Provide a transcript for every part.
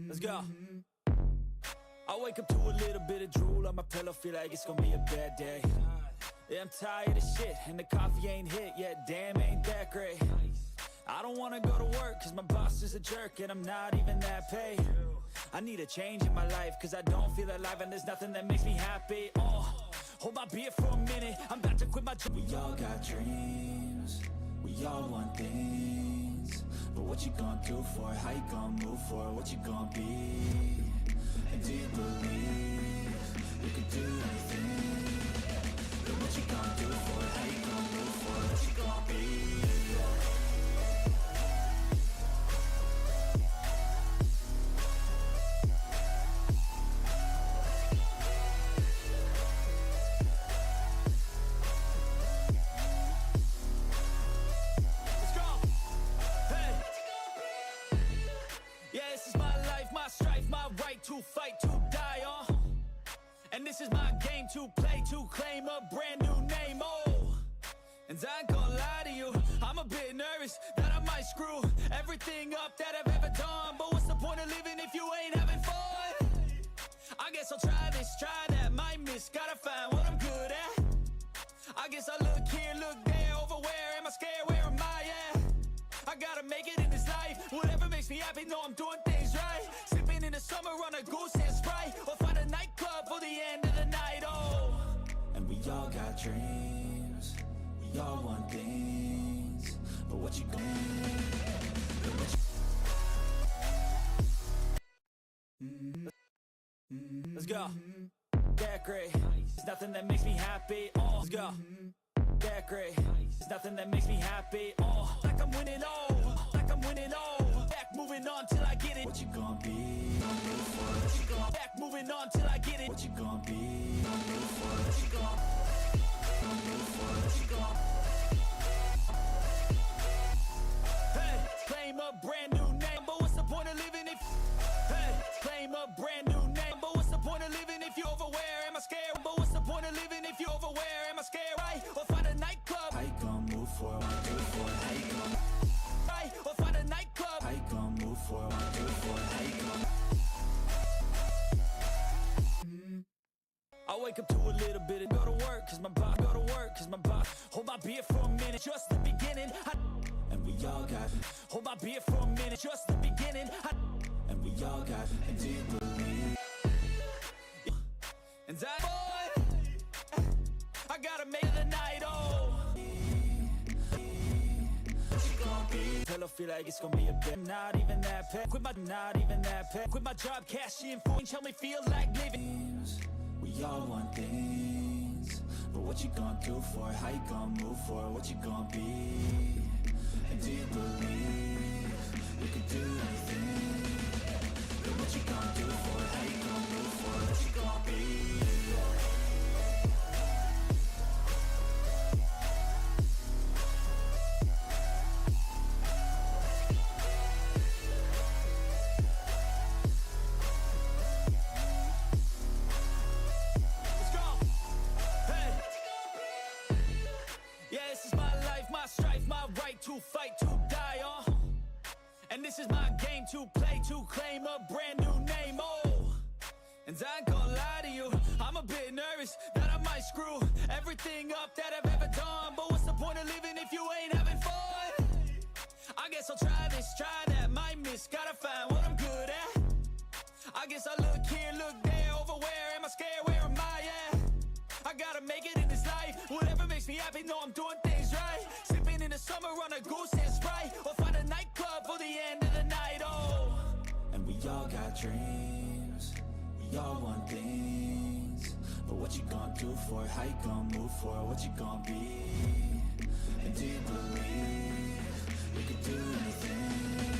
Let's go. I wake up to a little bit of drool on my pillow, feel like it's gonna be a bad day. Yeah, I'm tired of shit, and the coffee ain't hit yet, damn, ain't that great. I don't wanna go to work, cause my boss is a jerk, and I'm not even that paid. I need a change in my life, cause I don't feel alive, and there's nothing that makes me happy. Hold my beer for a minute, I'm about to quit my job. We all got dreams, we all want things, but what you gonna do for it? How you gonna move for it? What you gonna be? And do you believe you can do anything? But what you gonna do for it? How you gonna move for it? What you gonna be? To fight, to die on, and this is my game to play, to claim a brand new name. And I ain't gonna lie to you, I'm a bit nervous that I might screw everything up that I've ever done. But what's the point of living if you ain't having fun? I guess I'll try this, try that, might miss, gotta find what I'm good at. I guess I look here, look there, over where am I scared, where am I at? I gotta make it in this life, whatever makes me happy, know I'm doing things right. Sipping in the summer on a goose and Sprite, or find a nightclub for the end of the night, And we all got dreams, we all want things, but what you gonna do? Let's go. That great, there's nothing that makes me happy, Let's go. That great, there's nothing that makes me happy, Like I'm winning, like I'm winning, Back moving on till I get it. What you gonna be? What you gonna back moving on till I get it. What you gonna be? What you gonna what you gonna Hey, claim a brand new name, but what's the point of living if Hey, claim a brand new name, but what's the point of living if you over where am I scared? But what's the point of living if you over where am I scared, right? Or find a nightclub. How you gonna move forward? Do it for it. How you gonna right? Or find a nightclub. How you gonna move forward? Do it for it. How you gonna I wake up to a little bit and go to work, cause my boss, hold my beer for a minute, just the beginning. And we all got hold my beer for a minute, just the beginning. And we all got and do you believe? And I gotta make the night, Pillow feel like it's gonna be a bit. Not even that pet. Quit my job, cash in for help me feel like living. We all want things, but what you gonna do for it? How you gonna move for it? What you gonna be? And do you believe you can do anything? But what you gonna do for it? How you gonna move for it? What you gonna be? To fight, to die on, and this is my game to play, to claim a brand new name, And I ain't gonna lie to you, I'm a bit nervous that I might screw everything up that I've ever done. But what's the point of living if you ain't having fun? I guess I'll try this, try that, might miss, gotta find what I'm good at. I guess I look here, look there, over where am I scared, where am I at? I gotta make it in this life, whatever makes me happy, know I'm doing things right. Sipping in the summer on a goose and Sprite, or find a nightclub for the end of the night, And we all got dreams, we all want things, but what you gonna do for it? How you gonna move for it? What you gonna be? And do you believe you can do anything?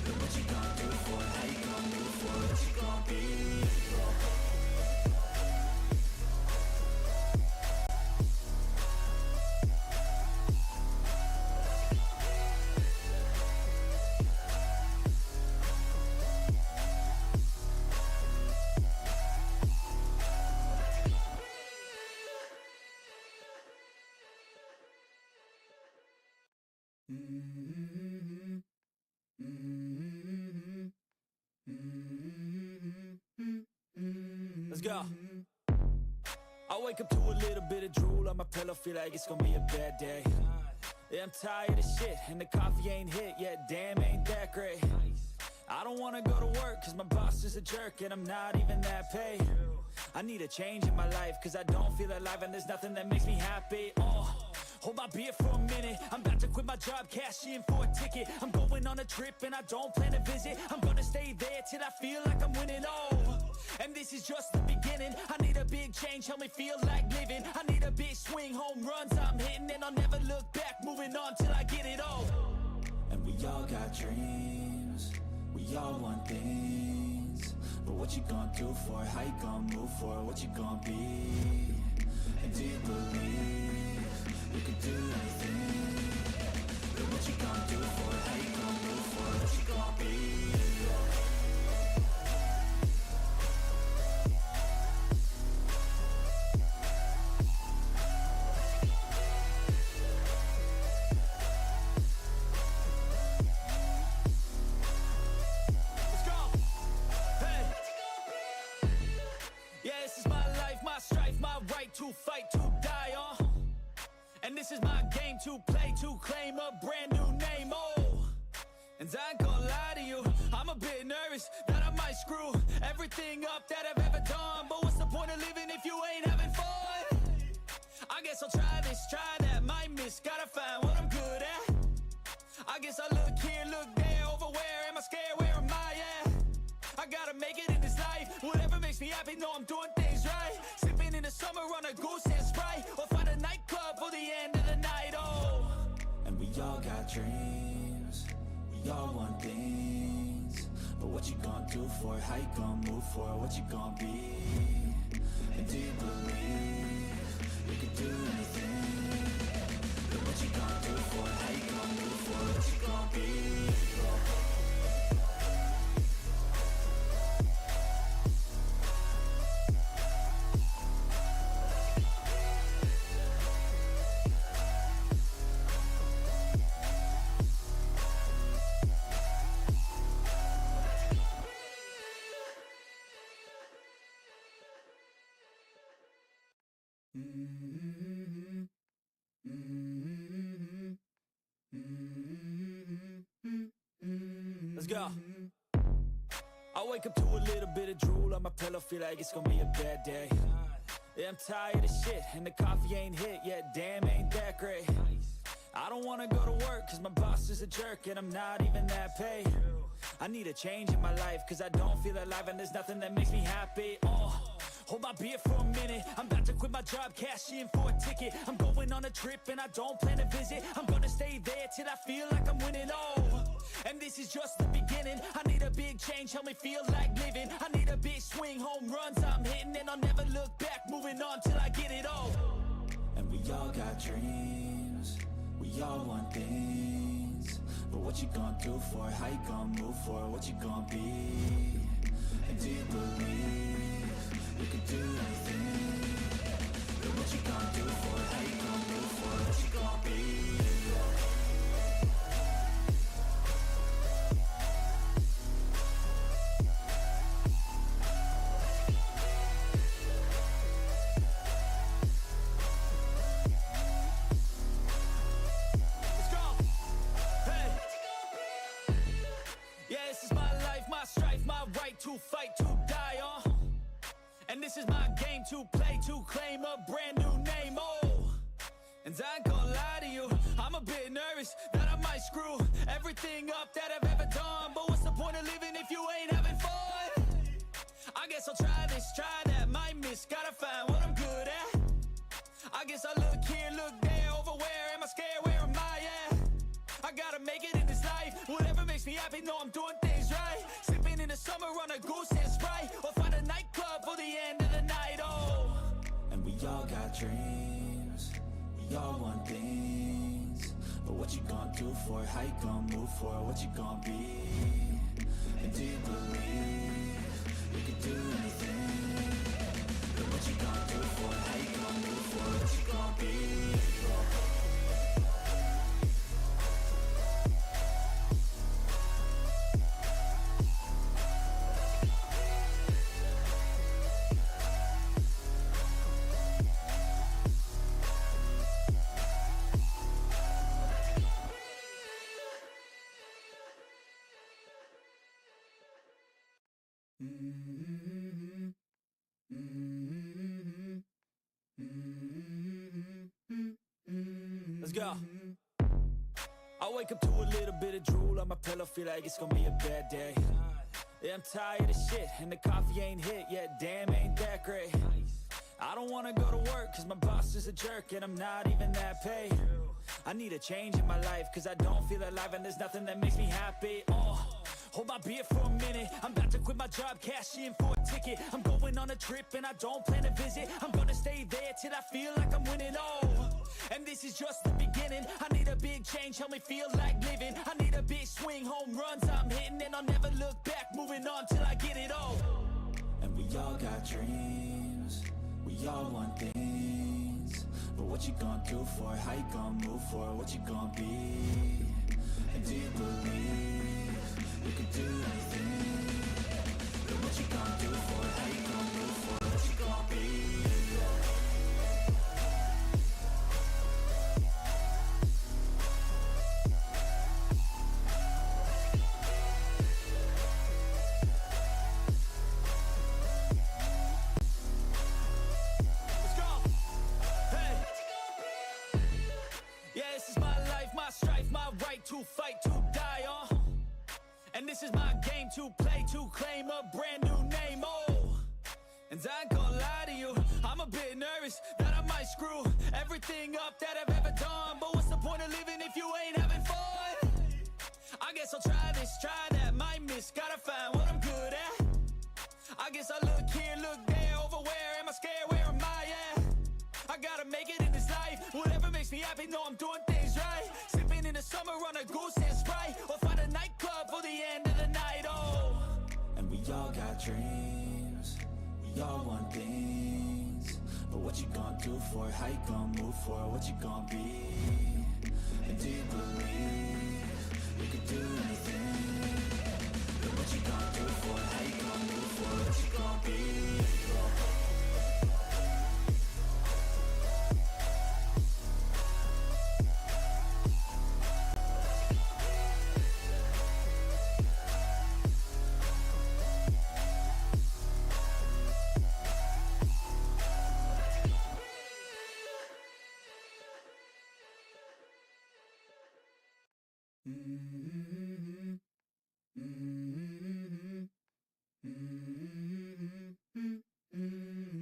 But what you gonna do for it? How you gonna move for it? What you gonna be? Mm-hmm. Mm-hmm. Mm-hmm. Let's go. I wake up to a little bit of drool on my pillow, feel like it's gonna be a bad day. Yeah, I'm tired of shit, and the coffee ain't hit yet, damn, ain't that great. I don't wanna go to work, cause my boss is a jerk, and I'm not even that paid. I need a change in my life, cause I don't feel alive, and there's nothing that makes me happy. Hold my beer for a minute, I'm about to quit my job, cash in for a ticket. I'm going on a trip and I don't plan to visit. I'm gonna stay there till I feel like I'm winning, and this is just the beginning. I need a big change, help me feel like living. I need a big swing, home runs I'm hitting, and I'll never look back, moving on till I get it all. And we all got dreams, we all want things, but what you gonna do for it? How you gonna move for it? What you gonna be? And do you believe you can do anything? But what you gonna do for it? How you gonna move for it? What you gonna be? To fight, to die, and this is my game to play, to claim a brand new name, and I ain't gonna lie to you, I'm a bit nervous that I might screw everything up that I've ever done, but what's the point of living if you ain't having fun? I guess I'll try this, try that, might miss, gotta find what I'm good at. I guess I look here, look there, over where am I scared, where am I at? I gotta make it in this life, whatever makes me happy, know I'm doing things right. Sipping in the summer on a goose and Sprite, or find a nightclub for the end of the night, And we all got dreams, we all want things, but what you gonna do for it? How you gonna move for it? What you gonna be? And do you believe you can do anything? But what you gonna do for it? How you gonna move for it? What you gonna be? Let's go. I wake up to a little bit of drool on my pillow, feel like it's gonna be a bad day. Yeah, I'm tired of shit, and the coffee ain't hit yet, damn, ain't that great. I don't wanna go to work, cause my boss is a jerk, and I'm not even that paid. I need a change in my life, cause I don't feel alive, and there's nothing that makes me happy. Hold my beer for a minute, I'm about to quit my job, cash in for a ticket. I'm going on a trip and I don't plan to visit. I'm gonna stay there till I feel like I'm winning, and this is just the beginning. I need a big change, help me feel like living. I need a big swing, home runs I'm hitting, and I'll never look back, moving on till I get it all. And we all got dreams, we all want things, but what you gonna do for it? How you gonna move for it? What you gonna be? And do you believe you can do anything? But what you gonna do for it? How you gonna move for it? What you gonna be? Let's go. Hey. Yeah, this is my life, my strife, my right to fight, to die, and this is my game to play, to claim a brand new name, and I ain't gonna lie to you, I'm a bit nervous that I might screw everything up that I've ever done, but what's the point of living if you ain't having fun? I guess I'll try this, try that, might miss, gotta find what I'm good at. I guess I look here, look there, over where am I scared, where am I at? I gotta make it in this life, whatever makes me happy, know I'm doing things right. Sipping in the summer on a goose and Sprite, or find a nightclub for the end of the night, and we all got dreams, we all want things, but what you gonna do for it? How you gonna move for it? What you gonna be? And do you believe you can do anything? But what you gonna do for it? How you gonna move for it? What you gonna be? Let's go. I wake up to a little bit of drool on my pillow, feel like it's gonna be a bad day. Yeah, I'm tired of shit, and the coffee ain't hit yet, damn, ain't that great. I don't wanna go to work, cause my boss is a jerk, and I'm not even that paid. I need a change in my life, cause I don't feel alive, and there's nothing that makes me happy. Hold my beer for a minute, I'm about to quit my job, cash in for a ticket. I'm going on a trip and I don't plan to visit. I'm gonna stay there till I feel like I'm winning, and this is just the beginning. I need a big change, help me feel like living. I need a big swing, home runs I'm hitting, and I'll never look back, moving on till I get it all. And we all got dreams, we all want things, but what you gonna do for it? How you gonna move for it? What you gonna be? And do you believe you can do anything? But what you gonna do for it? How you gonna move for it? What you gonna be? Let's go. Hey. Yeah, this is my life, my strife, my right to fight, to die on. And this is my game to play, to claim a brand new name, and I ain't gonna lie to you, I'm a bit nervous that I might screw everything up that I've ever done. But what's the point of living if you ain't having fun? I guess I'll try this, try that, might miss, gotta find what I'm good at. I guess I look here, look there, over where am I scared, where am I at? I gotta make it in this life, whatever makes me happy, know I'm doing things right. Sipping in the summer on a goose and Sprite, or find a nightclub for the end of the night, And we all got dreams, we all want things, but what you gonna do for it? How you gonna move for it? What you gonna be? And do you believe you can do anything? But what you gonna do for it? How you gonna move for it? What you gonna be?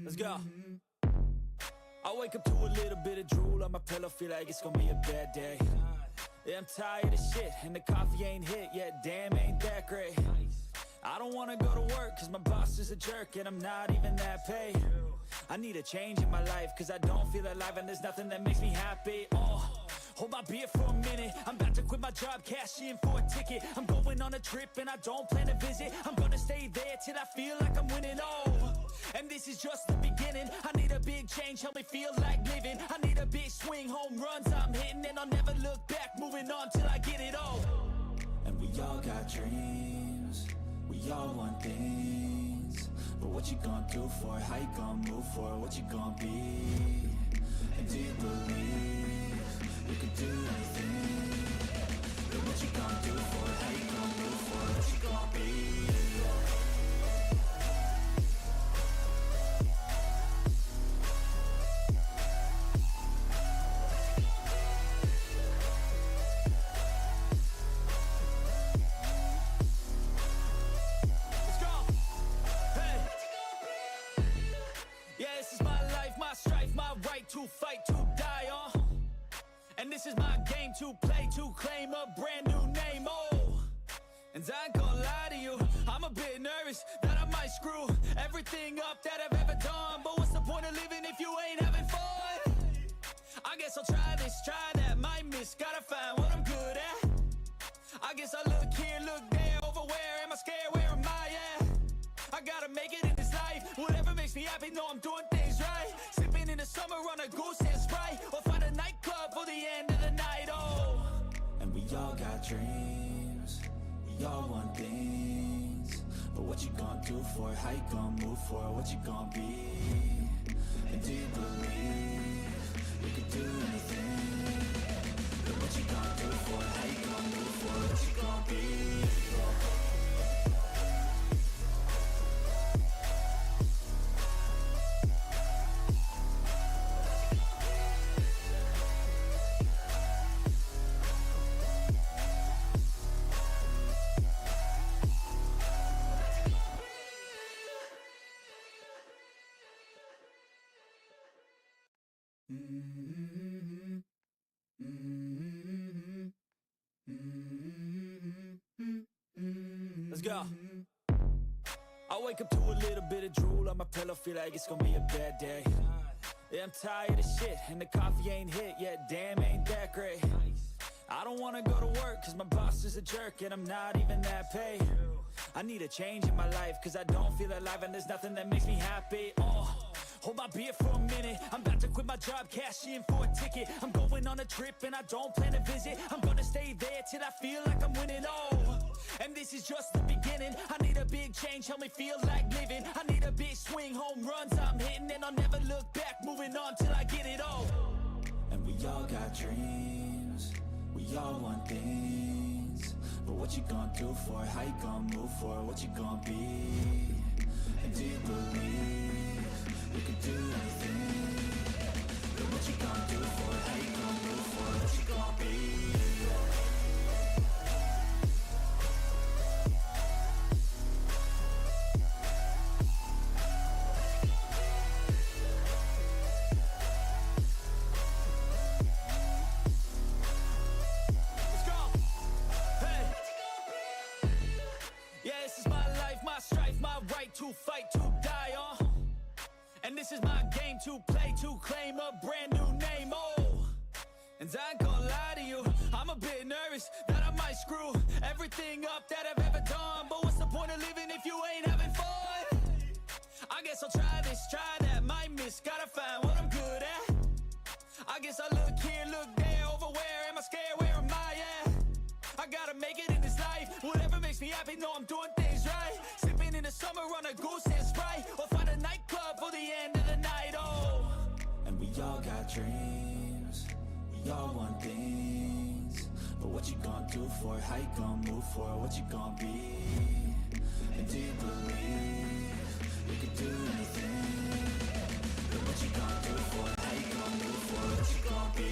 Let's go. I wake up to a little bit of drool on my pillow, feel like it's gonna be a bad day. Yeah, I'm tired of shit, and the coffee ain't hit yet, damn, ain't that great. I don't wanna go to work, cause my boss is a jerk, and I'm not even that paid. I need a change in my life, cause I don't feel alive, and there's nothing that makes me happy. Hold my beer for a minute, I'm about to quit my job, cash in for a ticket. I'm going on a trip and I don't plan to visit. I'm gonna stay there till I feel like I'm winning, and this is just the beginning. I need a big change, help me feel like living. I need a big swing, home runs I'm hitting, and I'll never look back, moving on till I get it all. And we all got dreams, we all want things, but what you gonna do for it? How you gonna move for it? What you gonna be? And do you believe you can do anything? But what you gonna do for it? How you gonna move for it? What you gonna be? Let's go. Hey. Yeah, this is my life, my strife, my right to fight, to die on. And this is my game to play, to claim a brand new name, and I ain't gonna lie to you, I'm a bit nervous that I might screw everything up that I've ever done. But what's the point of living if you ain't having fun? I guess I'll try this, try that, might miss, gotta find what I'm good at. I guess I look here, look there, over where am I scared, where am I at? I gotta make it in this life, whatever makes me happy, know I'm doing things right. Sipping in the summer on a goose and Sprite, or find a nightclub for the end of the night, And we all got dreams, we all want things, but what you gonna do for it? How you gonna move for it? What you gonna be? And do you believe you can do anything? But what you gonna do for it? How you gonna move for it? What you gonna be? Let's go. I wake up to a little bit of drool on my pillow, feel like it's gonna be a bad day. Yeah, I'm tired of shit, and the coffee ain't hit yet, damn, ain't that great. I don't wanna go to work, cause my boss is a jerk, and I'm not even that paid. I need a change in my life, cause I don't feel alive, and there's nothing that makes me happy. Hold my beer for a minute, I'm about to quit my job, cash in for a ticket. I'm going on a trip and I don't plan to visit. I'm gonna stay there till I feel like I'm winning, and this is just the beginning. I need a big change, help me feel like living. I need a big swing, home runs I'm hitting, and I'll never look back, moving on till I get it all. And we all got dreams, we all want things, but what you gonna do for it? How you gonna move for it? What you gonna be? And do you believe you can do anything? But what you gonna do for it? How you gonna move for it? What you gonna be? Let's go. Hey. Yeah, this is my life, my strife, my right to fight, to die on. And this is my game to play, to claim a brand new name, and I ain't gonna lie to you, I'm a bit nervous that I might screw everything up that I've ever done. But what's the point of living if you ain't having fun? I guess I'll try this, try that, might miss, gotta find what I'm good at. I guess I look here, look there, over where am I scared, where am I at? I gotta make it in this life, whatever makes me happy, know I'm doing things right. Sipping in the summer on a goose and Sprite, or find a nightclub for the end of the night, And we all got dreams, we all want things, but what you gonna do for it? How you gonna move for it? What you gonna be? And do you believe you can do anything? But what you gonna do for it? How you gonna move for it? What you gonna be?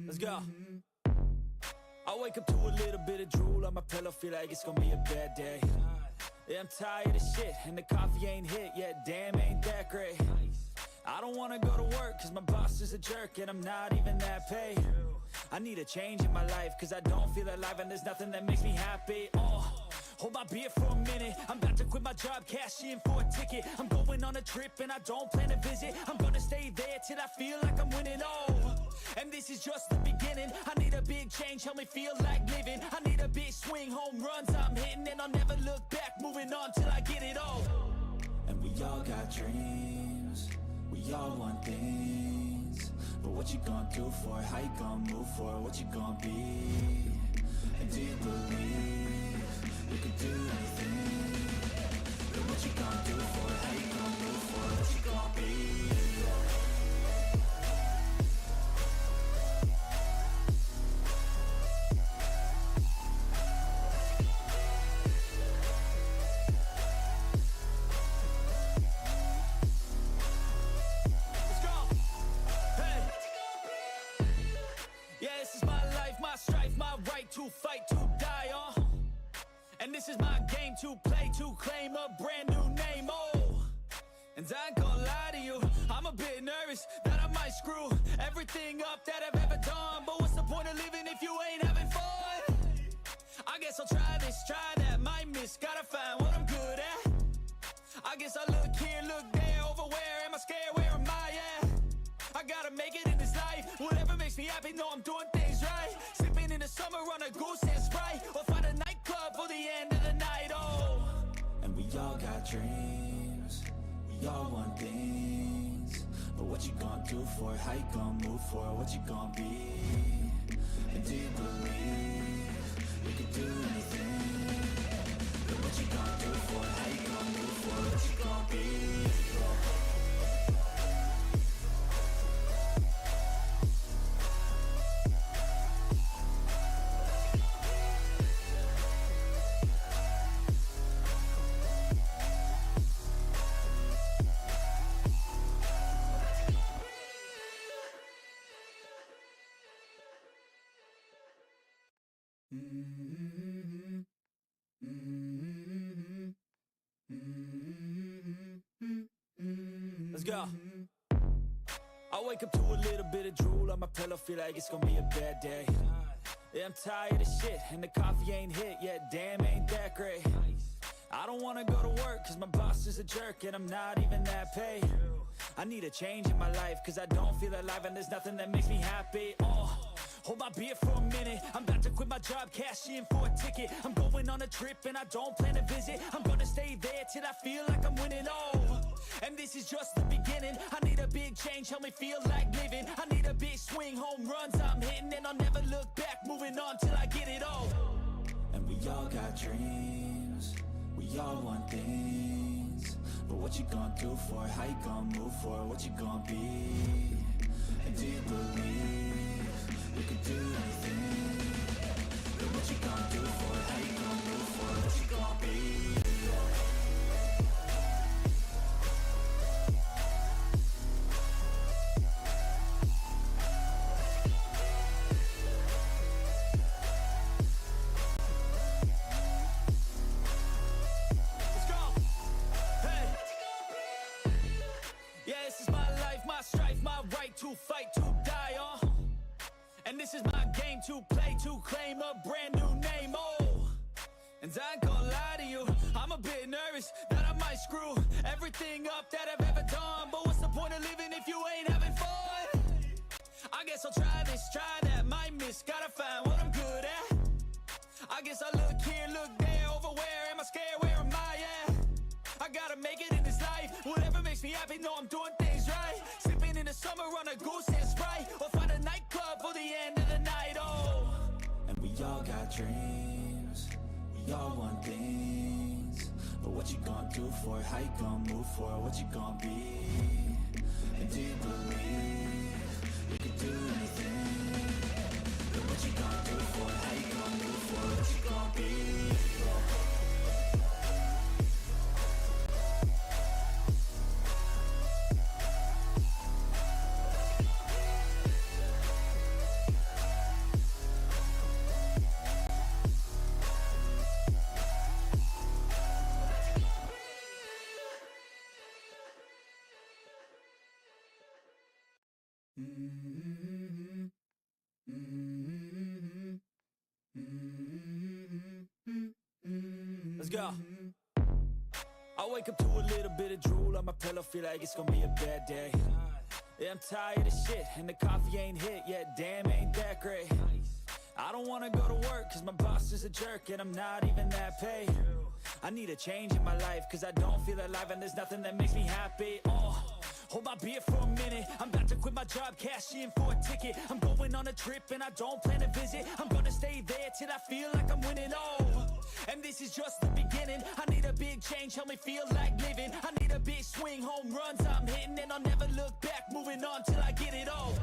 Let's go. I wake up to a little bit of drool on my pillow, feel like it's gonna be a bad day. Yeah, I'm tired of shit, and the coffee ain't hit yet, damn, ain't that great. I don't wanna go to work, cause my boss is a jerk, and I'm not even that paid. I need a change in my life, cause I don't feel alive, and there's nothing that makes me happy. Hold my beer for a minute, I'm about to quit my job, cash in for a ticket. I'm going on a trip and I don't plan to visit. I'm gonna stay there till I feel like I'm winning, and this is just the beginning. I need a big change, help me feel like living. I need a big swing, home runs I'm hitting, and I'll never look back, moving on till I get it all. And we all got dreams, we all want things, but what you gonna do for it? How you gonna move for it? What you gonna be? And do you believe you can do anything? But what you gonna do for it? How you gonna move for it? What you gonna be? Let's go. Hey. Yeah, this is my life, my strife, my right to fight, to die on. And this is my game to play, to claim a brand new name, and I ain't gonna lie to you, I'm a bit nervous that I might screw everything up that I've ever done. But what's the point of living if you ain't having fun? I guess I'll try this, try that, might miss, gotta find what I'm good at. I guess I look here, look there, over where am I scared, where am I at? I gotta make it in this life, whatever makes me happy, know I'm doing things right. Sipping in the summer on a goose and Sprite, or find a nightclub for the end of the night, And we all got dreams, we all want things, but what you gonna do for it? How you gonna move for it? What you gonna be? And do you believe you can do anything? But what you gonna do for it? How you gonna move for it? What you gonna be? Let's go. I wake up to a little bit of drool on my pillow, feel like it's gonna be a bad day. Yeah, I'm tired of shit, and the coffee ain't hit yet, damn, ain't that great. I don't wanna go to work, cause my boss is a jerk, and I'm not even that paid. I need a change in my life, cause I don't feel alive, and there's nothing that makes me happy. Hold my beer for a minute, I'm about to quit my job, cash in for a ticket. I'm going on a trip and I don't plan to visit. I'm gonna stay there till I feel like I'm winning, and this is just the beginning. I need a big change, help me feel like living. I need a big swing, home runs I'm hitting, and I'll never look back, moving on till I get it all. And we all got dreams, we all want things, but what you gonna do for it? How you gonna move for it? What you gonna be? And do you believe you can do anything? But what you gonna do for it? How you gonna move for it? What you gonna be? Let's go! Hey! Yeah, this is my life, my strife, my right to fight, to die, and this is my game to play, to claim a brand new name, and I ain't gonna lie to you, I'm a bit nervous that I might screw everything up that I've ever done. But what's the point of living if you ain't having fun? I guess I'll try this, try that, might miss, gotta find what I'm good at. I guess I look here, look there, over where am I scared, where am I at? I gotta make it in this life, whatever makes me happy, know I'm doing things right. Sipping in the summer on a goose and Sprite, or find a nightclub for the end of the night, and we all got dreams, we all want things, but what you gonna do for it? How you gonna move for it? What you gonna be? And do you believe you can do anything? But what you gonna do for it? How you gonna move for it? What you gonna be? Let's go. I wake up to a little bit of drool on my pillow, feel like it's gonna be a bad day. Yeah, I'm tired of shit, and the coffee ain't hit yet, damn, ain't that great. I don't wanna go to work, cause my boss is a jerk, and I'm not even that paid. I need a change in my life, cause I don't feel alive, and there's nothing that makes me happy. Hold my beer for a minute, I'm about to quit my job, cash in for a ticket. I'm going on a trip and I don't plan to visit. I'm gonna stay there till I feel like I'm winning, and this is just the beginning. I need a big change, help me feel like living. I need a big swing, home runs I'm hitting, and I'll never look back, moving on till I get it all.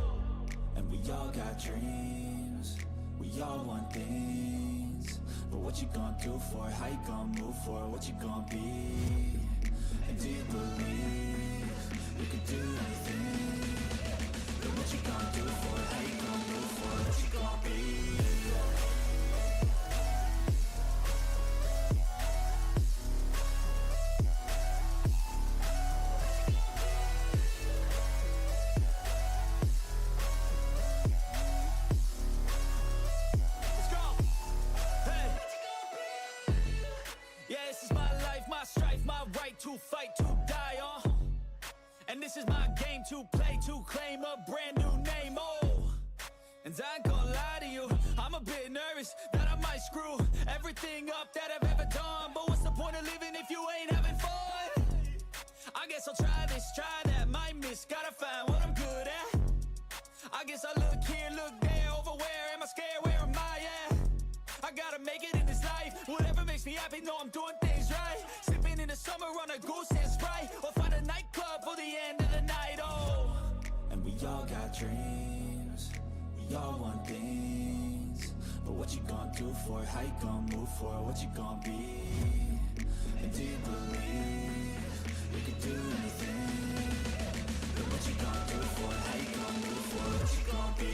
And we all got dreams, we all want things, but what you gonna do for it? How you gonna move for it? What you gonna be? And do you believe you can do anything? But what you gonna do for it? How you gonna move for it? What you gonna be? Let's go! Hey! Yeah, this is my life, my strife, my right to fight, to die, and this is my game to play, to claim a brand new name, and I ain't gonna lie to you, I'm a bit nervous that I might screw everything up that I've ever done. But what's the point of living if you ain't having fun? I guess I'll try this, try that, might miss, gotta find what I'm good at. I guess I look here, look there, over where am I scared, where am I at? I gotta make it in this life, whatever makes me happy, know I'm doing things right. Sipping in the summer on a goose and Sprite, or find a nightclub for the end of the night, and we all got dreams, we all want things, but what you gonna do for it? How you gonna move for it? What you gonna be? And do you believe you can do anything? But what you gonna do for it? How you gonna move for it? What you gonna be?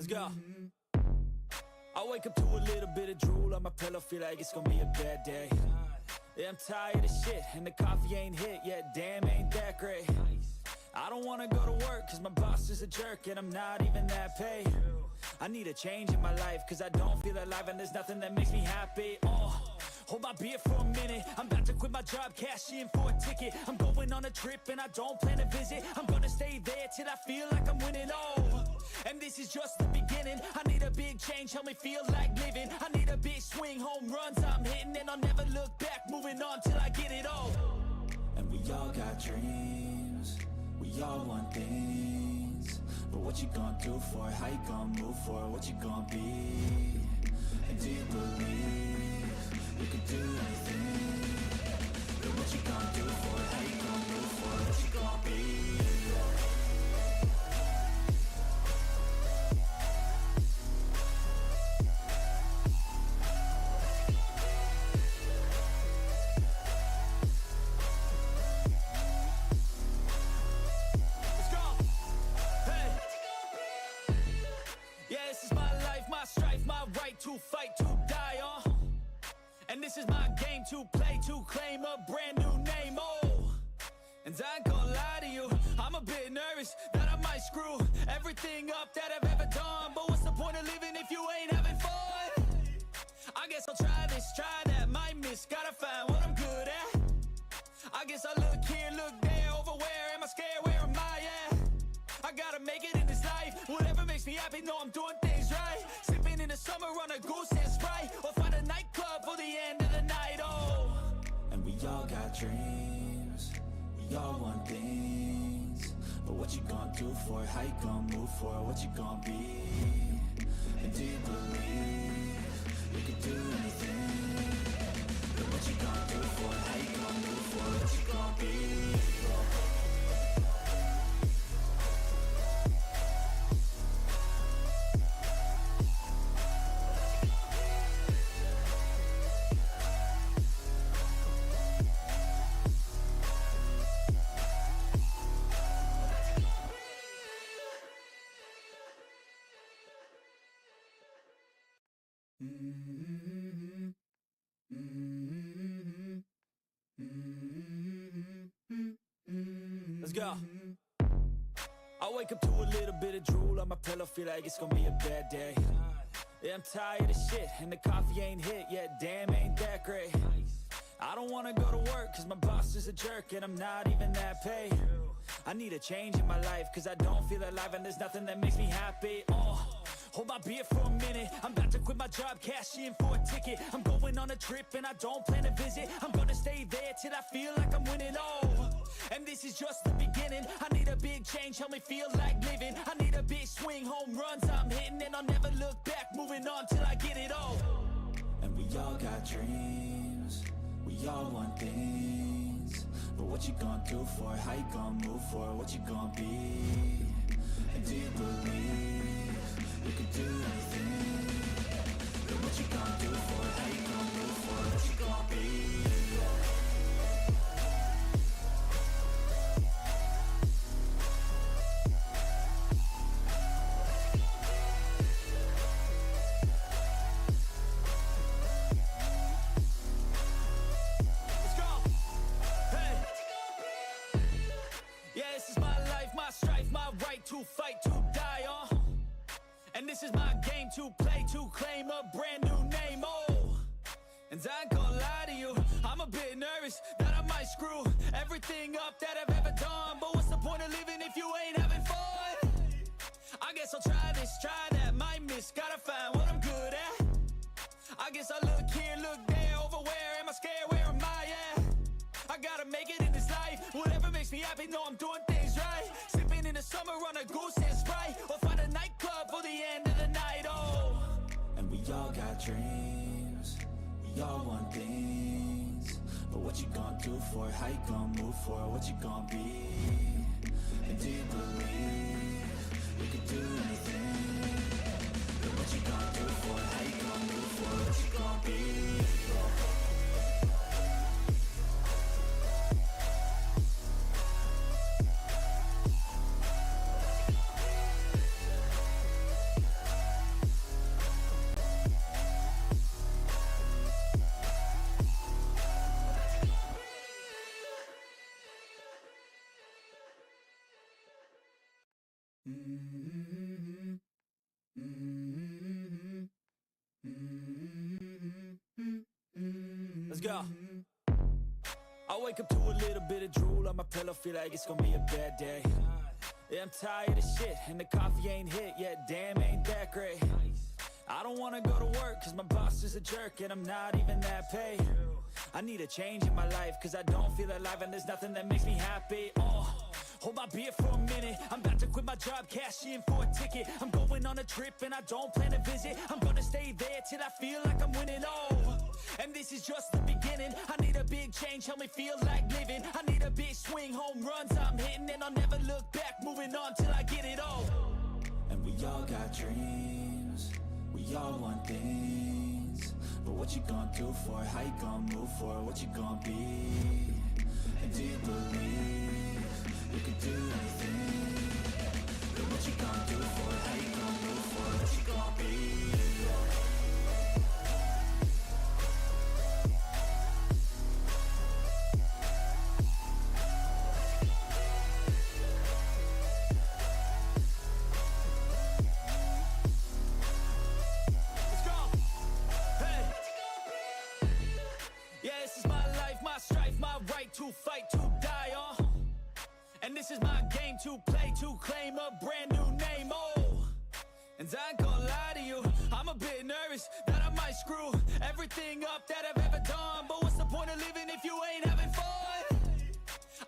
Let's go. I wake up to a little bit of drool on my pillow, feel like it's gonna be a bad day. Yeah, I'm tired of shit, and the coffee ain't hit yet, damn, ain't that great. I don't wanna go to work, cause my boss is a jerk, and I'm not even that paid. I need a change in my life, cause I don't feel alive, and there's nothing that makes me happy. Hold my beer for a minute, I'm about to quit my job, cash in for a ticket. I'm going on a trip and I don't plan to visit. I'm gonna stay there till I feel like I'm winning, and this is just the beginning. I need a big change, help me feel like living. I need a big swing, home runs I'm hitting, and I'll never look back, moving on till I get it all. And we all got dreams, we all want things, but what you gonna do for it? How you gonna move for it? What you gonna be? And do you believe you can do anything? But what you gonna do for it? How you gonna move for it? What you gonna be? Let's go. Hey. Yeah, this is my life, my strife, my right to fight, to die, and this is my game to play, to claim a brand new name, and I ain't gonna lie to you, I'm a bit nervous that I might screw everything up that I've ever done. But what's the point of living if you ain't having fun? I guess I'll try this, try that, might miss, gotta find what I'm good at. I guess I look here, look there, over where am I scared, where am I at? I gotta make it in this life, whatever makes me happy, know I'm doing things right. Sipping in the summer on a goose and Sprite, or find a nightclub for the end of the night, and we all got dreams, we all want things, but what you gonna do for it? How you gonna move for it? What you gonna be? And do you believe you can do anything? But what you gonna do for it? How you gonna move for it? What you gonna be? Let's go. I wake up to a little bit of drool on my pillow, feel like it's gonna be a bad day. Yeah, I'm tired of shit, and the coffee ain't hit yet, damn, ain't that great. I don't wanna go to work, cause my boss is a jerk, and I'm not even that paid. I need a change in my life, cause I don't feel alive, and there's nothing that makes me happy. Hold my beer for a minute, I'm about to quit my job, cash in for a ticket. I'm going on a trip and I don't plan to visit. I'm gonna stay there till I feel like I'm winning, and this is just the beginning. I need a big change, help me feel like living. I need a big swing, home runs I'm hitting, and I'll never look back, moving on till I get it all. And we all got dreams, we all want things, but what you gonna do for it? How you gonna move for it? What you gonna be? And do you believe you can do anything? But what you gonna do for it? How you gonna move for it? What you gonna be? Let's go. Hey. Yeah, this is my life, my strife, my right to fight, to die, and this is my game to play, to claim a brand new name, and I ain't gonna lie to you, I'm a bit nervous that I might screw everything up that I've ever done. But what's the point of living if you ain't having fun? I guess I'll try this, try that, might miss, gotta find what I'm good at. I guess I look here, look there, over where am I scared, where am I at? I gotta make it in this life, whatever makes me happy, know I'm doing things right. Sipping in the summer on a goose and Sprite, or find a nightclub for the end of the night, and we all got dreams, we all want things, but what you gonna do for it? How you gonna move for it? What you gonna be? And do you believe you can do anything? But what you gonna do for it? How you gonna move for it? What you gonna be? Let's go. I wake up to a little bit of drool on my pillow, feel like it's gonna be a bad day. Yeah, I'm tired of shit, and the coffee ain't hit yet, damn, ain't that great. I don't wanna go to work, cause my boss is a jerk, and I'm not even that paid. I need a change in my life, cause I don't feel alive, and there's nothing that makes me happy. Hold my beer for a minute, I'm about to quit my job, cash in for a ticket. I'm going on a trip and I don't plan to visit. I'm gonna stay there till I feel like I'm winning, and this is just the beginning. I need a big change, help me feel like living. I need a big swing, home runs I'm hitting, and I'll never look back, moving on till I get it all. And we all got dreams, we all want things, but what you gonna do for it? How you gonna move for it? What you gonna be? And do you believe you can do anything? But what you gonna do for it? How you gonna move for it? What you gonna be? Let's go. Hey. Yeah, this is my life, my strife, my right to fight, to die on. And this is my game to play, to claim a brand new name, and I ain't gonna lie to you, I'm a bit nervous that I might screw everything up that I've ever done. But what's the point of living if you ain't having fun?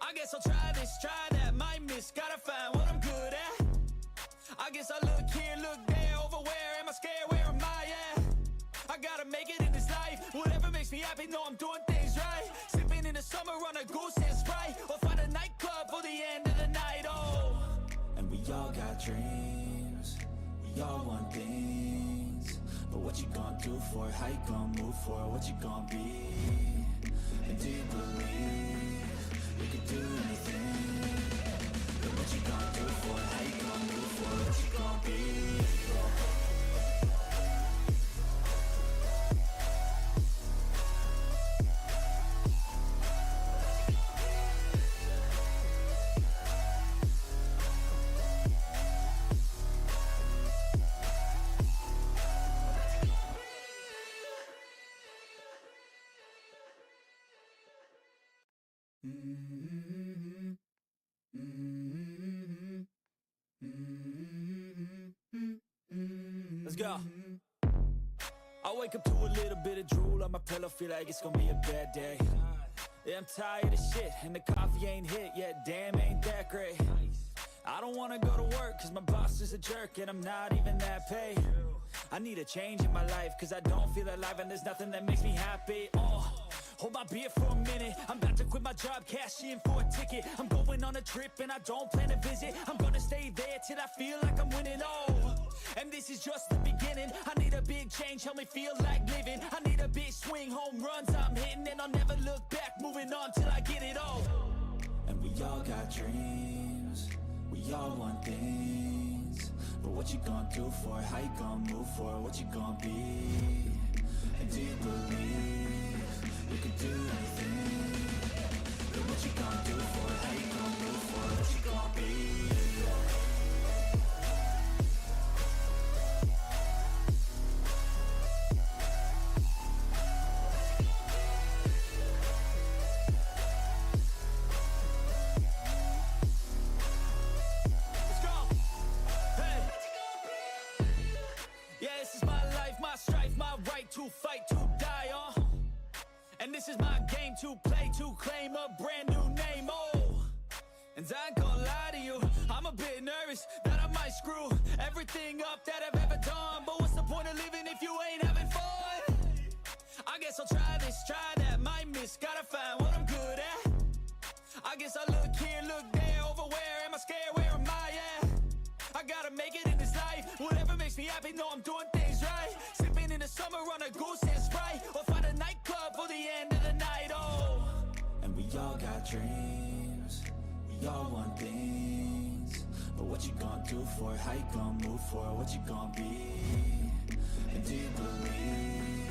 I guess I'll try this, try that, might miss, gotta find what I'm good at. I guess I look here, look there, over where am I scared, where am I at? I gotta make it in this life, whatever makes me happy, know I'm doing things right. Sipping in the summer on a goose and Sprite, or find a nightclub for the end of the night, And we all got dreams, we all want things, but what you gonna do for it? How you gonna move for it? What you gonna be? And do you believe you can do anything? But what you gonna do for it? How you gonna move for it? What you gonna be? Let's go. I wake up to a little bit of drool on my pillow, feel like it's gonna be a bad day. Yeah, I'm tired of shit, and the coffee ain't hit yet, damn, ain't that great. I don't wanna go to work, cause my boss is a jerk, and I'm not even that paid. I need a change in my life, cause I don't feel alive, and there's nothing that makes me happy. Hold my beer for a minute, I'm about to quit my job, cash in for a ticket. I'm going on a trip and I don't plan to visit. I'm gonna stay there till I feel like I'm winning, and this is just the beginning. I need a big change, help me feel like living. I need a big swing, home runs I'm hitting, and I'll never look back, moving on till I get it all. And we all got dreams, we all want things, but what you gonna do for it? How you gonna move for it? What you gonna be? And do you believe you can do anything? But what you gonna do for it? How you gonna move for it? What you gonna be? Let's go. Hey. Yeah, this is my life, my strife, my right to fight, to die on. And this is my game to play, to claim a brand new name, and I ain't gonna lie to you, I'm a bit nervous that I might screw everything up that I've ever done. But what's the point of living if you ain't having fun? I guess I'll try this, try that, might miss, gotta find what I'm good at. I guess I look here, look there, over where am I scared, where am I at? I gotta make it in this life, whatever makes me happy, know I'm doing things right. Sipping in the summer on a goose and Sprite, or find a nightclub for the end of the night, And we all got dreams, we all want things, but what you gonna do for it? How you gonna move for it? What you gonna be? And do you believe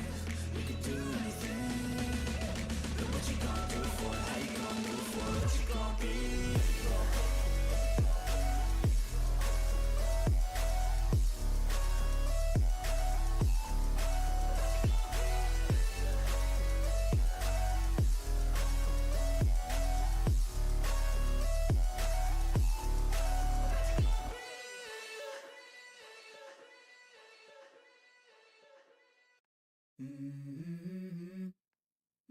you can do anything? But what you gonna do for it? How you gonna move for it? What you gonna be? Mm-hmm.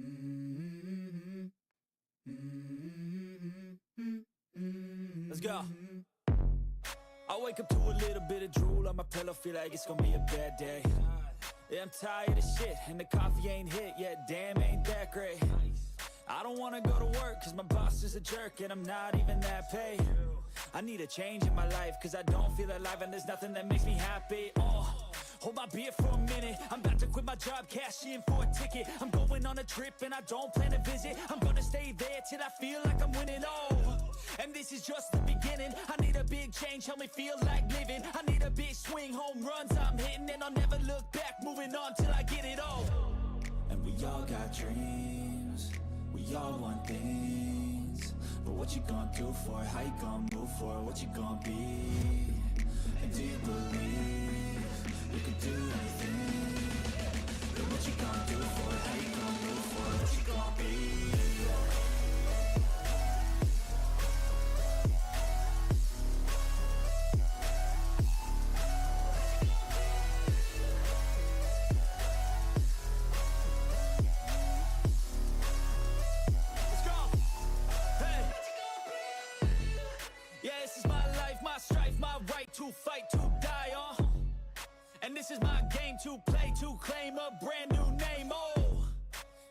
Mm-hmm. Mm-hmm. Let's go. I wake up to a little bit of drool on my pillow, feel like it's gonna be a bad day. Yeah, I'm tired of shit, and the coffee ain't hit yet, damn, ain't that great. I don't wanna go to work, cause my boss is a jerk, and I'm not even that paid. I need a change in my life, cause I don't feel alive, and there's nothing that makes me happy. Hold my beer for a minute, I'm about to quit my job, cash in for a ticket. I'm going on a trip and I don't plan to visit. I'm gonna stay there till I feel like I'm winning, and this is just the beginning. I need a big change, help me feel like living. I need a big swing, home runs I'm hitting, and I'll never look back, moving on till I get it all. And we all got dreams, we all want things, but what you gonna do for it? How you gonna move for it? What you gonna be? And do you believe you can do anything? But what you gonna do for it? How you gonna move for it? What you gonna be? Let's go. Hey. Yeah, this is my life, my strife, my right to fight, to die on. And this is my game to play, to claim a brand new name,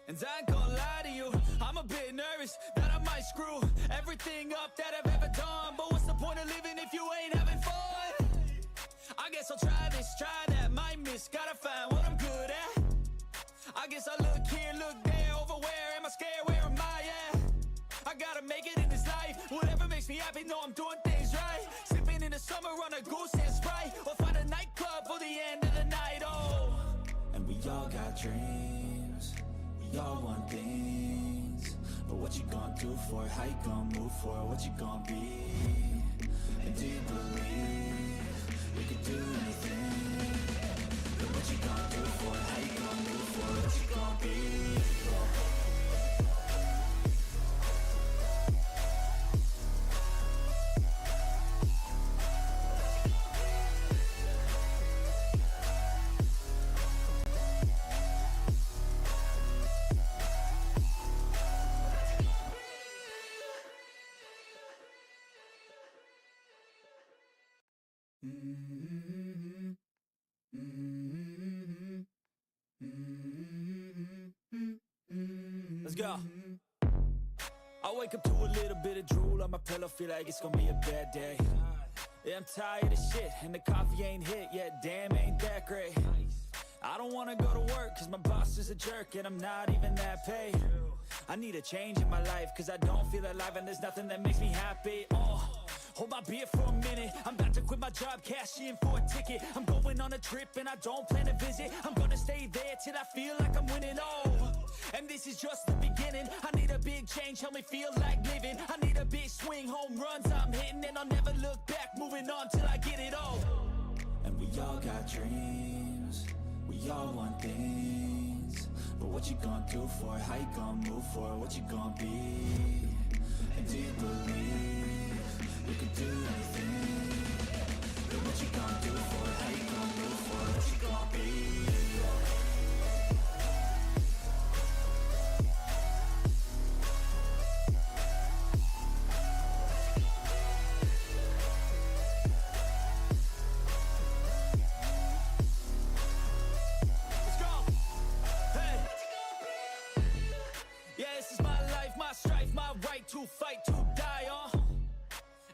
And I ain't gonna lie to you, I'm a bit nervous that I might screw everything up that I've ever done. But what's the point of living if you ain't having fun? I guess I'll try this, try that, might miss, gotta find what I'm good at. I guess I look here, look there, over where am I scared, where am I at? I gotta make it in this life, whatever makes me happy, know I'm doing things right. Sipping in the summer on a goose and Sprite, or find a nightclub for the end of the night, And we all got dreams, we all want things, but what you gonna do for it? How you gonna move for it? What you gonna be? And do you believe you can do anything? But what you gonna do for it? How you gonna move for it? What you gonna be? Mm-hmm. Mm-hmm. Mm-hmm. Let's go. I wake up to a little bit of drool on my pillow, feel like it's gonna be a bad day. Yeah, I'm tired of shit, and the coffee ain't hit yet, damn, ain't that great. I don't wanna go to work, cause my boss is a jerk, and I'm not even that paid. I need a change in my life, cause I don't feel alive, and there's nothing that makes me happy. Hold my beer for a minute, I'm about to quit my job, cash in for a ticket. I'm going on a trip and I don't plan to visit. I'm gonna stay there till I feel like I'm winning, and this is just the beginning. I need a big change, help me feel like living. I need a big swing, home runs I'm hitting, and I'll never look back, moving on till I get it all. And we all got dreams, we all want things, but what you gonna do for it? How you gonna move for it? What you gonna be? And do you believe you can do anything? But what you gonna do for it? How you gonna move for it? What you gonna be? Let's go. Hey. Yeah, this is my life, my strife, my right to fight, to die on.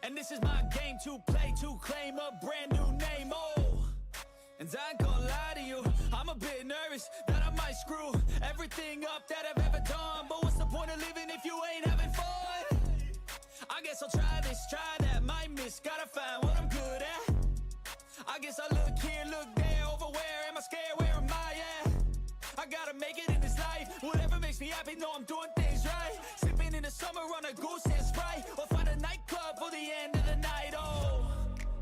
And this is my game to play, to claim a brand new name, And I ain't gonna lie to you, I'm a bit nervous that I might screw everything up that I've ever done. But what's the point of living if you ain't having fun? I guess I'll try this, try that, might miss, gotta find what I'm good at. I guess I look here, look there, over where am I scared, where am I at? I gotta make it in this life, whatever makes me happy, know I'm doing things right. Sipping in the summer on a goose and Sprite, or find a nightclub for the end of the night,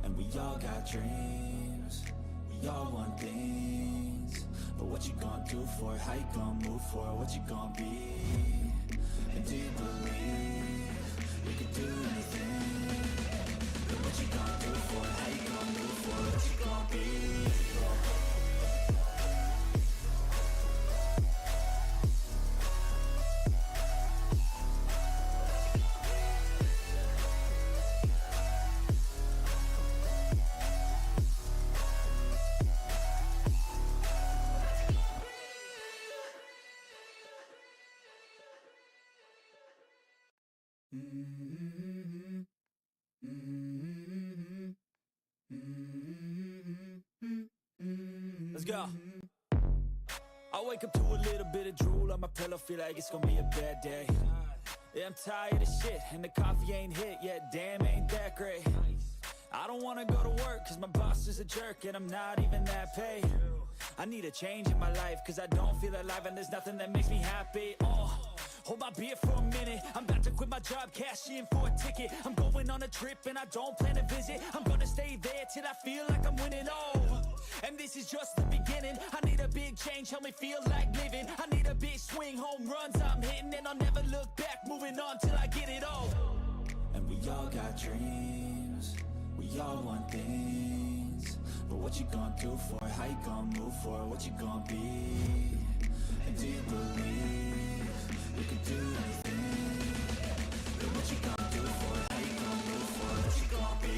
And we all got dreams, we all want things, but what you gonna do for it? How you gonna move for it? What you gonna be? And do you believe you can do anything? But what you gonna do for it? How you gonna move for it? What you gonna be? Let's go. I wake up to a little bit of drool on my pillow, feel like it's gonna be a bad day. Yeah, I'm tired of shit, and the coffee ain't hit yet, damn, ain't that great. I don't wanna go to work, cause my boss is a jerk, and I'm not even that paid. I need a change in my life, cause I don't feel alive, and there's nothing that makes me happy. Hold my beer for a minute, I'm about to quit my job, cash in for a ticket. I'm going on a trip and I don't plan to visit. I'm gonna stay there till I feel like I'm winning, and this is just the beginning. I need a big change, help me feel like living. I need a big swing, home runs I'm hitting, and I'll never look back, moving on till I get it all. And we all got dreams, we all want things, but what you gonna do for it? How you gonna move for it? What you gonna be? And do you believe you can do anything? But what you gonna do for it? How you gonna move for it? What you gonna be?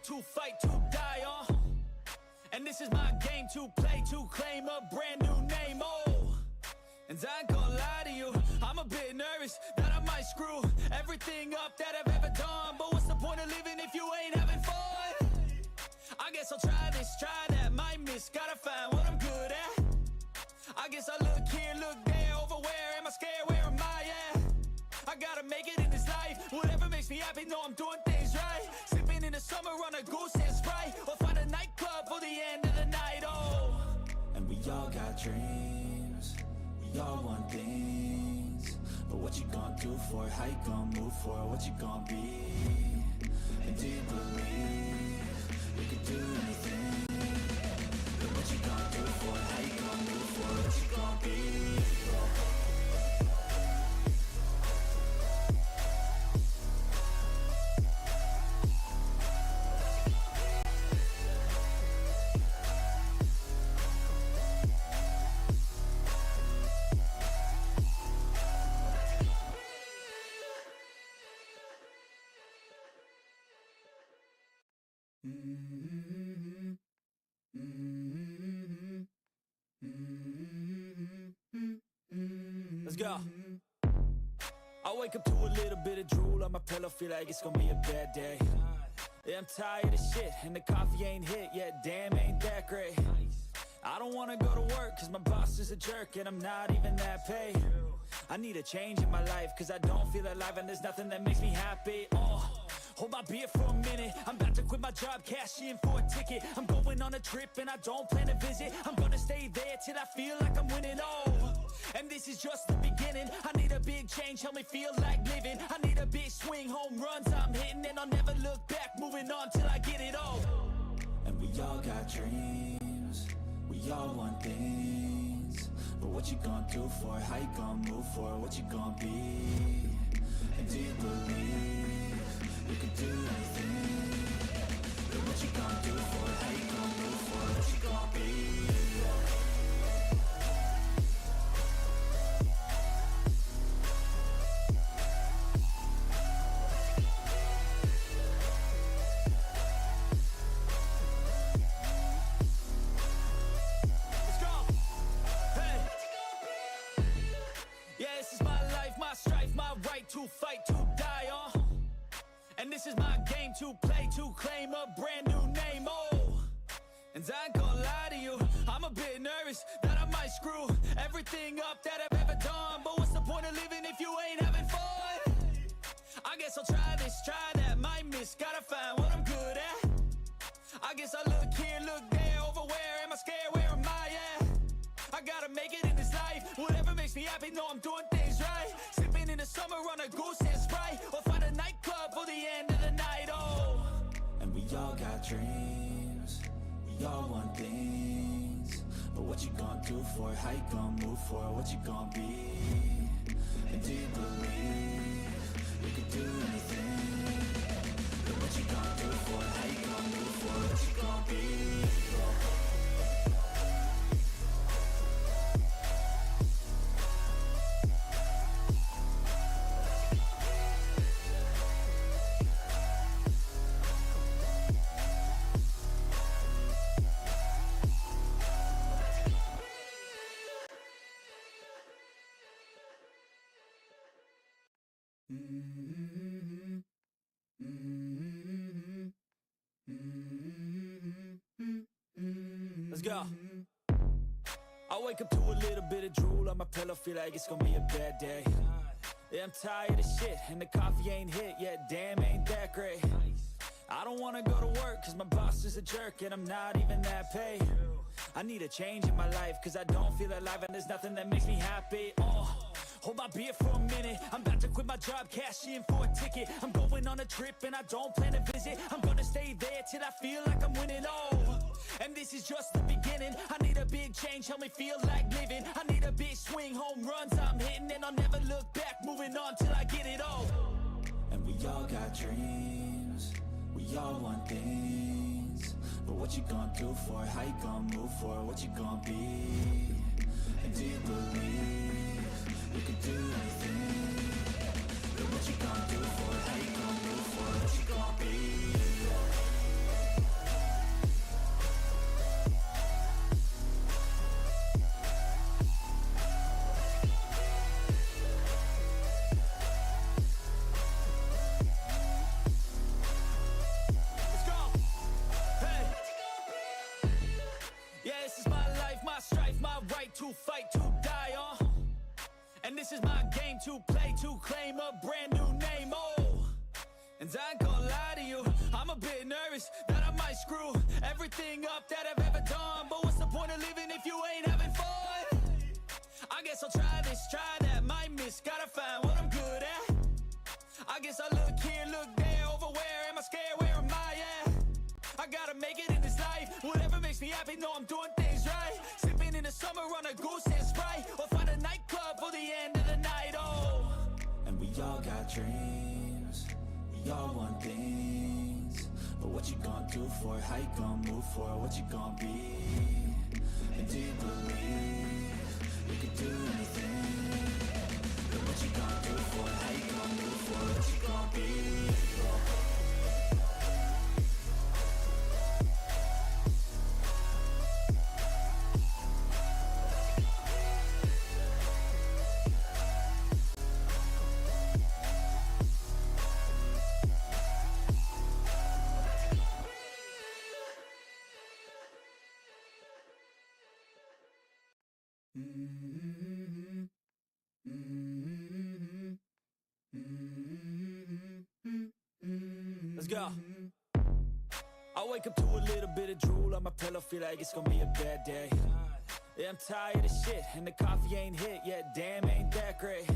To fight, to die on, and this is my game to play, to claim a brand new name, and I ain't gonna lie to you, I'm a bit nervous that I might screw everything up that I've ever done, but what's the point of living if you ain't having fun? I guess I'll try this, try that, might miss, gotta find what I'm good at. I guess I look here, look there, over where am I scared, where am I at? I gotta make it in this life, whatever makes me happy, know I'm doing things right. Sipping in the summer on a goose and Sprite, or find a nightclub for the end of the night, And we all got dreams, we all want things, but what you gonna do for it? How you gonna move for it? What you gonna be? And do you believe you can do anything? But what you gonna do for it? How you gonna move for it? What you gonna be? Let's go. I wake up to a little bit of drool on my pillow, feel like it's gonna be a bad day. Yeah, I'm tired of shit, and the coffee ain't hit yet, damn, ain't that great. I don't wanna go to work, cause my boss is a jerk, and I'm not even that paid. I need a change in my life, cause I don't feel alive, and there's nothing that makes me happy. Hold my beer for a minute, I'm about to quit my job, cash in for a ticket. I'm going on a trip and I don't plan to visit. I'm gonna stay there till I feel like I'm winning, and this is just the beginning. I need a big change, help me feel like living. I need a big swing, home runs I'm hitting, and I'll never look back, moving on till I get it all. And we all got dreams, we all want things, but what you gonna do for it? How you gonna move for it? What you gonna be? And do you believe you can do anything? But what you gonna do for it? How you gonna move for it? What you gonna be? Let's go. Hey. Yeah, this is my life, my strife, my right to fight, to die on. And this is my game to play, to claim a brand new name, and I ain't gonna lie to you, I'm a bit nervous that I might screw everything up that I've ever done, but what's the point of living if you ain't having fun? I guess I'll try this, try that, might miss, gotta find what I'm good at. I guess I look here, look there, over where am I scared, where am I at? I gotta make it in this life, whatever makes me happy, know I'm doing things right. Sipping in the summer on a goose and Sprite, or find a nightclub for the end of the night, And we all got dreams, we all want things, but what you gonna do for it? How you gonna move for it? What you gonna be? And do you believe you can do anything? But what you gonna do for it? How you gonna move for it? What you gonna be? Mm-hmm. Mm-hmm. Mm-hmm. Let's go. I wake up to a little bit of drool on my pillow, feel like it's gonna be a bad day. Yeah, I'm tired of shit, and the coffee ain't hit yet, damn, ain't that great. I don't wanna go to work, cause my boss is a jerk, and I'm not even that paid. I need a change in my life, cause I don't feel alive, and there's nothing that makes me happy. Hold my beer for a minute, I'm about to quit my job, cash in for a ticket. I'm going on a trip and I don't plan to visit. I'm gonna stay there till I feel like I'm winning, and this is just the beginning. I need a big change, help me feel like living. I need a big swing, home runs I'm hitting, and I'll never look back, moving on till I get it all. And we all got dreams, we all want things, but what you gonna do for it? How you gonna move for it? What you gonna be? And do you believe you can do anything? But what you gonna do for it? How you gonna move for it? What you gonna be? Let's go. Hey. Yeah, this is my life, my strife, my right to fight, to die on. And this is my game to play, to claim a brand new name, and I ain't gonna lie to you, I'm a bit nervous that I might screw everything up that I've ever done. But what's the point of living if you ain't having fun? I guess I'll try this, try that, might miss, gotta find what I'm good at. I guess I look here, look there, over where am I scared, where am I at? I gotta make it in this life, whatever makes me happy, know I'm doing things right. Sipping in the summer on a goose and Sprite, or find a nightclub for the end of the night, And we all got dreams, we all want things, but what you gonna do for it? How you gonna move for it? What you gonna be? And do you believe you can do anything? But what you gonna do for it? How you gonna move for it? What you gonna be? Mm-hmm. Mm-hmm. Mm-hmm. Let's go. I wake up to a little bit of drool on my pillow, feel like it's gonna be a bad day. Yeah, I'm tired of shit, and the coffee ain't hit yet, damn, ain't that great.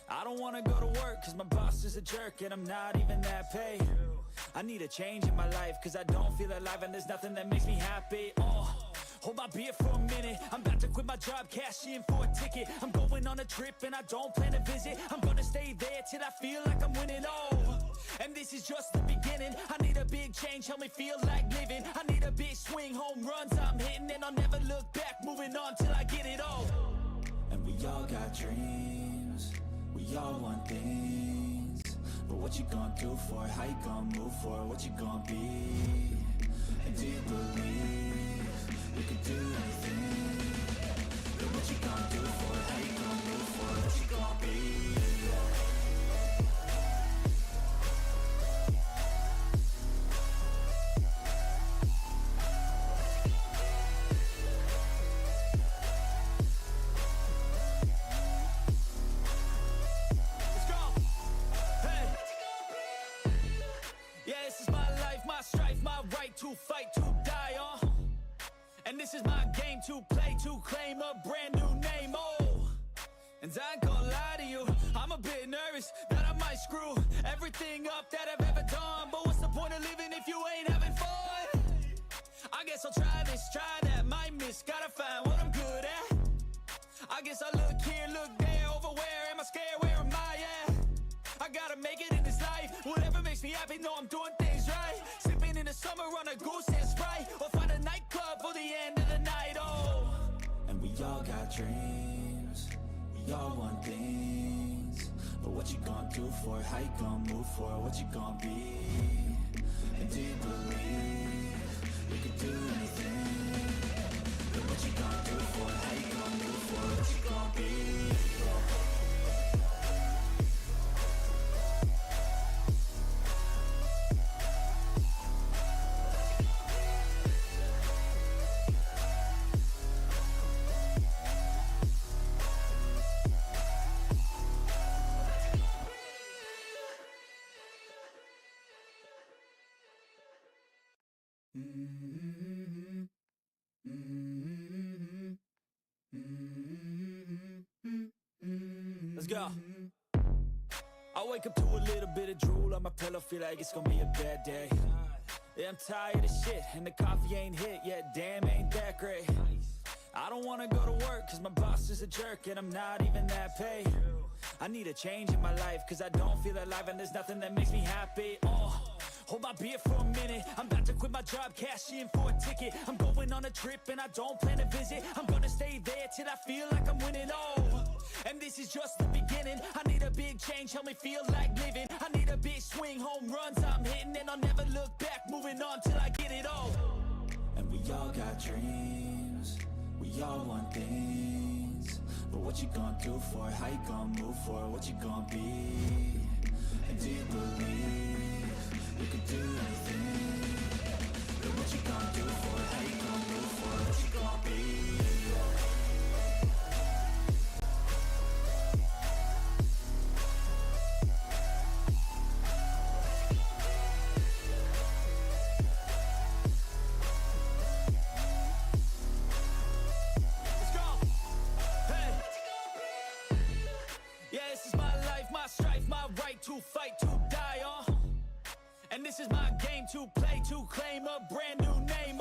I don't wanna go to work, cause my boss is a jerk, and I'm not even that paid. I need a change in my life, cause I don't feel alive, and there's nothing that makes me happy. Hold my beer for a minute, I'm about to quit my job, cash in for a ticket. I'm going on a trip and I don't plan to visit. I'm gonna stay there till I feel like I'm winning, and this is just the beginning. I need a big change, help me feel like living. I need a big swing, home runs I'm hitting, and I'll never look back, moving on till I get it all. And we all got dreams, we all want things, but what you gonna do for it? How you gonna move for it? What you gonna be? And do you believe you can do anything? But what you gonna do for it? How you gonna move for it? What you gonna be? Let's go. Hey. Yeah, this is my life, my strife, my right to fight, to die on. And this is my game to play, to claim a brand new name, and I ain't gonna lie to you, I'm a bit nervous that I might screw everything up that I've ever done. But what's the point of living if you ain't having fun? I guess I'll try this, try that, might miss, gotta find what I'm good at. I guess I look here, look there, over where am I scared, where am I at? I gotta make it in this life, whatever makes me happy, know I'm doing things right. Sipping in the summer on a goose and Sprite, or find a nightclub for the end of the night, And we all got dreams, we all want things, but what you gonna do for it? How you gonna move for it? What you gonna be? And do you believe you can do anything? But what you gonna do for it? How you gonna move for it? What you gonna be? Let's go. I wake up to a little bit of drool on my pillow, feel like it's gonna be a bad day. Yeah, I'm tired of shit, and the coffee ain't hit yet, damn, ain't that great. I don't wanna go to work, cause my boss is a jerk, and I'm not even that paid. I need a change in my life, cause I don't feel alive, and there's nothing that makes me happy. Hold my beer for a minute, I'm about to quit my job, cash in for a ticket. I'm going on a trip, and I don't plan to visit. I'm gonna stay there till I feel like I'm winning, and this is just the beginning. I need a big change, help me feel like living. I need a big swing, home runs I'm hitting, and I'll never look back, moving on till I get it all. And we all got dreams, we all want things, but what you gonna do for it? How you gonna move for it? What you gonna be? And do you believe you can do anything? But what you gonna do for it? How you gonna move for it? What you gonna be? To fight, to die, and this is my game to play, to claim a brand new name,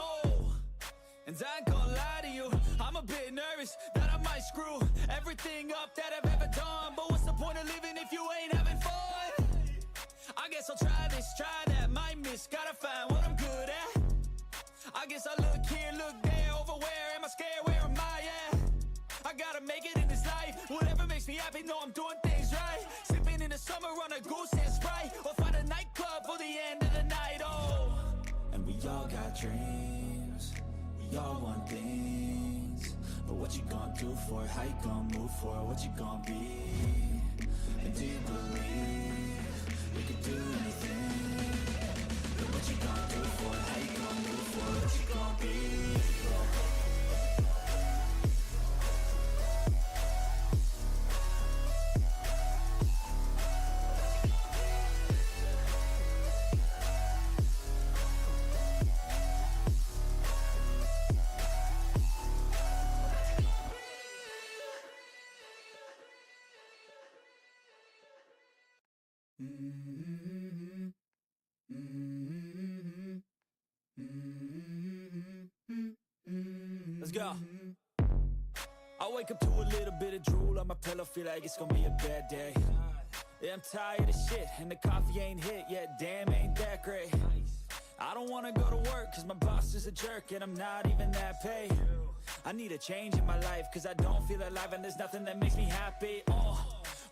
and I ain't gonna lie to you, I'm a bit nervous that I might screw everything up that I've ever done, but what's the point of living if you ain't having fun? I guess I'll try this, try that, might miss, gotta find what I'm good at. I guess I look here, look there, over where am I scared, where am I at? I gotta make it in this life, whatever makes me happy, know I'm doing things right. Sipping in the summer on a goose and Sprite, or find a nightclub for the end of the night, and we all got dreams, we all want things, but what you gonna do for it? How you gonna move for it? What you gonna be? And do you believe you can do anything? But what you gonna do for it? How you gonna move for it? What you gonna be? Let's go. I wake up to a little bit of drool on my pillow, feel like it's gonna be a bad day. Yeah, I'm tired of shit, and the coffee ain't hit yet, damn, ain't that great. I don't wanna go to work, cause my boss is a jerk, and I'm not even that paid. I need a change in my life, cause I don't feel alive, and there's nothing that makes me happy.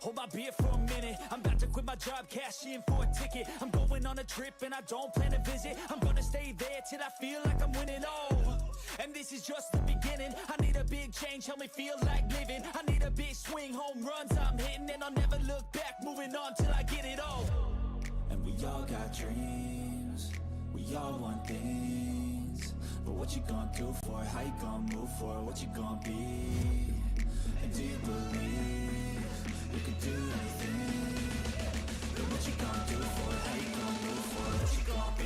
Hold my beer for a minute, I'm about to quit my job, cash in for a ticket. I'm going on a trip, and I don't plan to visit. I'm gonna stay there till I feel like I'm winning, and this is just the beginning. I need a big change, help me feel like living. I need a big swing, home runs I'm hitting, and I'll never look back, moving on till I get it all. And we all got dreams, we all want things, but what you gonna do for it? How you gonna move for it? What you gonna be? And do you believe you can do anything? But what you gonna do for it? How you gonna move for it? What you gonna be?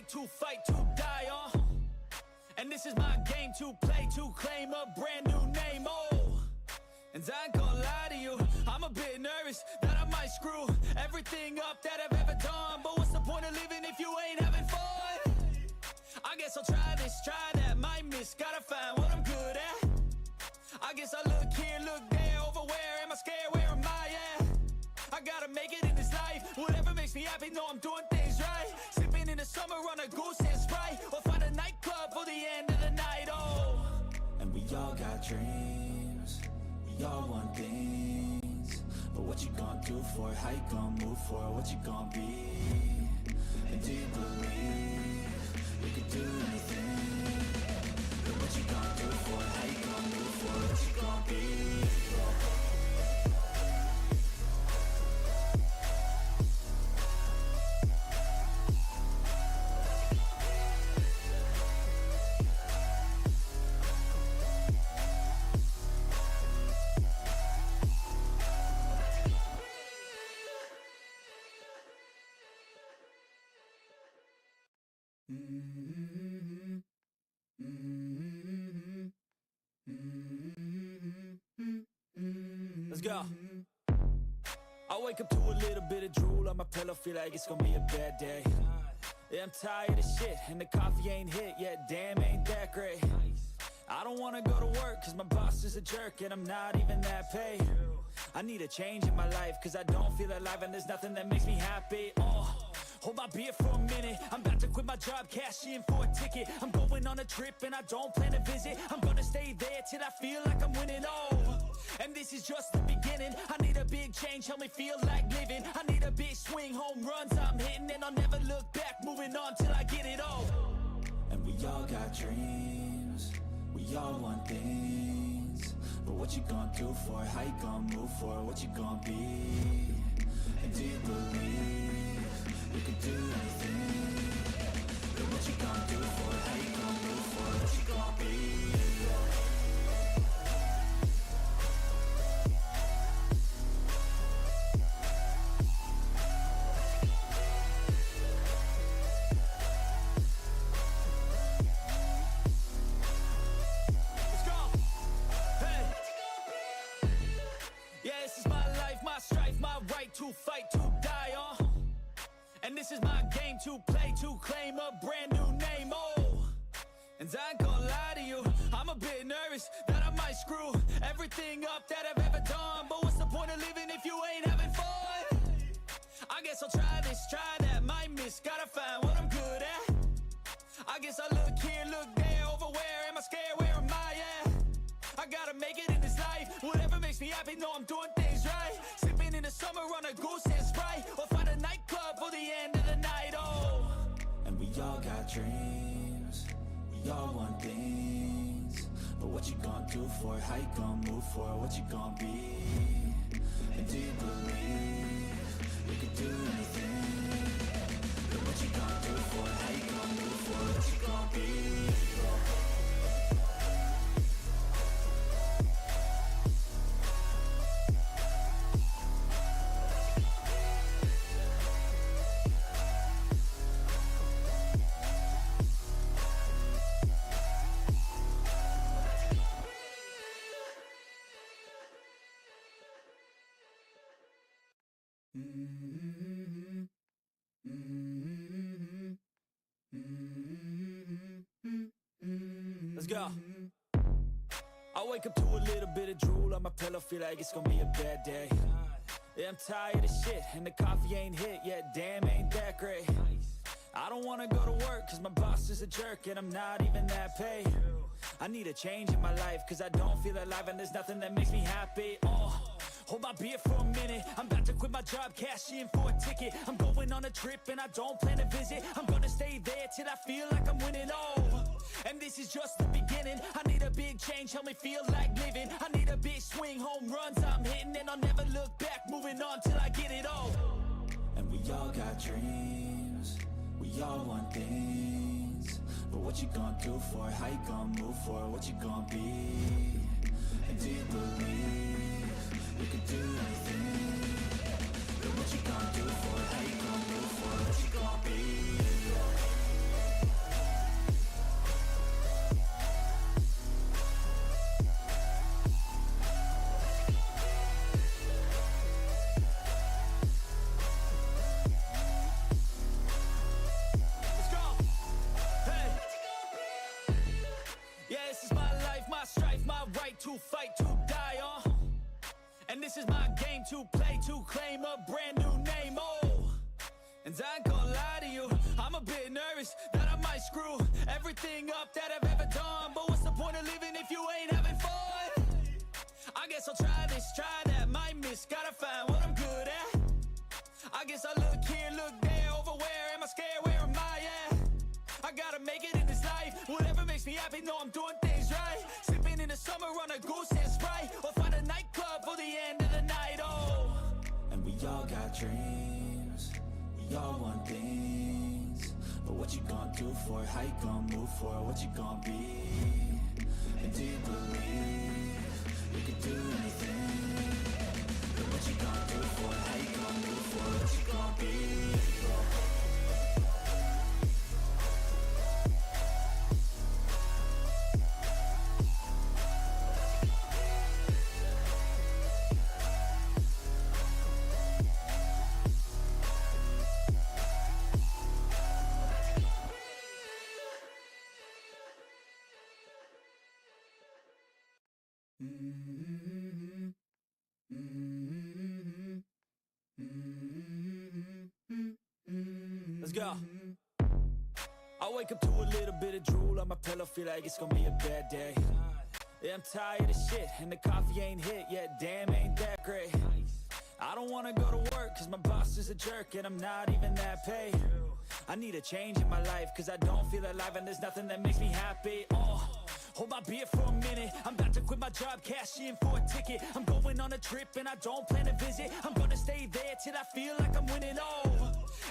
To fight, to die, and this is my game to play, to claim a brand new name, and I ain't gonna lie to you, I'm a bit nervous that I might screw everything up that I've ever done, but what's the point of living if you ain't having fun? I guess I'll try this, try that, might miss, gotta find what I'm good at. I guess I look here, look there, over where am I scared, where am I at? I gotta make it in this life, whatever makes me happy, know I'm doing things right. Sipping in the summer on a goose and Sprite, or find a nightclub for the end of the night, and we all got dreams, we all want things, but what you gonna do for it? How you gonna move for it? What you gonna be? And do you believe you can do anything? But what you gonna do for it? How you gonna move for it? What you gonna be? go. I wake up to a little bit of drool on my pillow, feel like it's gonna be a bad day. Yeah, I'm tired of shit, and the coffee ain't hit yet, damn, ain't that great. I don't wanna go to work, cause my boss is a jerk, and I'm not even that paid. I need a change in my life, cause I don't feel alive, and there's nothing that makes me happy. Hold my beer for a minute, I'm about to quit my job, cash in for a ticket. I'm going on a trip and I don't plan to visit. I'm gonna stay there till I feel like I'm winning, and this is just the beginning. I need a big change, help me feel like living. I need a big swing, home runs I'm hitting, and I'll never look back, moving on till I get it all. And we all got dreams, we all want things, but what you gonna do for it? How you gonna move for it? What you gonna be? And do you believe you can do anything? But what you gonna do for it? How you gonna move for it? What you gonna be? Let's go! Hey! Yeah, this is my life, my strife, my right to fight, to die on. And this is my game to play, to claim a brand new name, and I ain't gonna lie to you, I'm a bit nervous that I might screw everything up that I've ever done. But what's the point of living if you ain't having fun? I guess I'll try this, try that, might miss, gotta find what I'm good at. I guess I look here, look there, over where am I scared, where am I at? I gotta make it in this life, whatever makes me happy, know I'm doing things right. Sipping in the summer on a goose and Sprite, or find a nightclub for the end of the night, And we all got dreams, we all want things, but what you gonna do for it? How you gonna move for it? What you gonna be? And do you believe you can do anything? But what you gonna do for it? How you gonna move for it? What you gonna be? Let's go. I wake up to a little bit of drool on my pillow, feel like it's gonna be a bad day. Yeah, I'm tired of shit, and the coffee ain't hit yet, damn, ain't that great. I don't wanna go to work, cause my boss is a jerk, and I'm not even that paid. I need a change in my life, cause I don't feel alive, and there's nothing that makes me happy. Hold my beer for a minute, I'm about to quit my job, cash in for a ticket. I'm going on a trip and I don't plan to visit. I'm gonna stay there till I feel like I'm winning, and this is just the beginning. I need a big change, help me feel like living. I need a big swing, home runs I'm hitting, and I'll never look back, moving on till I get it all. And we all got dreams, we all want things, but what you gonna do for it? How you gonna move for it? What you gonna be? And do you believe you can do anything? But what you gonna do for it? How you gonna move for it? What you gonna be? Let's go! Hey! Yeah, this is my life, my strife, my right to fight, to die on. And this is my game to play, to claim a brand new name, and I ain't gonna lie to you, I'm a bit nervous that I might screw everything up that I've ever done. But what's the point of living if you ain't having fun? I guess I'll try this, try that, might miss, gotta find what I'm good at. I guess I look here, look there, over where am I scared, where am I at? I gotta make it in this life, whatever makes me happy, know I'm doing things right. Sipping in the summer on a goose and Sprite, or find a nightclub for the end of the night, And we all got dreams, we all want things, but what you gonna do for it? How you gonna move for it? What you gonna be? And do you believe you can do anything? But what you gonna do for it? How you gonna move for it? What you gonna be? Let's go. I wake up to a little bit of drool on my pillow, feel like it's gonna be a bad day. Yeah, I'm tired of shit, and the coffee ain't hit yet, damn, ain't that great. I don't wanna go to work, cause my boss is a jerk, and I'm not even that paid. I need a change in my life, cause I don't feel alive, and there's nothing that makes me happy. Hold my beer for a minute, I'm about to quit my job, cash in for a ticket. I'm going on a trip and I don't plan to visit. I'm gonna stay there till I feel like I'm winning,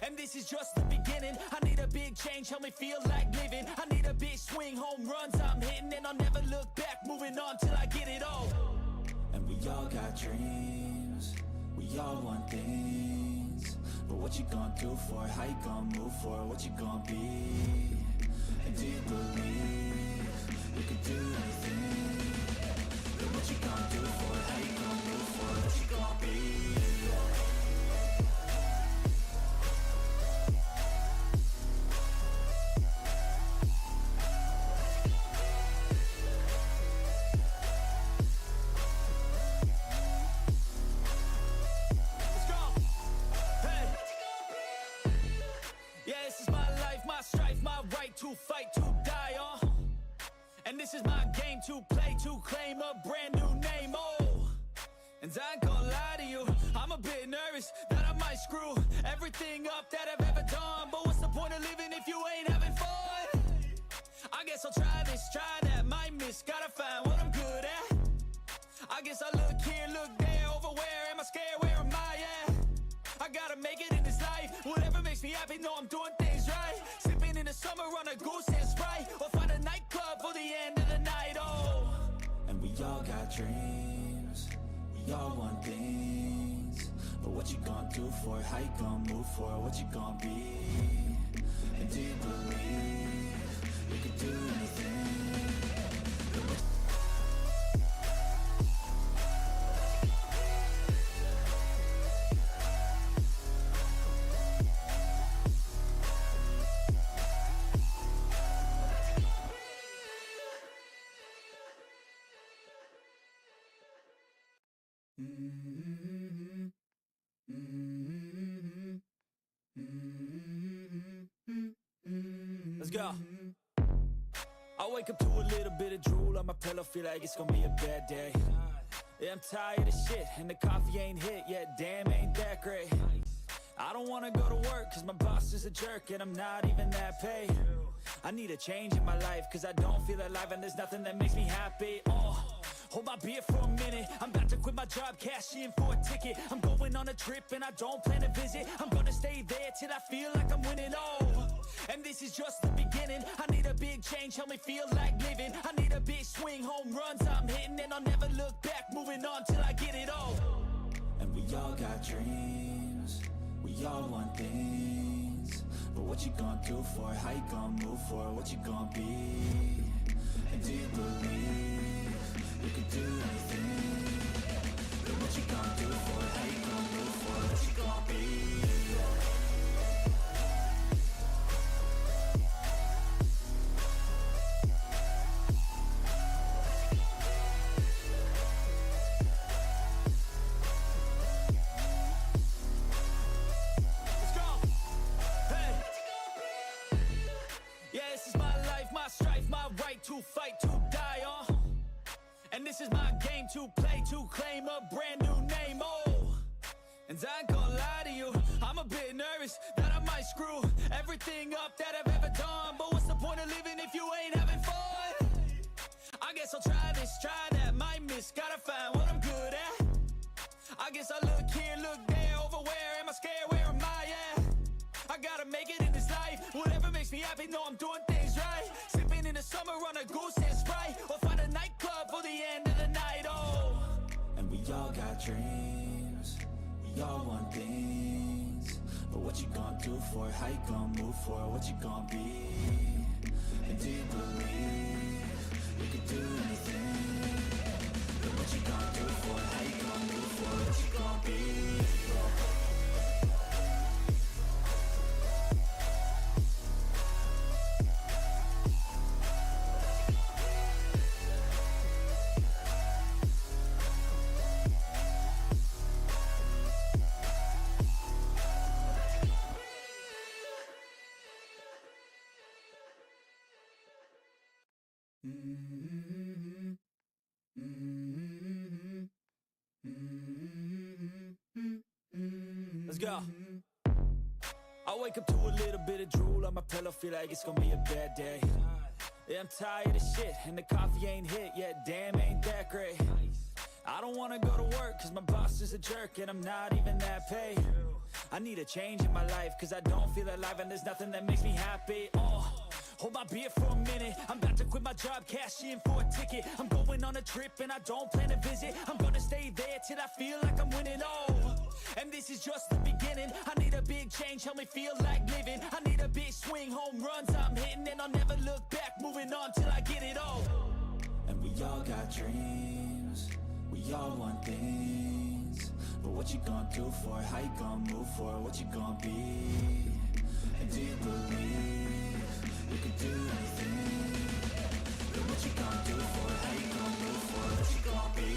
and this is just the beginning. I need a big change, help me feel like living. I need a big swing, home runs I'm hitting, and I'll never look back, moving on till I get it all. And we all got dreams, we all want things, but what you gonna do for it? How you gonna move for it? What you gonna be? And do you believe you can do anything? But what you gonna do for it? How you gonna move for it? What you gonna be? Let's go. Hey. Yeah, this is my life, my strife, my right to fight, to die on. And this is my game to play, to claim a brand new name, And I ain't gonna lie to you, I'm a bit nervous that I might screw everything up that I've ever done. But what's the point of living if you ain't having fun? I guess I'll try this, try that, might miss, gotta find what I'm good at. I guess I look here, look there, over where am I scared, where am I at? I gotta make it in this life, whatever makes me happy, know I'm doing things right. Sipping in the summer on a goose and Sprite, or find a nightclub for the end of the night, And we all got dreams, we all want things, but what you gonna do for it? How you gonna move for it? What you gonna be? And do you believe you can do anything? Let's go. I wake up to a little bit of drool on my pillow, feel like it's gonna be a bad day. Yeah, I'm tired of shit, and the coffee ain't hit yet, damn, ain't that great. I don't wanna go to work, cause my boss is a jerk, and I'm not even that paid. I need a change in my life, cause I don't feel alive, and there's nothing that makes me happy. Hold my beer for a minute, I'm about to quit my job, cash in for a ticket. I'm going on a trip and I don't plan to visit. I'm gonna stay there till I feel like I'm winning, and this is just the beginning. I need a big change, help me feel like living. I need a big swing, home runs I'm hitting, and I'll never look back, moving on till I get it all. And we all got dreams, we all want things, but what you gonna do for it? How you gonna move for it? What you gonna be? And do you believe you can do anything? But what you gonna do for it? How you gonna move for it? What you gonna be? Let's go. Hey. Yeah, this is my life, my strife, my right to fight, to die on. And this is my game to play, to claim a brand new name, And I ain't gonna lie to you, I'm a bit nervous that I might screw everything up that I've ever done. But what's the point of living if you ain't having fun? I guess I'll try this, try that, might miss, gotta find what I'm good at. I guess I look here, look there, over where am I scared, where am I at? I gotta make it in this life, whatever makes me happy, know I'm doing things right. Sipping in the summer on a goose and Sprite, or find a nightclub for the end of the night, And we all got dreams, we all want things, but what you gonna do for it? How you gonna move for it? What you gonna be? And do you believe you can do anything? But what you gonna do for it? How you gonna move for it? What you gonna be? Let's go. I wake up to a little bit of drool on my pillow, feel like it's gonna be a bad day. Yeah, I'm tired of shit, and the coffee ain't hit yet, damn, ain't that great. I don't wanna go to work, cause my boss is a jerk, and I'm not even that paid. I need a change in my life, cause I don't feel alive, and there's nothing that makes me happy. Hold my beer for a minute, I'm about to quit my job, cash in for a ticket. I'm going on a trip and I don't plan to visit. I'm gonna stay there till I feel like I'm winning, and this is just the beginning. I need a big change, help me feel like living. I need a big swing, home runs I'm hitting, and I'll never look back, moving on till I get it all. And we all got dreams, we all want things, but what you gonna do for it? How you gonna move for it? What you gonna be? And do you believe you can do anything? But what you gonna do for it? How you gonna move for it? What you gonna be?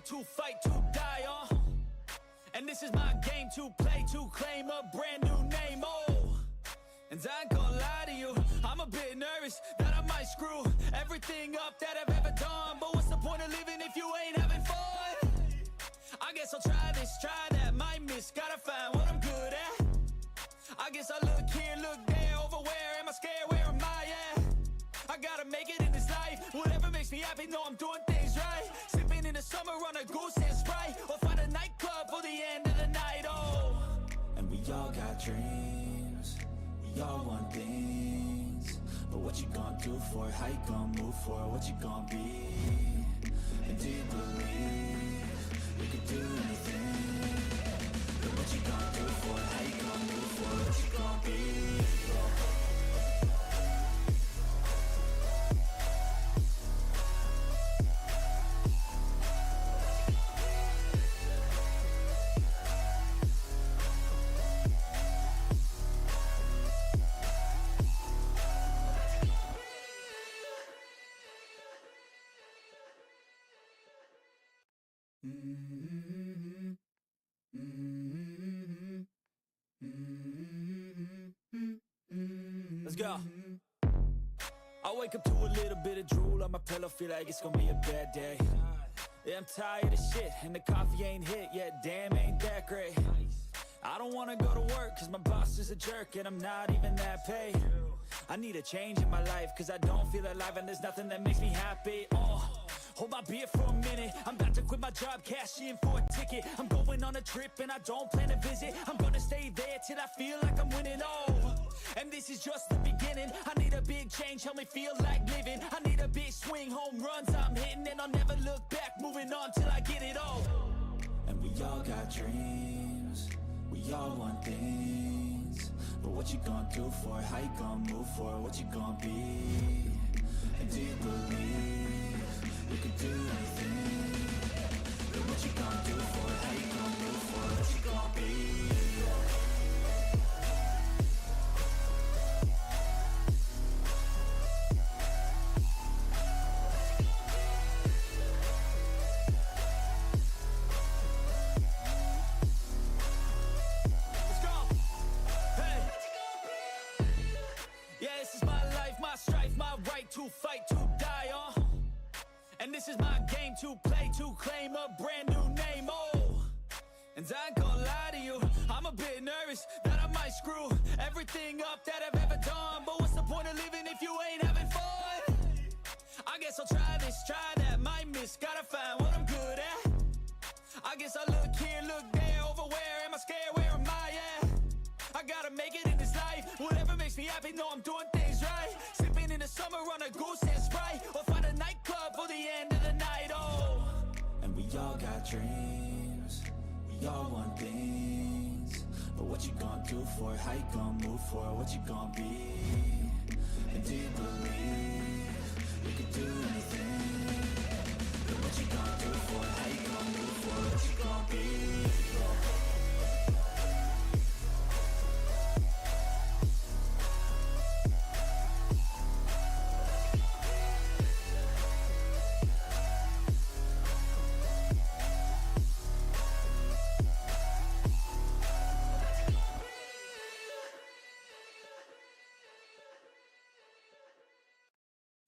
To fight, to die, and this is my game to play, to claim a brand new name, and I ain't gonna lie to you, I'm a bit nervous that I might screw everything up that I've ever done, but what's the point of living if you ain't having fun? I guess I'll try this, try that, might miss, gotta find what I'm good at. I guess I look here, look there, over where am I scared, where am I at? I gotta make it in this life, whatever makes me happy, know I'm doing things right. Sipping in the summer on a goose and Sprite, or find a nightclub for the end of the night, And we all got dreams, we all want things, but what you gonna do for it? How you gonna move for it? What you gonna be? And do you believe you can do anything? But what you gonna do for it? How you gonna move for it? What you gonna be? Let's go. I wake up to a little bit of drool on my pillow, feel like it's gonna be a bad day. Yeah, I'm tired of shit, and the coffee ain't hit yet, damn, ain't that great. I don't wanna go to work, cause my boss is a jerk, and I'm not even that paid. I need a change in my life, cause I don't feel alive, and there's nothing that makes me happy. Hold my beer for a minute, I'm about to quit my job, cash in for a ticket. I'm going on a trip and I don't plan to visit. I'm gonna stay there till I feel like I'm winning, and this is just the beginning. I need a big change, help me feel like living. I need a big swing, home runs I'm hitting, and I'll never look back, moving on till I get it all. And we all got dreams, we all want things, but what you gonna do for it? How you gonna move for it? What you gonna be? And do you believe you can do anything? But what you gonna do for it? How you gonna move for it? What you gonna be? Let's go. Hey. Yeah, this is my life, my strife, my right to fight, to die, and this is my game to play, to claim a brand new name, and I ain't gonna lie to you, I'm a bit nervous that I might screw everything up that I've ever done, but what's the point of living if you ain't having fun? I guess I'll try this, try that, might miss, gotta find what I'm good at. I guess I look here, look there, over where am I scared, where am I at? I gotta make it in this life, whatever makes me happy, know I'm doing things right. Sipping in the summer on a goose and Sprite, or find a nightclub for the end of the night, and we all got dreams, we all want things, but what you gonna do for it? How you gonna move for it? What you gonna be? And do you believe you can do anything? But what you gonna do for it? How you gonna move for it? What you gonna be?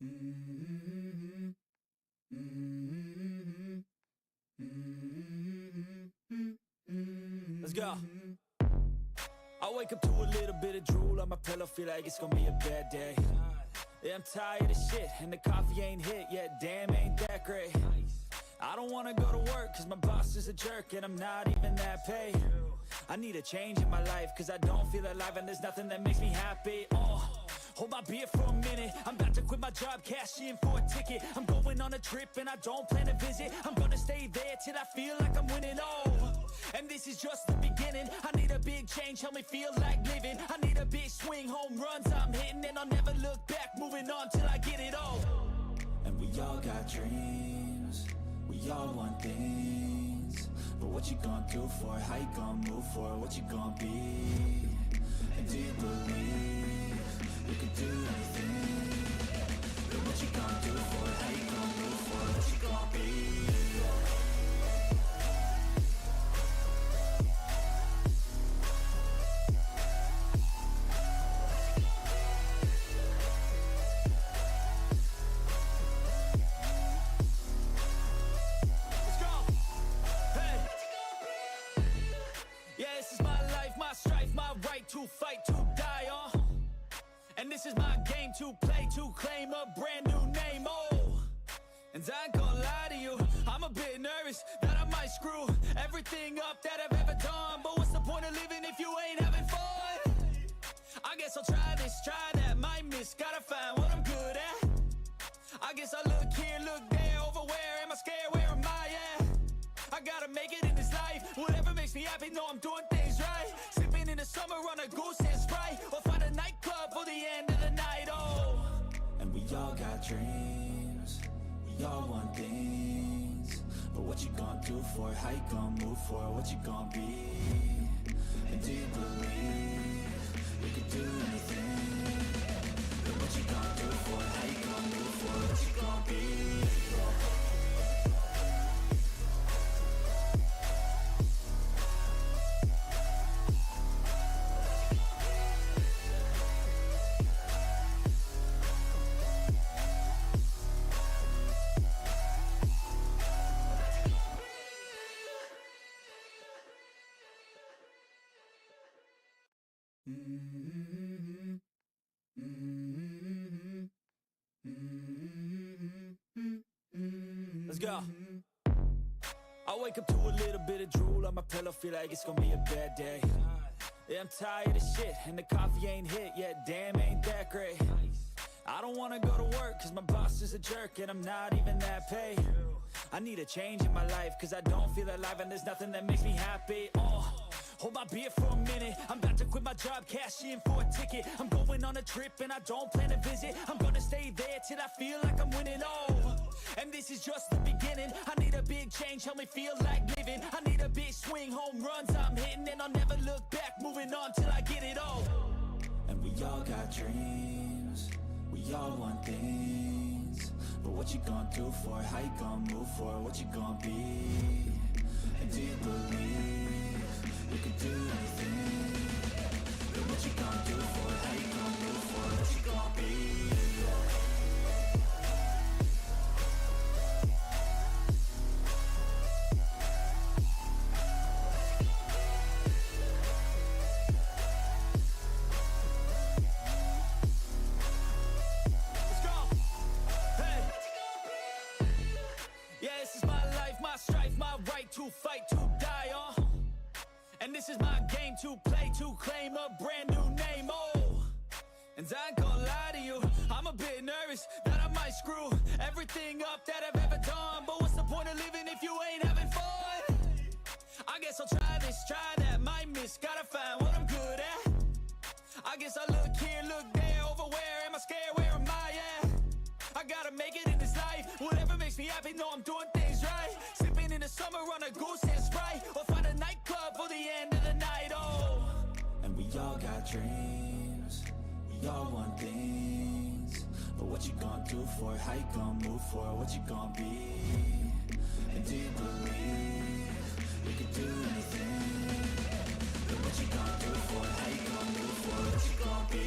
Mm-hmm. Mm-hmm. Mm-hmm. Let's go. I wake up to a little bit of drool on my pillow, feel like it's gonna be a bad day. Yeah, I'm tired of shit, and the coffee ain't hit yet, damn, ain't that great. I don't wanna go to work, cause my boss is a jerk, and I'm not even that paid. I need a change in my life, cause I don't feel alive, and there's nothing that makes me happy. Hold my beer for a minute, I'm about to quit my job, cash in for a ticket. I'm going on a trip and I don't plan to visit. I'm gonna stay there till I feel like I'm winning, and this is just the beginning. I need a big change, help me feel like living. I need a big swing, home runs I'm hitting, and I'll never look back, moving on till I get it all. And we all got dreams, we all want things, but what you gonna do for it? How you gonna move for it? What you gonna be? And do you believe you can do anything? But what you gonna do for it? How you gonna move for it? What you gonna be? Let's go. Hey. Yeah, this is my life, my strife, my right to fight, to die on. And this is my game to play, to claim a brand new name, and I ain't gonna lie to you, I'm a bit nervous that I might screw everything up that I've ever done. But what's the point of living if you ain't having fun? I guess I'll try this, try that, might miss, gotta find what I'm good at. I guess I look here, look there, over where am I scared, where am I at? I gotta make it in this life, whatever makes me happy, know I'm doing things right. Sipping in the summer on a goose and Sprite, or find a nightclub for the end of the night, And we all got dreams, we all want things, but what you gonna do for it? How you gonna move for it? What you gonna be? And do you believe you can do anything? But what you gonna do for it? How you gonna move for it? What you gonna be? Mm-hmm. Mm-hmm. Mm-hmm. Let's go. I wake up to a little bit of drool on my pillow, feel like it's gonna be a bad day. Yeah, I'm tired of shit, and the coffee ain't hit yet, damn, ain't that great. I don't wanna go to work, cause my boss is a jerk, and I'm not even that paid. I need a change in my life, cause I don't feel alive, and there's nothing that makes me happy. Hold my beer for a minute, I'm about to quit my job, cash in for a ticket. I'm going on a trip and I don't plan to visit. I'm gonna stay there till I feel like I'm winning, and this is just the beginning. I need a big change, help me feel like living. I need a big swing, home runs I'm hitting, and I'll never look back, moving on till I get it all. And we all got dreams, we all want things, but what you gonna do for it? How you gonna move for it? What you gonna be? And do you believe you can do anything? But what you gonna do for it? How you gonna move for it? What you gonna be? Let's go. Hey. Yeah, this is my life, my strife, my right to fight, to die on. And this is my game to play, to claim a brand new name, and I ain't gonna lie to you, I'm a bit nervous that I might screw everything up that I've ever done. But what's the point of living if you ain't having fun? I guess I'll try this, try that, might miss, gotta find what I'm good at. I guess I look here, look there, over where am I scared, where am I at? I gotta make it in this life, whatever makes me happy, know I'm doing things right. Sipping in the summer on a goose and Sprite, or find a nightclub for the end of the night, And we all got dreams, we all want things, but what you gonna do for it? How you gonna move for it? What you gonna be? And do you believe you can do anything? But what you gonna do for it? How you gonna move for it? What you gonna be?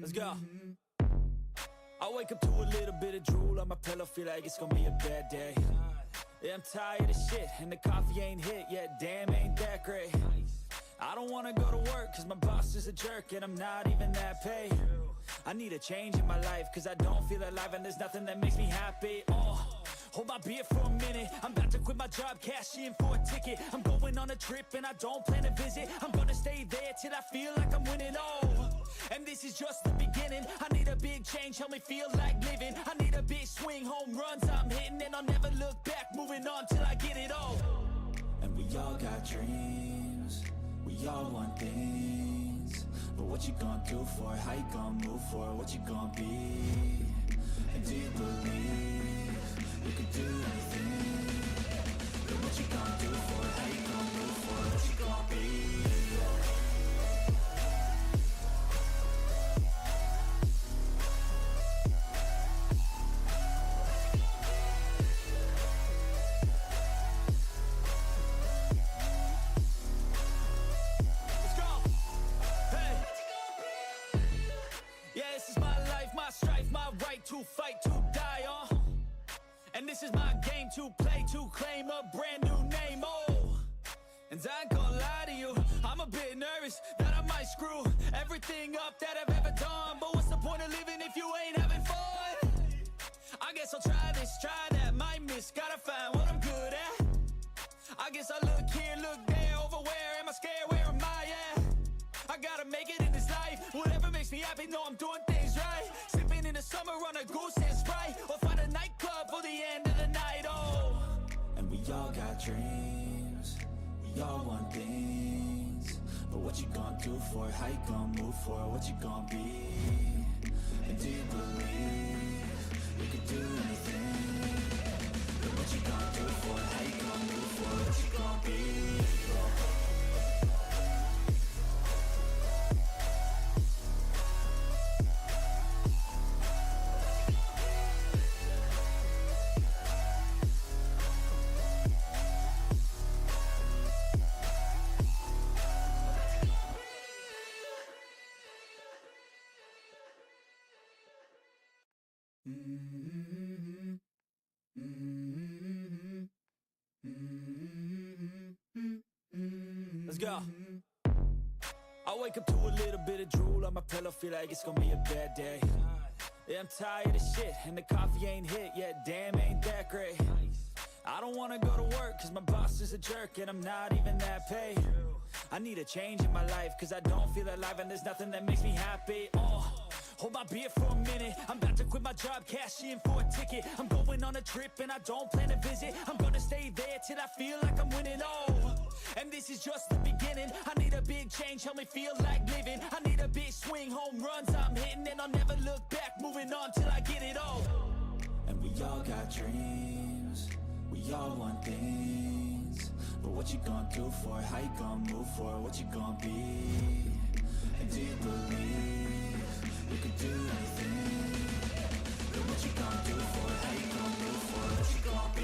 Let's go. I wake up to a little bit of drool on my pillow, feel like it's gonna be a bad day. Yeah, I'm tired of shit, and the coffee ain't hit yet, damn, ain't that great. I don't wanna go to work, cause my boss is a jerk, and I'm not even that paid. I need a change in my life, cause I don't feel alive, and there's nothing that makes me happy. Hold my beer for a minute, I'm about to quit my job, cash in for a ticket. I'm going on a trip and I don't plan to visit. I'm gonna stay there till I feel like I'm winning, and this is just the beginning. I need a big change, help me feel like living. I need a big swing, home runs I'm hitting, and I'll never look back, moving on till I get it all. And we all got dreams, we all want things, but what you gonna do for it? How you gonna move for it? What you gonna be? And do you believe you can do anything? But what you gonna do for it? How you gonna move for it? What you gonna be? To fight, to die, and this is my game to play, to claim a brand new name, and I ain't gonna lie to you, I'm a bit nervous that I might screw everything up that I've ever done, but what's the point of living if you ain't having fun? I guess I'll try this, try that, might miss, gotta find what I'm good at. I guess I look here, look there, over where am I scared, where am I at? I gotta make it in this life, whatever makes me happy, know I'm doing things right. Sipping in the summer on a goose and Sprite, or find a nightclub for the end of the night, And we all got dreams, we all want things, but what you gonna do for it? How you gonna move for it? What you gonna be? And do you believe you can do anything? But what you gonna do for it? How you gonna move for it? What you gonna be? Let's go. I wake up to a little bit of drool on my pillow, feel like it's gonna be a bad day. Yeah, I'm tired of shit, and the coffee ain't hit yet, damn, ain't that great. I don't wanna go to work, cause my boss is a jerk, and I'm not even that paid. I need a change in my life, cause I don't feel alive, and there's nothing that makes me happy. Hold my beer for a minute, I'm about to quit my job, cash in for a ticket. I'm going on a trip and I don't plan to visit. I'm gonna stay there till I feel like I'm winning, and this is just the beginning. I need a big change, help me feel like living. I need a big swing, home runs I'm hitting, and I'll never look back, moving on till I get it all. And we all got dreams, we all want things, but what you gonna do for it? How you gonna move for it? What you gonna be? And do you believe you can do anything? But what you gonna do for it? How you gonna move for it? What you gonna be?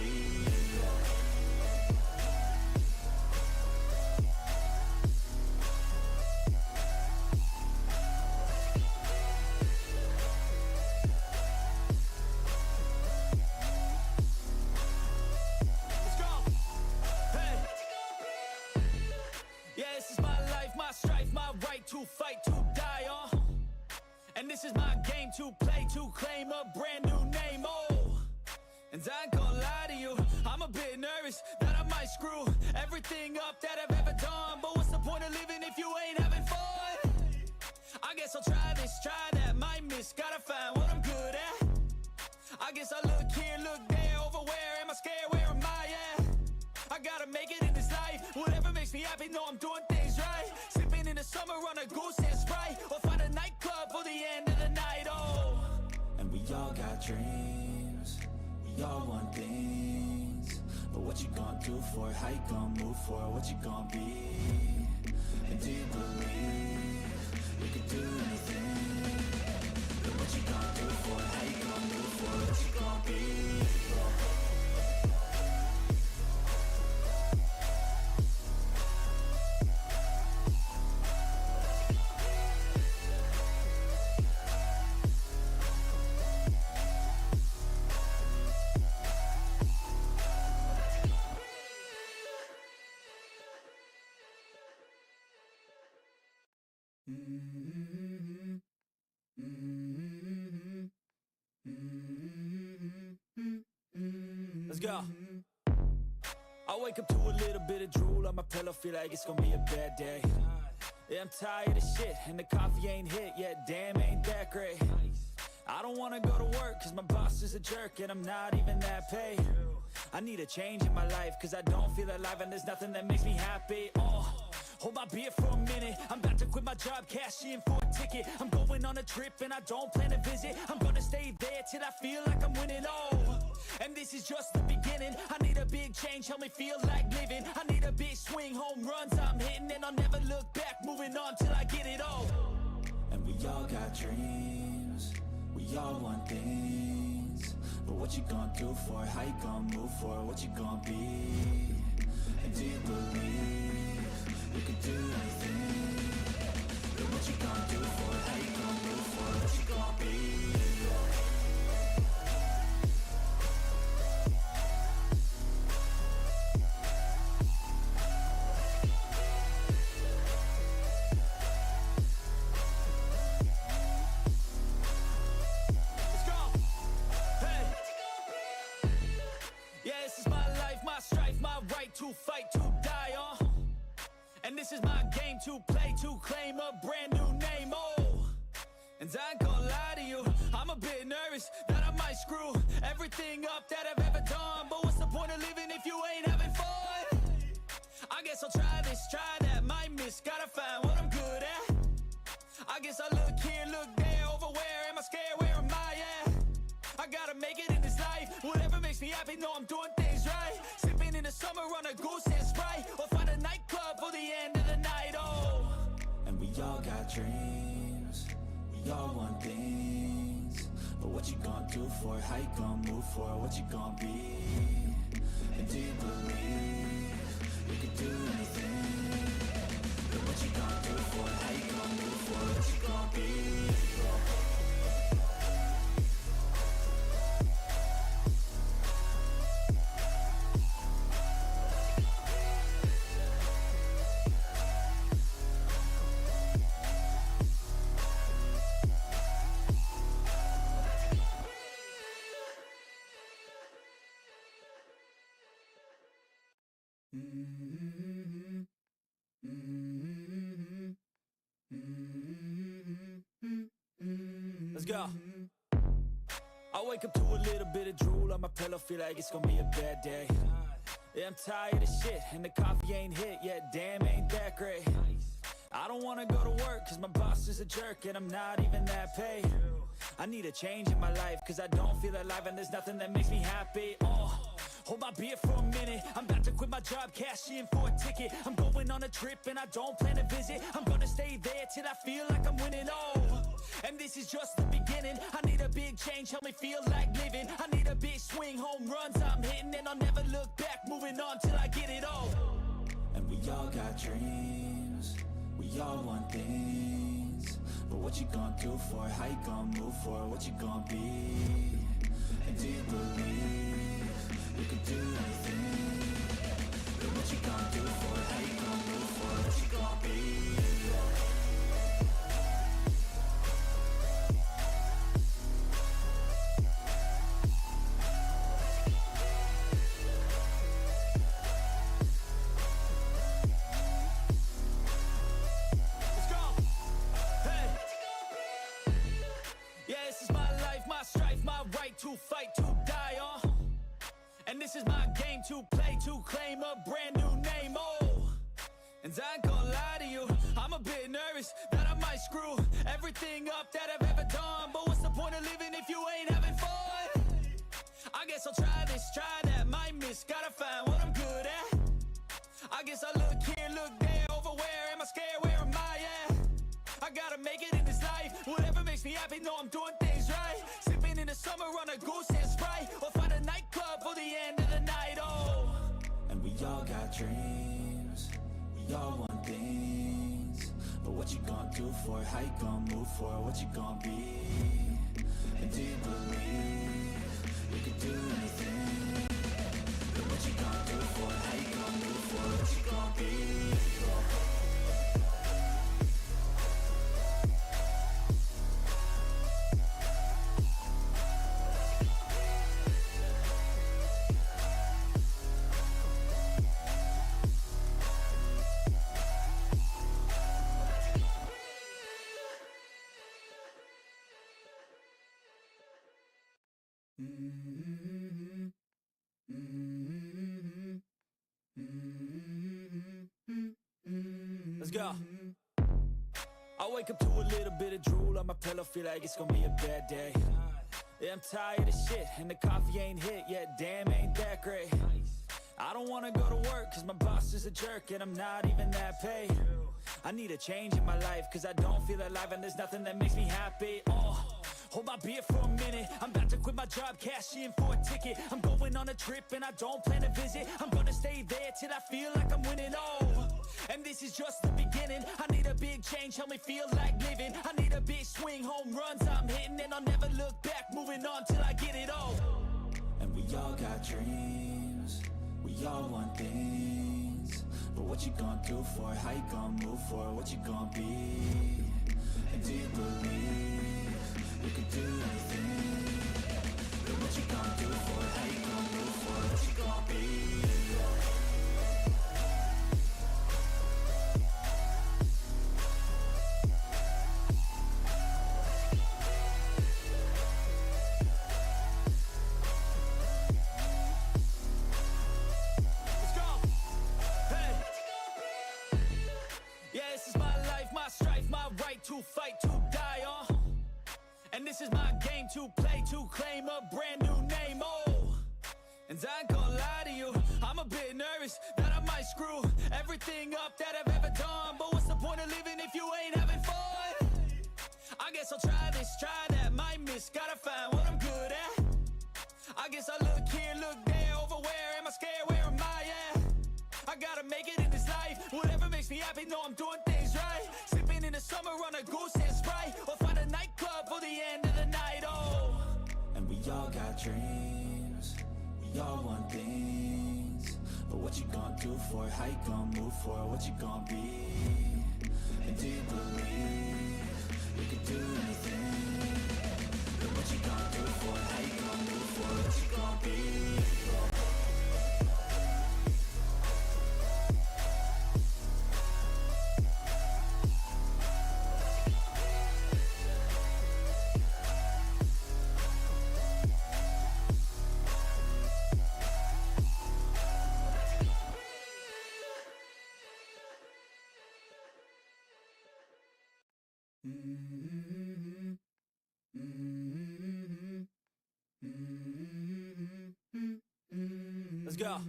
Let's go. Hey. Yeah, this is my life, my strife, my right to fight, to die, and this is my game to play, to claim a brand new name, and I ain't gonna lie to you, I'm a bit nervous that I might screw everything up that I've ever done, but what's the point of living if you ain't having fun? I guess I'll try this, try that, might miss, gotta find what I'm good at. I guess I look here, look there, over where am I scared, where am I at? I gotta make it in this life, whatever makes me happy, know I'm doing things right. Sipping in the summer on a goose and Sprite, or find a nightclub for the end of the night, and we all got dreams, we all want things, but what you gonna do for it? How you gonna move for it? What you gonna be? And do you believe you can do anything? But what you gonna do for it? How you gonna move for it? What you gonna be? go. I wake up to a little bit of drool on my pillow, feel like it's gonna be a bad day. Yeah, I'm tired of shit, and the coffee ain't hit yet, damn, ain't that great. I don't wanna go to work, cause my boss is a jerk, and I'm not even that paid. I need a change in my life, cause I don't feel alive, and there's nothing that makes me happy. Hold my beer for a minute, I'm about to quit my job, cash in for a ticket. I'm going on a trip and I don't plan to visit. I'm gonna stay there till I feel like I'm winning, and this is just the beginning. I need a big change, help me feel like living. I need a big swing, home runs I'm hitting, and I'll never look back, moving on till I get it all. And we all got dreams, we all want things, but what you gonna do for it? How you gonna move for it? What you gonna be? And do you believe you can do anything? But what you gonna do for it? How you gonna move for it? What you gonna be? To fight, to die, and this is my game to play, to claim a brand new name, and I ain't gonna lie to you, I'm a bit nervous that I might screw everything up that I've ever done, but what's the point of living if you ain't having fun? I guess I'll try this, try that, might miss, gotta find what I'm good at. I guess I look here, look there, over where am I scared, where am I at? I gotta make it in this life, whatever makes me happy, know I'm doing things right. Sipping in the summer on a goose and Sprite, or find a nightclub for the end of the night, And we all got dreams, we all want things, but what you gonna do for it? How you gonna move for it? What you gonna be? And do you believe you can do anything? But what you gonna do for it? How you gonna move for it? What you gonna be? Let's go. I wake up to a little bit of drool on my pillow, feel like it's gonna be a bad day. Yeah, I'm tired of shit, and the coffee ain't hit yet, damn, ain't that great. I don't wanna go to work, cause my boss is a jerk, and I'm not even that paid. I need a change in my life, cause I don't feel alive, and there's nothing that makes me happy. Hold my beer for a minute, I'm about to quit my job, cash in for a ticket. I'm going on a trip and I don't plan to visit. I'm gonna stay there till I feel like I'm winning, and this is just the beginning. I need a big change, help me feel like living. I need a big swing, home runs I'm hitting, and I'll never look back, moving on till I get it all. And we all got dreams, we all want things, but what you gonna do for it? How you gonna move for it? What you gonna be? And do you believe you can do anything? But what you gonna do for it? How you gonna move for it? What you gonna be? Let's go. Hey. Yeah, this is my life, my strife, my right to fight, to die, and this is my game to play, to claim a brand new name, and I ain't gonna lie to you, I'm a bit nervous that I might screw everything up that I've ever done, but what's the point of living if you ain't having fun? I guess I'll try this, try that, might miss, gotta find what I'm good at. I guess I look here, look there, over where am I scared, where am I at? I gotta make it in this life, whatever makes me happy, know I'm doing things right. Sipping in the summer on a goose and Sprite, or find a nightclub for the end of the night, and we all got dreams, we all want things, but what you gonna do for it? How you gonna move for it? What you gonna be? And do you believe you can do anything? But what you gonna do for it? How you gonna move for it? What you gonna be? Mm-hmm. Mm-hmm. Mm-hmm. Let's go. I wake up to a little bit of drool on my pillow, feel like it's gonna be a bad day. Yeah, I'm tired of shit, and the coffee ain't hit yet, damn, ain't that great. I don't wanna go to work, cause my boss is a jerk, and I'm not even that paid. I need a change in my life, cause I don't feel alive, and there's nothing that makes me happy. Hold my beer for a minute, I'm about to quit my job, cash in for a ticket. I'm going on a trip and I don't plan to visit. I'm gonna stay there till I feel like I'm winning, and this is just the beginning. I need a big change, help me feel like living. I need a big swing, home runs I'm hitting, and I'll never look back, moving on till I get it all. And we all got dreams, we all want things, but what you gonna do for it? How you gonna move for it? What you gonna be? And do you believe you could do anything? But what you gonna do for it? How you gonna move for it? What you gonna be? Let's go! Hey! Yeah, this is my life, my strife, my right to fight, to die, and this is my game to play, to claim a brand new name, and I ain't gonna lie to you, I'm a bit nervous that I might screw everything up that I've ever done. But what's the point of living if you ain't having fun? I guess I'll try this, try that, might miss, gotta find what I'm good at. I guess I look here, look there, over where am I scared, where am I at? I gotta make it in this life, whatever makes me happy, know I'm doing things right. Sipping in the summer on a goose and Sprite, or find a nightclub for the end of the night, and we all got dreams, we all want things, but what you gonna do for it? How you gonna move for it? What you gonna be? And do you believe you could do anything? But what you gonna do for it? How you gonna move for it? What you gonna be? Mm-hmm. Mm-hmm. Mm-hmm. Let's go.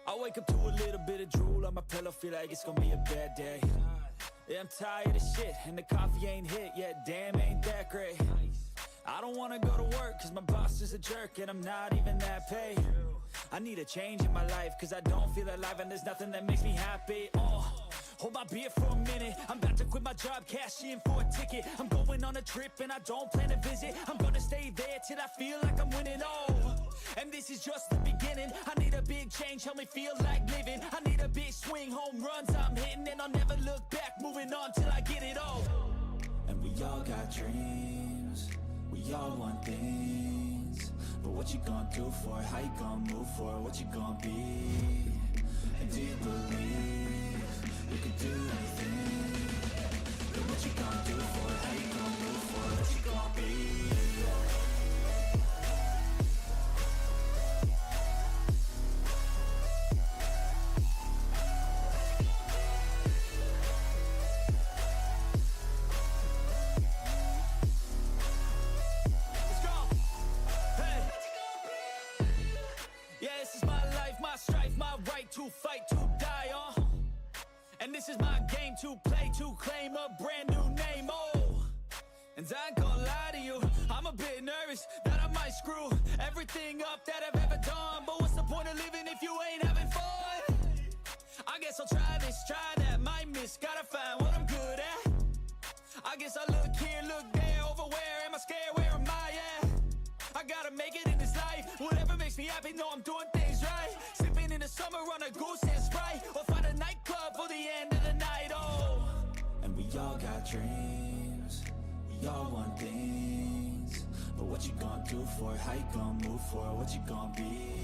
I wake up to a little bit of drool on my pillow, feel like it's gonna be a bad day. Yeah, I'm tired of shit, and the coffee ain't hit yet, damn, ain't that great. I don't wanna go to work, cause my boss is a jerk, and I'm not even that paid. I need a change in my life, cause I don't feel alive, and there's nothing that makes me happy. Hold my beer for a minute, I'm about to quit my job, cash in for a ticket. I'm going on a trip and I don't plan to visit. I'm gonna stay there till I feel like I'm winning, and this is just the beginning. I need a big change, help me feel like living. I need a big swing, home runs I'm hitting, and I'll never look back, moving on till I get it all. And we all got dreams, we all want things, but what you gonna do for it? How you gonna move for it? What you gonna be? And do you believe you could do anything? But what you gonna do for it? How you gonna move for it? What you gonna be? Let's go! Hey! Yeah, this is my life, my strife, my right to fight, to die, and this is my game to play, to claim a brand new name, and I ain't gonna lie to you, I'm a bit nervous that I might screw everything up that I've ever done. But what's the point of living if you ain't having fun? I guess I'll try this, try that, might miss, gotta find what I'm good at. I guess I look here, look there, over where am I scared, where am I at? I gotta make it in this life, whatever makes me happy, know I'm doing things right. Sipping in the summer on a goose and Sprite, or find a nightclub for the end of the night, and we all got dreams, we all want things, but what you gonna do for it? How you gonna move for it? What you gonna be?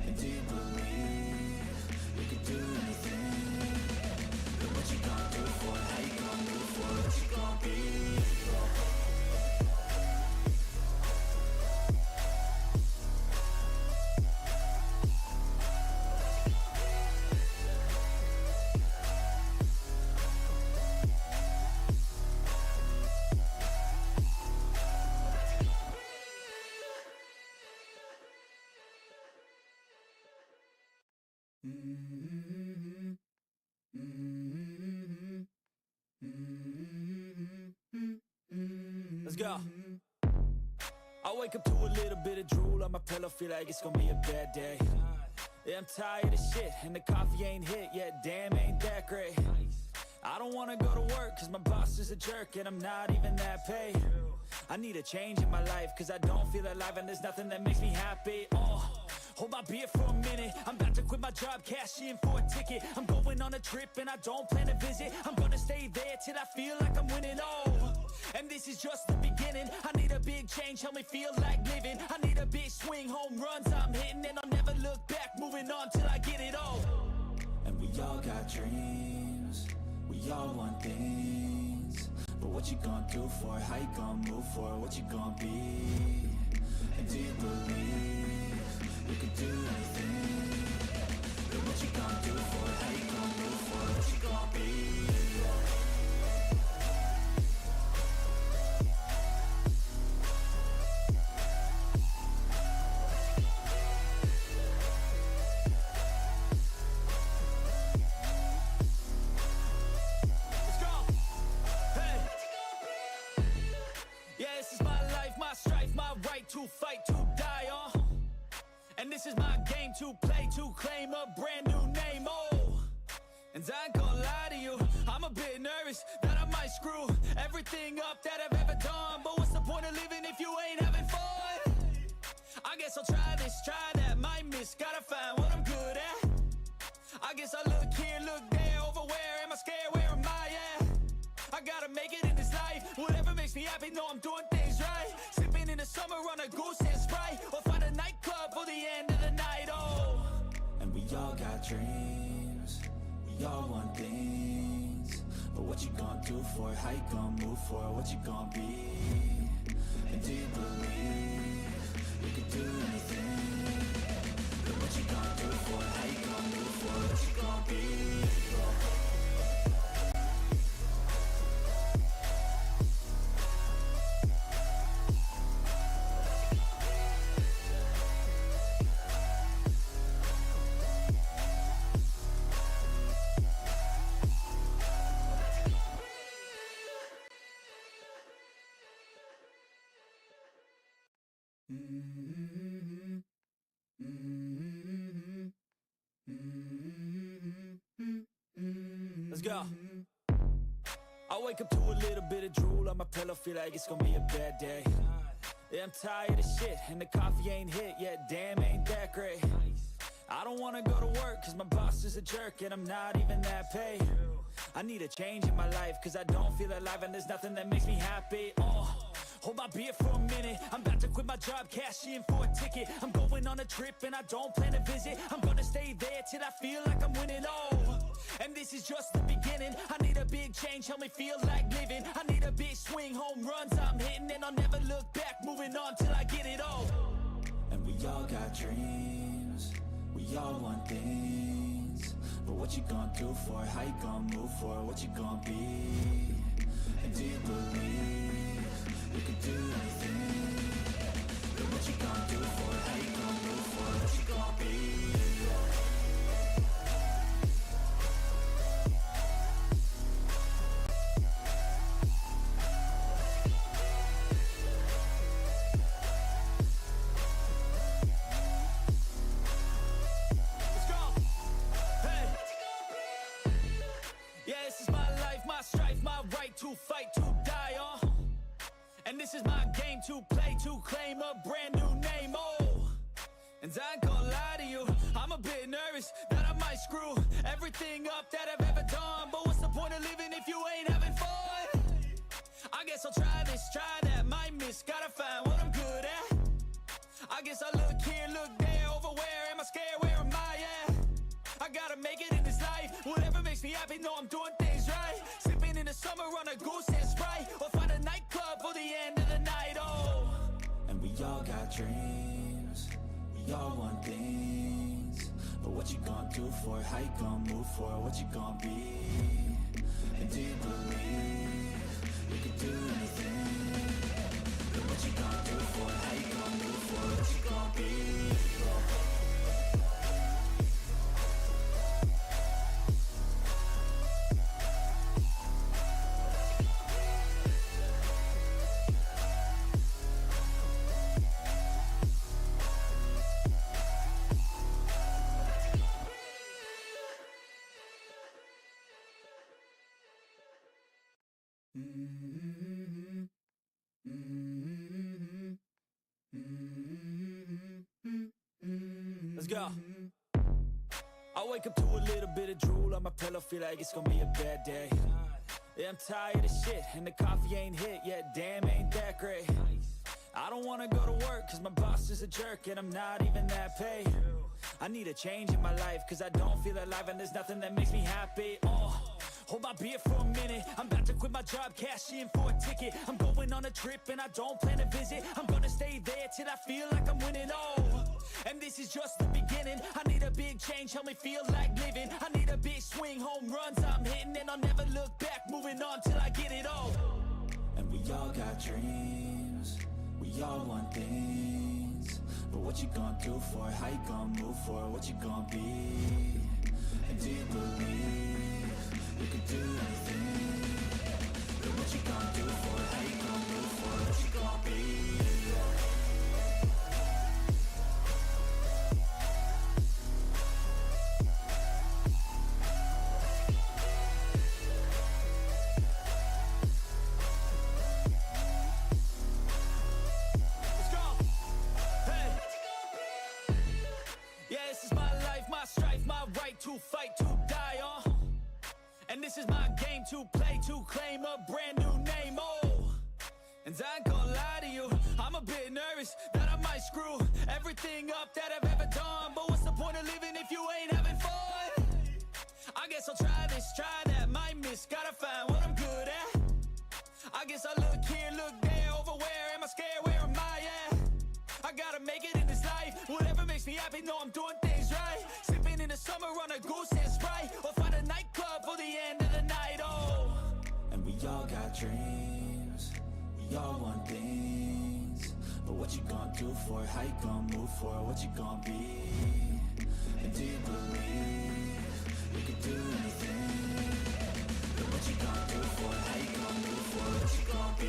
And do you believe you could do anything? But what you gonna do for it? How you gonna move for it? What you gonna be? Let's go. I wake up to a little bit of drool on my pillow, feel like it's gonna be a bad day. Yeah, I'm tired of shit, and the coffee ain't hit yet, damn, ain't that great. I don't wanna go to work, cause my boss is a jerk, and I'm not even that paid. I need a change in my life, cause I don't feel alive, and there's nothing that makes me happy. Hold my beer for a minute, I'm about to quit my job, cash in for a ticket. I'm going on a trip and I don't plan to visit. I'm gonna stay there till I feel like I'm winning, and this is just the beginning. I need a big change, help me feel like living. I need a big swing, home runs I'm hitting, and I'll never look back, moving on till I get it all. And we all got dreams, we all want things, but what you gonna do for it? How you gonna move for it? What you gonna be? And do you believe you can do anything? But what you gonna do for it? How you gonna move for it? What you gonna be? Let's go. Hey. Yeah, this is my life, my strife, my right to fight, to die, and this is my game to play, to claim a brand new name, and I ain't gonna lie to you, I'm a bit nervous that I might screw everything up that I've ever done. But what's the point of living if you ain't having fun? I guess I'll try this, try that, might miss, gotta find what I'm good at. I guess I look here, look there, over where am I scared, where am I at? I gotta make it in this life, whatever makes me happy, know I'm doing things right. Sipping in the summer on a goose and Sprite, or find a nightclub for the end of the night, and we all got dreams, we all want things, but what you gonna do for it? How you gonna move for it? What you gonna be? And do you believe you can do anything? But what you gonna do for it? How you gonna move for it? What you gonna be? Let's go. I wake up to a little bit of drool on my pillow, feel like it's gonna be a bad day. Yeah, I'm tired of shit, and the coffee ain't hit yet, damn, ain't that great. I don't wanna go to work, cause my boss is a jerk, and I'm not even that paid. I need a change in my life, cause I don't feel alive, and there's nothing that makes me happy. Hold my beer for a minute, I'm about to quit my job, cash in for a ticket. I'm going on a trip and I don't plan to visit. I'm gonna stay there till I feel like I'm winning, and this is just the beginning. I need a big change, help me feel like living. I need a big swing, home runs I'm hitting, and I'll never look back, moving on till I get it all. And we all got dreams, we all want things, but what you gonna do for it? How you gonna move for it? What you gonna be? And do you believe you can do anything? But what you gonna do for it? How you gonna move for it? What you gonna be? Let's go. Hey. Yeah, this is my life, my strife, my right to fight, to die, and this is my game to play, to claim a brand new name, and I ain't gonna lie to you, I'm a bit nervous that I might screw everything up that I've ever done. But what's the point of living if you ain't having fun? I guess I'll try this, try that, might miss, gotta find what I'm good at. I guess I look here, look there, over where am I scared, where am I at? I gotta make it in this life, whatever makes me happy, know I'm doing things right. Sipping in the summer on a goose and Sprite, or find a nightclub for the end of the night, and we all got dreams, we all want things, but what you gonna do for it? How you gonna move for it? What you gonna be? And do you believe you can do anything? But what you gonna do for it? How you gonna move for it? What you gonna be? Let's go. I wake up to a little bit of drool on my pillow, feel like it's gonna be a bad day. Yeah, I'm tired of shit, and the coffee ain't hit yet, damn, ain't that great. I don't wanna go to work, cause my boss is a jerk, and I'm not even that paid. I need a change in my life, cause I don't feel alive, and there's nothing that makes me happy. Hold my beer for a minute, I'm about to quit my job, cash in for a ticket. I'm going on a trip and I don't plan to visit. I'm gonna stay there till I feel like I'm winning, and this is just the beginning. I need a big change, help me feel like living. I need a big swing, home runs I'm hitting, and I'll never look back, moving on till I get it all. And we all got dreams, we all want things, but what you gonna do for it? How you gonna move for it? What you gonna be? And do you believe you can do anything? But what you gonna do for it? How you gonna move for it? What you gonna be? Let's go. Hey. Yeah, this is my life, my strife, my right to fight, to die on. And this is my game to play, to claim a brand new name, And I ain't gonna lie to you, I'm a bit nervous that I might screw everything up that I've ever done. But what's the point of living if you ain't having fun? I guess I'll try this, try that, might miss, gotta find what I'm good at. I guess I look here, look there, over where am I scared, where am I at? I gotta make it in this life, whatever makes me happy, know I'm doing things right. Sipping in the summer on a goose and Sprite, or find a nightclub for the end of the night, And we all got dreams, we all want things, but what you gonna do for it? How you gonna move for it? What you gonna be? And do you believe you can do anything? But what you gonna do for it? How you gonna move for it? What you gonna be?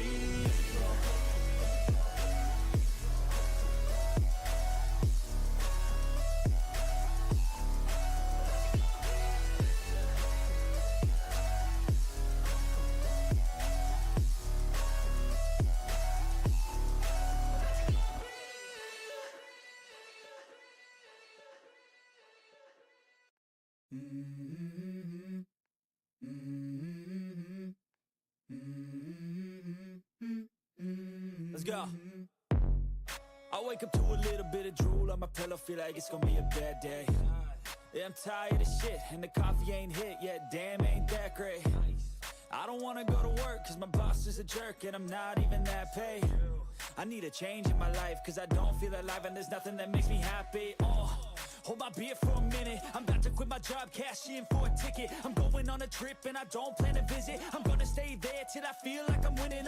Let's go. I wake up to a little bit of drool on my pillow, feel like it's gonna be a bad day. Yeah, I'm tired of shit, and the coffee ain't hit yet, damn, ain't that great. I don't wanna go to work, cause my boss is a jerk, and I'm not even that paid. I need a change in my life, cause I don't feel alive, and there's nothing that makes me happy. Hold my beer for a minute, I'm about to quit my job, cash in for a ticket. I'm going on a trip and I don't plan to visit. I'm gonna stay there till I feel like I'm winning,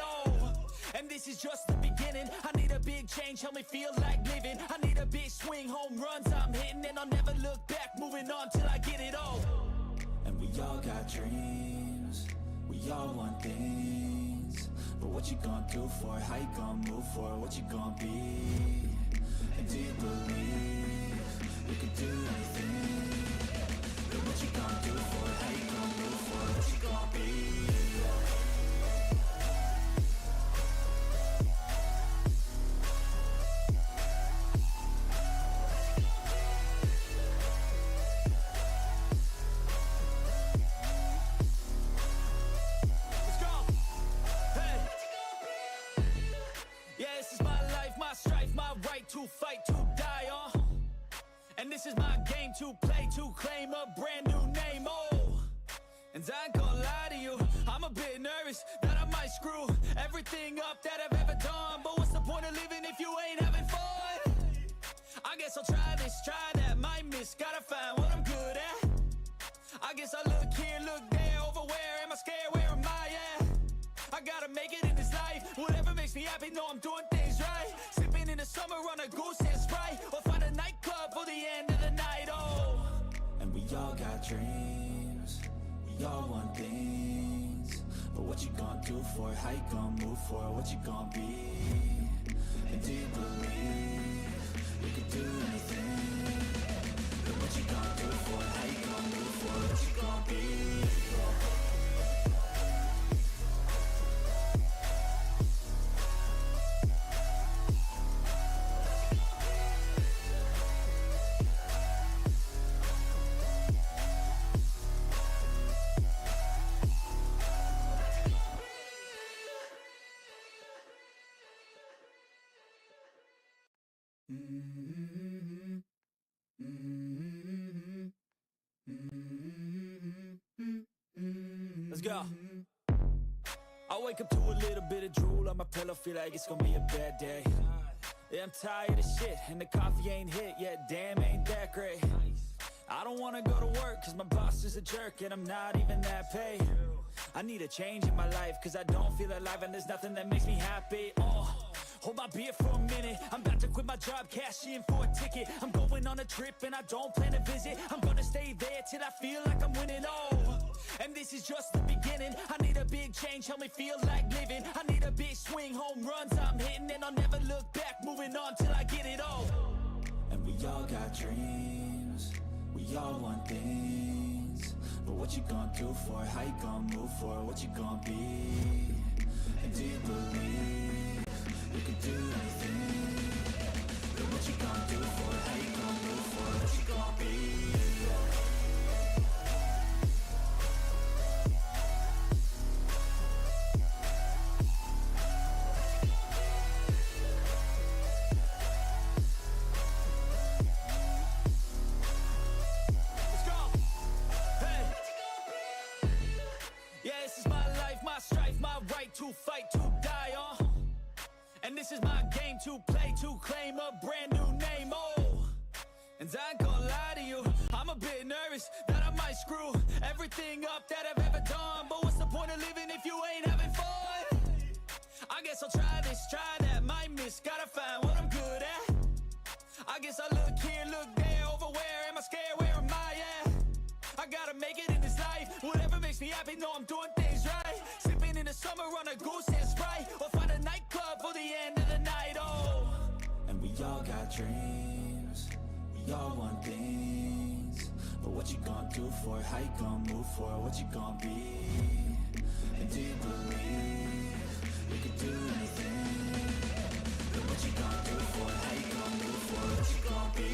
and this is just the beginning. I need a big change, help me feel like living. I need a big swing, home runs I'm hitting, and I'll never look back, moving on till I get it all. And we all got dreams, we all want things, but what you gonna do for it? How you gonna move for it? What you gonna be? And do you believe you can do anything? But what you gonna do for it? How you gonna move for it? What you gonna be? Let's go. Hey. Yeah, this is my life, my strife, my right to fight, to die on. And this is my game to play, to claim a brand new name, And I ain't gonna lie to you, I'm a bit nervous that I might screw everything up that I've ever done. But what's the point of living if you ain't having fun? I guess I'll try this, try that, might miss, gotta find what I'm good at. I guess I look here, look there, over where am I scared, where am I at? I gotta make it in this life, whatever makes me happy, know I'm doing things right. Sipping in the summer on a goose and Sprite, or find a nightclub for the end of the night, And we all got dreams, we all want things, but what you gonna do for it? How you gonna move for it? What you gonna be? And do you believe you can do anything? But what you gonna do for it? How you gonna move for it? What you gonna be? Let's go. I wake up to a little bit of drool on my pillow, feel like it's gonna be a bad day. Yeah, I'm tired of shit, and the coffee ain't hit yet, damn, ain't that great. I don't wanna go to work, cause my boss is a jerk, and I'm not even that paid. I need a change in my life, cause I don't feel alive, and there's nothing that makes me happy. Hold my beer for a minute, I'm about to quit my job, cash in for a ticket. I'm going on a trip and I don't plan to visit. I'm gonna stay there till I feel like I'm winning, and this is just the beginning. I need a big change, help me feel like living. I need a big swing, home runs I'm hitting, and I'll never look back, moving on till I get it all. And we all got dreams, we all want things, but what you gonna do for it? How you gonna move for it? What you gonna be? And do you believe you can do anything? But what you gonna do for it? How you gonna move for it? What you gonna be? Let's go. Hey. Yeah, this is my life, my strife, my right to fight, to die on. And this is my game to play, to claim a brand new name, and I ain't gonna lie to you, I'm a bit nervous that I might screw everything up that I've ever done. But what's the point of living if you ain't having fun? I guess I'll try this, try that, might miss, gotta find what I'm good at. I guess I look here, look there, over where am I scared, where am I at? I gotta make it in this life, whatever makes me happy, know I'm doing things right. Sipping in the summer on a goose and Sprite, or find a nightclub for the end of the night, And we all got dreams, we all want things, but what you gonna do for it? How you gonna move for it? What you gonna be? And do you believe you can do anything? But what you gonna do for it? How you gonna move for it? What you gonna be?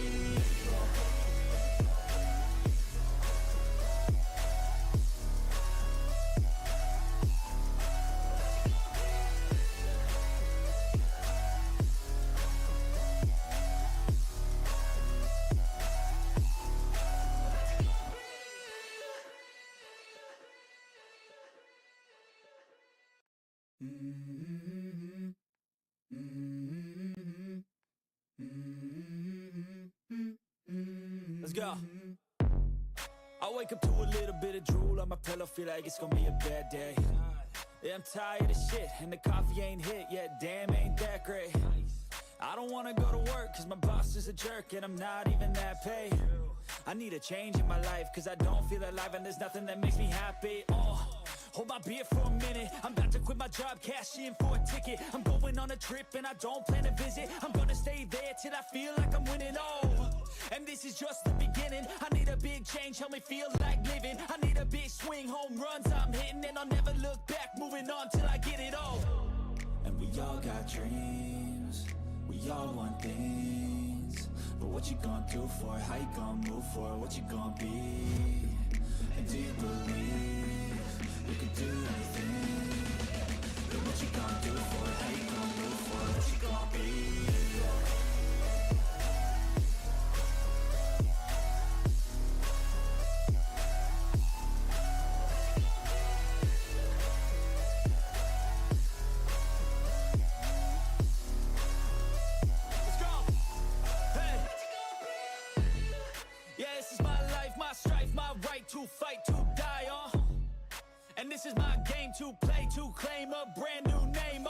Let's go. I wake up to a little bit of drool on my pillow, feel like it's gonna be a bad day. Yeah, I'm tired of shit, and the coffee ain't hit yet, damn, ain't that great. I don't wanna go to work, cause my boss is a jerk, and I'm not even that paid. I need a change in my life, cause I don't feel alive, and there's nothing that makes me happy. Hold my beer for a minute, I'm about to quit my job, cash in for a ticket. I'm going on a trip and I don't plan to visit. I'm gonna stay there till I feel like I'm winning, and this is just the beginning. I need a big change, help me feel like living. I need a big swing, home runs I'm hitting, and I'll never look back, moving on till I get it all. And we all got dreams, we all want things, but what you gonna do for it? How you gonna move for it? What you gonna be? And do you believe you can do anything? But what you gonna do for it? How you gonna move for it? What you gonna be? Let's go. Hey. Yeah, this is my life, my strife, my right to fight, to die on. And this is my game to play, to claim a brand new name,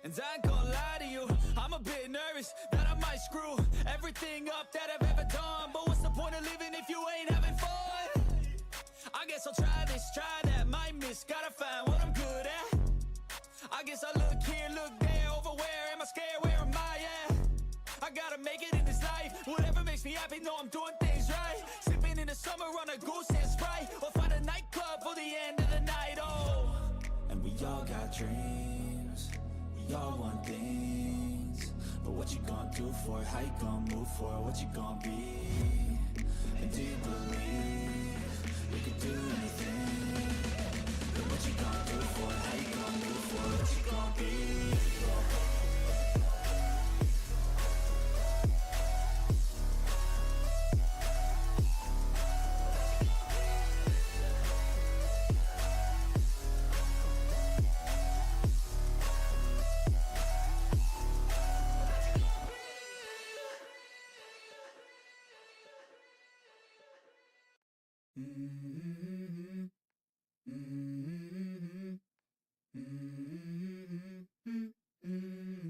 and I ain't gonna lie to you, I'm a bit nervous that I might screw everything up that I've ever done. But what's the point of living if you ain't having fun? I guess I'll try this, try that, might miss, gotta find what I'm good at. I guess I look here, look there, over where am I scared, where am I at? I gotta make it in this life, whatever makes me happy, know I'm doing things right. Sipping in the summer on a goose and Sprite, or find a nightclub for the end of the night, And we all got dreams, we all want things, but what you gonna do for it? How you gonna move for it? What you gonna be? And do you believe you can do anything? But what you gonna do for it? How you gonna move for it? What you gonna be?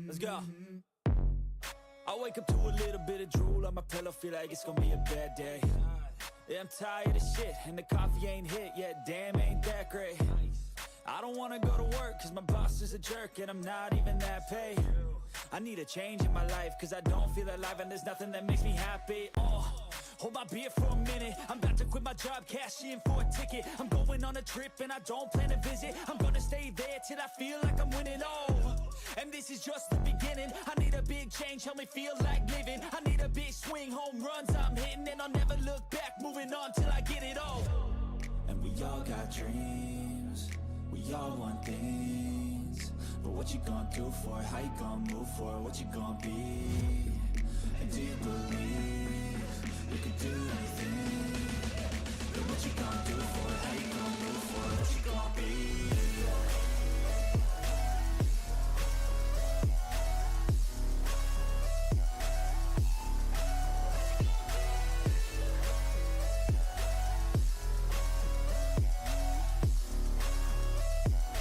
Let's go. I wake up to a little bit of drool on my pillow, feel like it's gonna be a bad day. Yeah, I'm tired of shit, and the coffee ain't hit yet, damn, ain't that great. I don't wanna go to work, cause my boss is a jerk, and I'm not even that paid. I need a change in my life, cause I don't feel alive, and there's nothing that makes me happy. Hold my beer for a minute, I'm about to quit my job, cash in for a ticket. I'm going on a trip and I don't plan to visit. I'm gonna stay there till I feel like I'm winning, and this is just the beginning. I need a big change, help me feel like living. I need a big swing, home runs I'm hitting, and I'll never look back, moving on till I get it all. And we all got dreams, we all want things, but what you gonna do for it? How you gonna move for it? What you gonna be? And do you believe you can do anything? But what you gonna do for it? How you gonna move for it? What you gonna be?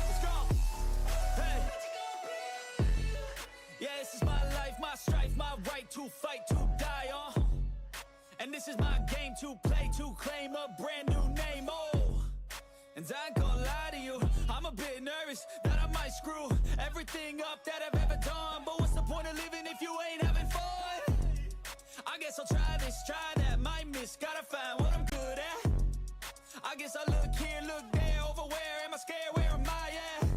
Let's go. Hey. Yeah, this is my life, my strife, my right to fight, to die on. And this is my game to play, to claim a brand new name, and I ain't gonna lie to you, I'm a bit nervous that I might screw everything up that I've ever done. But what's the point of living if you ain't having fun? I guess I'll try this, try that, might miss, gotta find what I'm good at. I guess I look here, look there, over where am I scared, where am I at?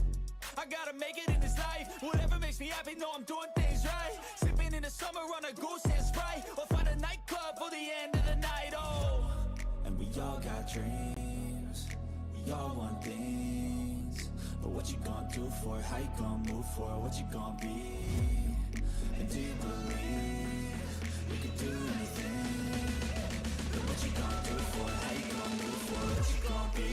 I gotta make it in this life, whatever makes me happy, know I'm doing things right. Sipping in the summer on a goose and Sprite, or find a nightclub for the end of the night, And we all got dreams, we all want things, but what you gonna do for it? How you gonna move for it? What you gonna be? And do you believe you can do anything? But what you gonna do for it? How you gonna move for it? What you gonna be?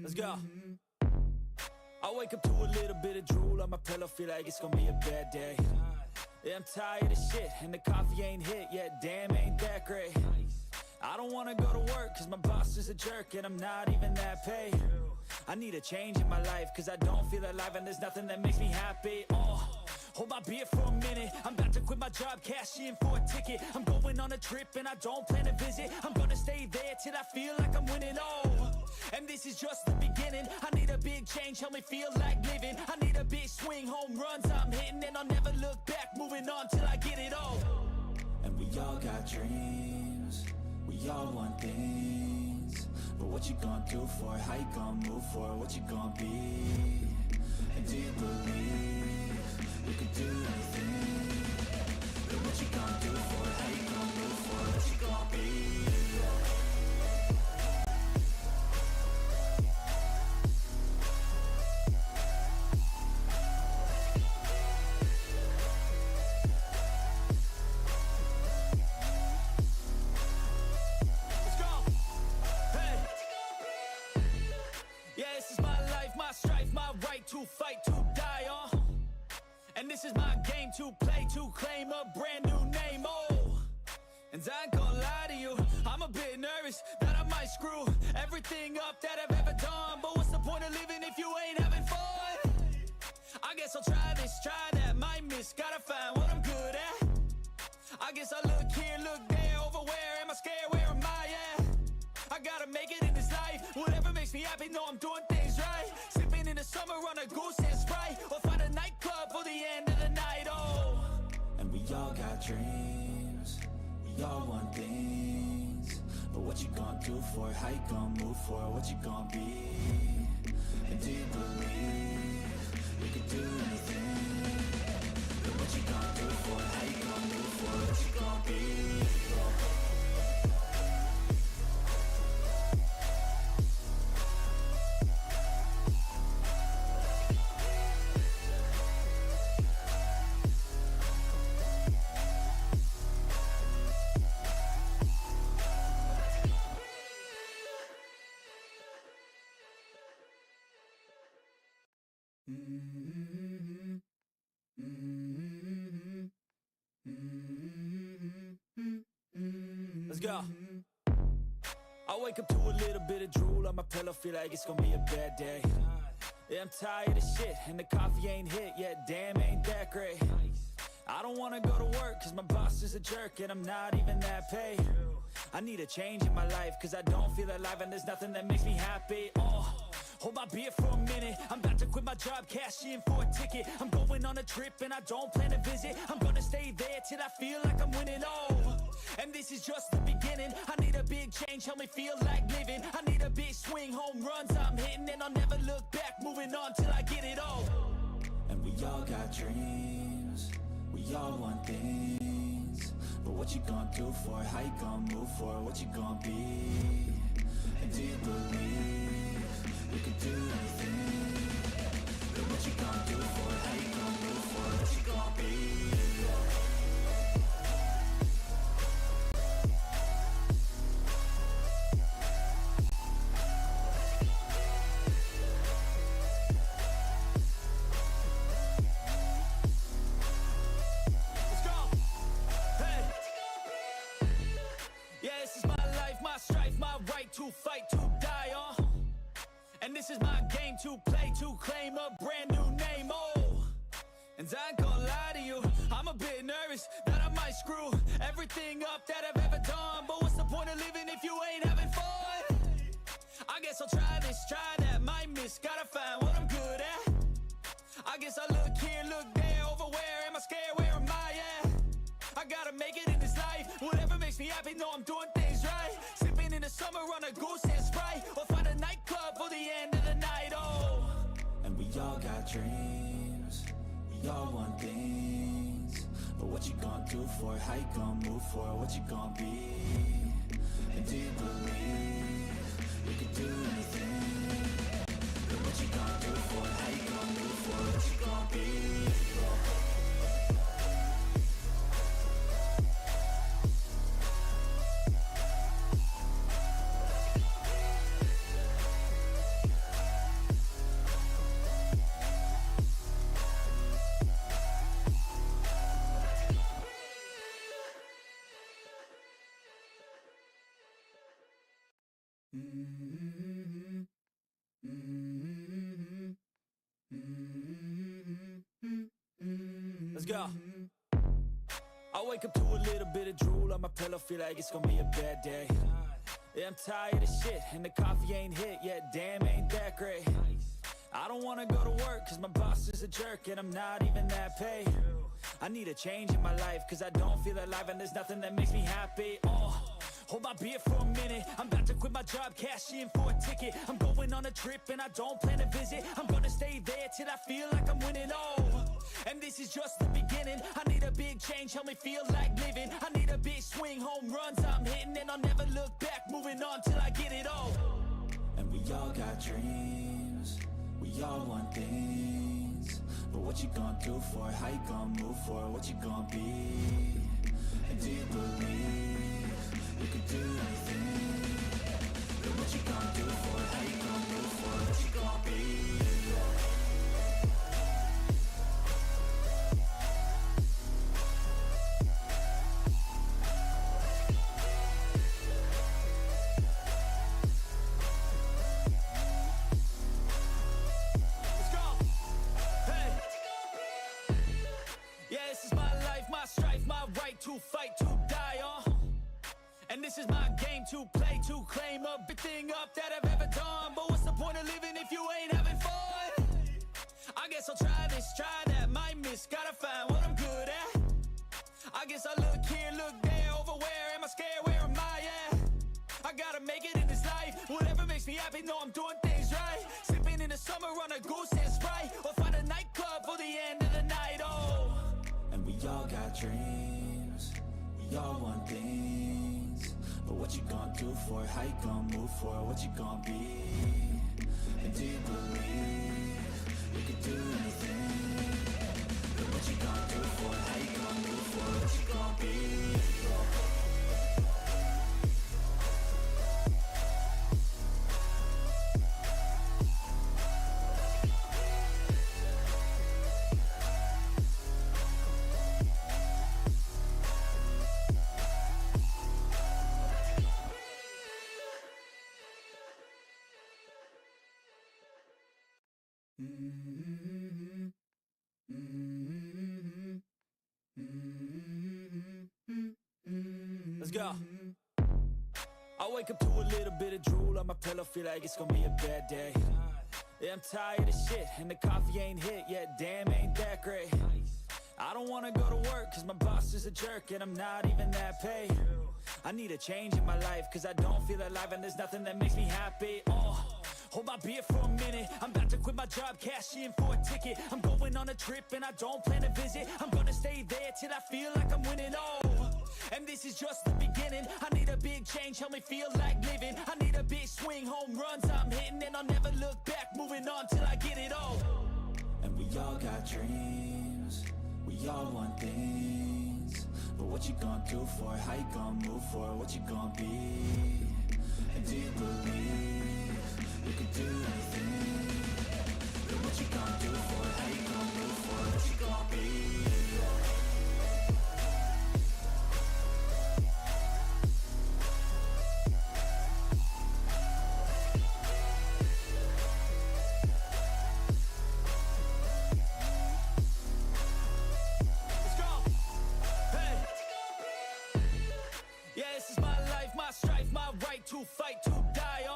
Let's go. I wake up to a little bit of drool on my pillow, feel like it's gonna be a bad day. Yeah, I'm tired of shit, and the coffee ain't hit yet, damn, ain't that great. I don't wanna go to work, cause my boss is a jerk, and I'm not even that paid. I need a change in my life, cause I don't feel alive, and there's nothing that makes me happy. Hold my beer for a minute, I'm about to quit my job, cash in for a ticket. I'm going on a trip and I don't plan to visit. I'm gonna stay there till I feel like I'm winning, and this is just the beginning. I need a big change, help me feel like living. I need a big swing, home runs I'm hitting, and I'll never look back, moving on till I get it all. And we all got dreams, we all want things, but what you gonna do for it? How you gonna move for it? What you gonna be? And do you believe you can do anything? But what you gonna do for it? How you gonna move for it? What you gonna be? Let's go. Hey. Yeah, this is my life, my strife, my right to fight, to die on. And this is my game to play, to claim a brand new name, and I ain't gonna lie to you, I'm a bit nervous that I might screw everything up that I've ever done. But what's the point of living if you ain't having fun? I guess I'll try this, try that, might miss, gotta find what I'm good at. I guess I look here, look there, over where am I scared, where am I at? I gotta make it in this life, whatever makes me happy, know I'm doing things right. Sipping in the summer on a goose and Sprite, or find a nightclub for the end of the night, And we all got dreams, we all want things, but what you gonna do for it? How you gonna move for it? What you gonna be? And do you believe you can do anything? But what you gonna do for it? How you gonna move for it? What you gonna be? Let's go. I wake up to a little bit of drool on my pillow, feel like it's gonna be a bad day. Yeah, I'm tired of shit, and the coffee ain't hit yet, damn, ain't that great. I don't wanna go to work, cause my boss is a jerk, and I'm not even that paid. I need a change in my life, cause I don't feel alive, and there's nothing that makes me happy. Hold my beer for a minute, I'm about to quit my job, cash in for a ticket. I'm going on a trip and I don't plan to visit. I'm gonna stay there till I feel like I'm winning, and this is just the beginning. I need a big change, help me feel like living. I need a big swing, home runs I'm hitting, and I'll never look back, moving on till I get it all. And we all got dreams, we all want things, but what you gonna do for it? How you gonna move for it? What you gonna be? And do you believe you can do anything? But what you gonna do for it? How you gonna move for it? What you gonna be? Let's go. Hey. Yeah, this is my life, my strife, my right to fight, to die on. And this is my game to play, to claim a brand new name, and I ain't gonna lie to you, I'm a bit nervous that I might screw everything up that I've ever done. But what's the point of living if you ain't having fun? I guess I'll try this, try that, might miss, gotta find what I'm good at. I guess I look here, look there, over where am I scared, where am I at? I gotta make it in this life, whatever makes me happy, know I'm doing things right. Sipping in the summer on a goose and Sprite, or find a nightclub for the end of the night, And we all got dreams, we all want things, but what you gonna do for it? How you gonna move for it? What you gonna be? And do you believe you can do anything? But what you gonna do for it? How you gonna move for it? What you gonna be? Let's go. I wake up to a little bit of drool on my pillow, feel like it's gonna be a bad day. Yeah, I'm tired of shit, and the coffee ain't hit yet, damn, ain't that great. I don't wanna go to work, cause my boss is a jerk, and I'm not even that paid. I need a change in my life, cause I don't feel alive, and there's nothing that makes me happy. Hold my beer for a minute, I'm about to quit my job, cash in for a ticket. I'm going on a trip and I don't plan to visit. I'm gonna stay there till I feel like I'm winning, and this is just the beginning. I need a big change, help me feel like living. I need a big swing, home runs I'm hitting, and I'll never look back, moving on till I get it all. And we all got dreams, we all want things, but what you gonna do for it? How you gonna move for it? What you gonna be? And do you believe you can do anything? But what you gonna do for it? How you gonna move for it? What you gonna be? Let's go. Hey. Yeah, this is my life, my strife, my right to fight, to die on. And this is my game to play, to claim everything up that I've ever done. But what's the point of living if you ain't having fun? I guess I'll try this, try that, might miss, gotta find what I'm good at. I guess I look here, look there, over where am I scared, where am I at? I gotta make it in this life, whatever makes me happy, know I'm doing things right. Sipping in the summer on a goose and Sprite, or find a nightclub for the end of the night, And we all got dreams, we all want things, but what you gonna do for it? How you gonna move for it? What you gonna be? And do you believe you can do anything? But what you gonna do for it? How you gonna move for it? What you gonna be? go. I wake up to a little bit of drool on my pillow, feel like it's gonna be a bad day. Yeah, I'm tired of shit, and the coffee ain't hit yet, damn, ain't that great. I don't wanna go to work, cause my boss is a jerk, and I'm not even that paid. I need a change in my life, cause I don't feel alive, and there's nothing that makes me happy. Hold my beer for a minute, I'm about to quit my job, cash in for a ticket. I'm going on a trip, and I don't plan to visit. I'm gonna stay there till I feel like I'm winning, and this is just the beginning. I need a big change, help me feel like living. I need a big swing, home runs I'm hitting, and I'll never look back, moving on till I get it all. And we all got dreams, we all want things, but what you gonna do for it? How you gonna move for it? What you gonna be? And do you believe you can do anything? But what you gonna do for it? How you gonna move for it? What you gonna be? To fight, to die,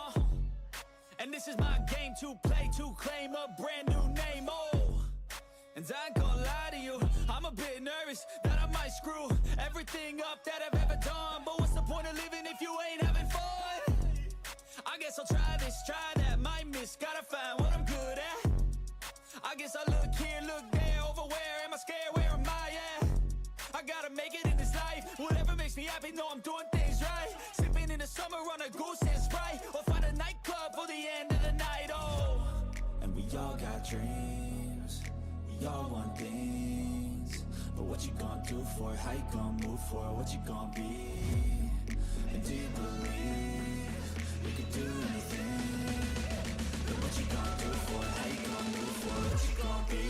and this is my game to play, to claim a brand new name, and I ain't gonna lie to you, I'm a bit nervous that I might screw everything up that I've ever done, but what's the point of living if you ain't having fun? I guess I'll try this, try that, might miss, gotta find what I'm good at. I guess I look here, look there, over where am I scared, where am I at? I gotta make it in this life, whatever makes me happy, know I'm doing things right. Sipping in the summer on a goose and Sprite, or find a nightclub for the end of the night, and we all got dreams, we all want things, but what you gonna do for it? How you gonna move for it? What you gonna be? And do you believe you can do anything? But what you gonna do for it? How you gonna move for it? What you gonna be?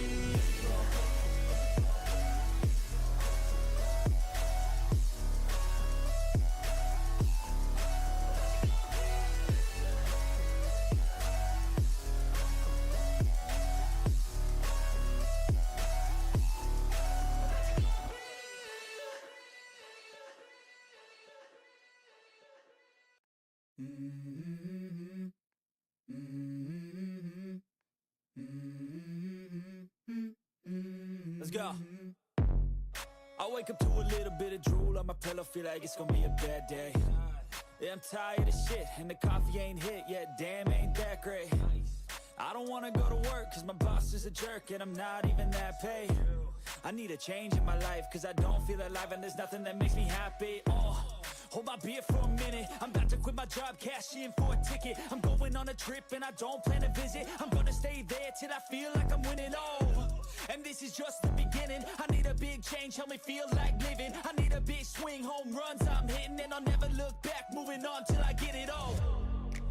Let's go. I wake up to a little bit of drool on my pillow, feel like it's gonna be a bad day. Yeah, I'm tired of shit, and the coffee ain't hit yet, damn, ain't that great. I don't wanna go to work, cause my boss is a jerk, and I'm not even that paid. I need a change in my life, cause I don't feel alive, and there's nothing that makes me happy. Hold my beer for a minute, I'm about to quit my job, cash in for a ticket. I'm going on a trip, and I don't plan to visit. I'm gonna stay there till I feel like I'm winning, and this is just the beginning. I need a big change, help me feel like living. I need a big swing, home runs I'm hitting, and I'll never look back, moving on till I get it all.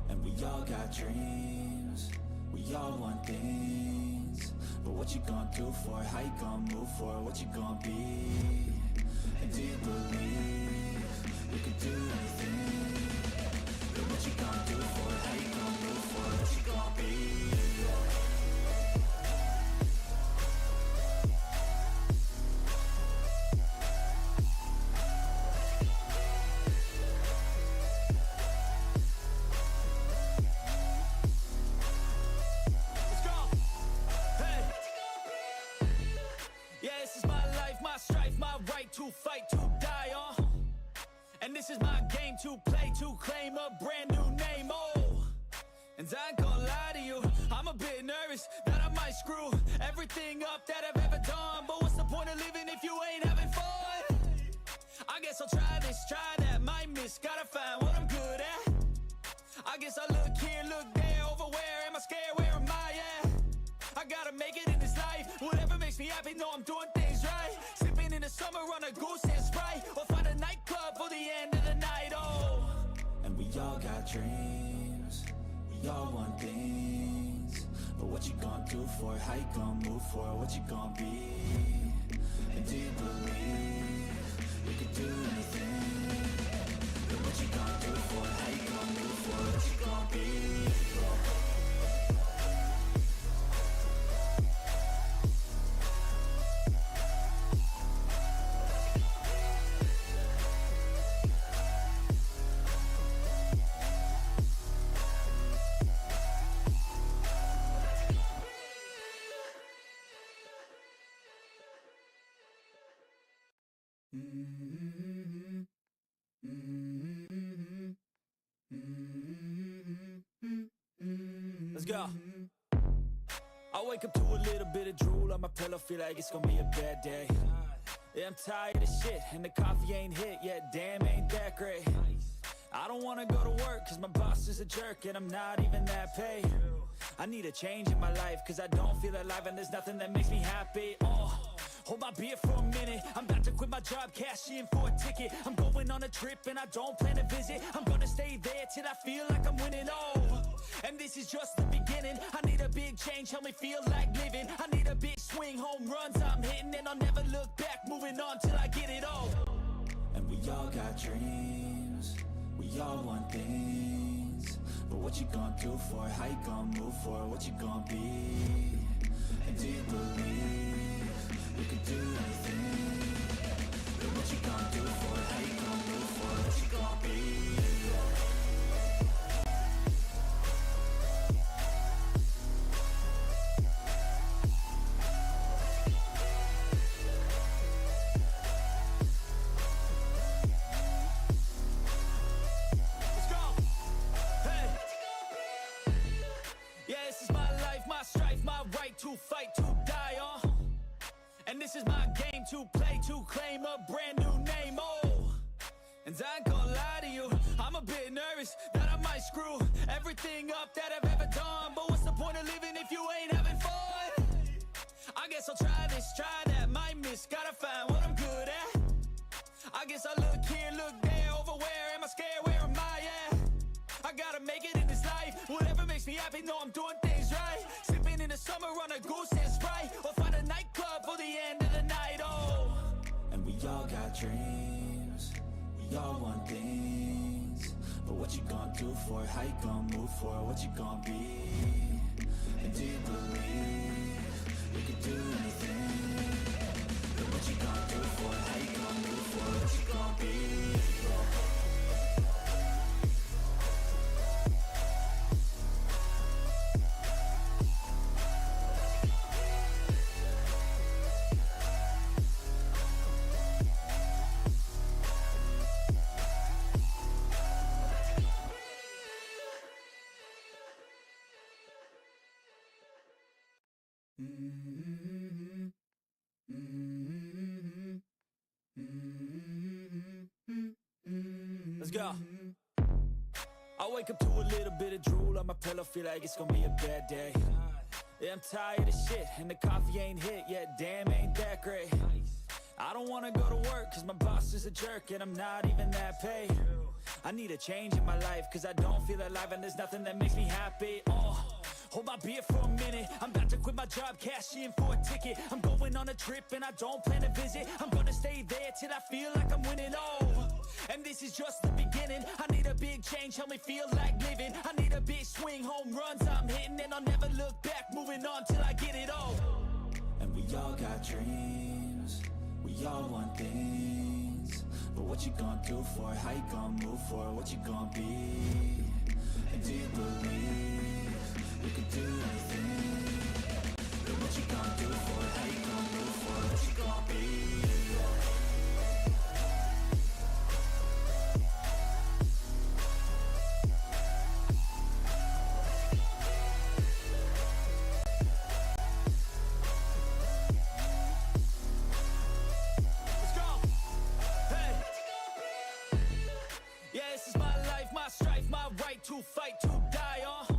And we all got dreams, we all want things, but what you gonna do for it? How you gonna move for it? What you gonna be? And do you believe you can do anything? But what you gonna do for it? How you gonna move for it? What you gonna be? To fight, to die, and this is my game to play, to claim a brand new name, and I ain't gonna lie to you, I'm a bit nervous that I might screw everything up that I've ever done, but what's the point of living if you ain't having fun? I guess I'll try this, try that, might miss, gotta find what I'm good at. I guess I look here, look there, over where am I scared, where am I at? I gotta make it in this life, whatever makes me happy, know I'm doing things right. Sipping in the summer on a goose and Sprite, or find a nightclub for the end of the night, and we all got dreams, we all want things, but what you gonna do for it? How you gonna move for it? What you gonna be? And do you believe you can do anything? But what you gonna do for it? How you gonna move for it? What you gonna be? Mm-hmm. Mm-hmm. Mm-hmm. Let's go. I wake up to a little bit of drool on my pillow, feel like it's gonna be a bad day. Yeah, I'm tired of shit, and the coffee ain't hit yet, damn, ain't that great. I don't wanna go to work, cause my boss is a jerk, and I'm not even that paid. I need a change in my life, cause I don't feel alive, and there's nothing that makes me happy. Hold my beer for a minute, I'm about to quit my job, cash in for a ticket. I'm going on a trip and I don't plan to visit. I'm gonna stay there till I feel like I'm winning, and this is just the beginning. I need a big change, help me feel like living. I need a big swing, home runs I'm hitting, and I'll never look back, moving on till I get it all. And we all got dreams, we all want things, but what you gonna do for it? How you gonna move for it? What you gonna be? And do you believe you can do anything? But what you gonna do for it? How you gonna move for it? What you gonna be? Let's go! Hey! Yeah, this is my life, my strife, my right to fight, to die on. And this is my game to play, to claim a brand new name, and I ain't gonna lie to you, I'm a bit nervous that I might screw everything up that I've ever done. But what's the point of living if you ain't having fun? I guess I'll try this, try that, might miss, gotta find what I'm good at. I guess I look here, look there, over where am I scared, where am I at? I gotta make it in this life, whatever makes me happy, know I'm doing things right. Sipping in the summer on a goose and Sprite, or find a nightclub for the end of the night, And we all got dreams, we all want things, but what you gonna do for it? How you gonna move for it? What you gonna be? And do you believe you can do anything? But what you gonna do for it? How you gonna move for it? What you gonna be? Mm-hmm. Mm-hmm. Mm-hmm. Let's go. I wake up to a little bit of drool on my pillow, feel like it's gonna be a bad day. Yeah, I'm tired of shit, and the coffee ain't hit yet, damn, ain't that great. I don't wanna go to work, cause my boss is a jerk, and I'm not even that paid. I need a change in my life, cause I don't feel alive, and there's nothing that makes me happy. Hold my beer for a minute, I'm about to quit my job, cash in for a ticket. I'm going on a trip and I don't plan to visit. I'm gonna stay there till I feel like I'm winning, and this is just the beginning. I need a big change, help me feel like living. I need a big swing, home runs I'm hitting, and I'll never look back, moving on till I get it all. And we all got dreams, we all want things, but what you gonna do for it? How you gonna move for it? What you gonna be? And do you believe you can do anything? But what you gonna do for it? How you gonna move for it? What you gonna be? Let's go! Hey! Yeah, this is my life, my strife, my right to fight, to die on.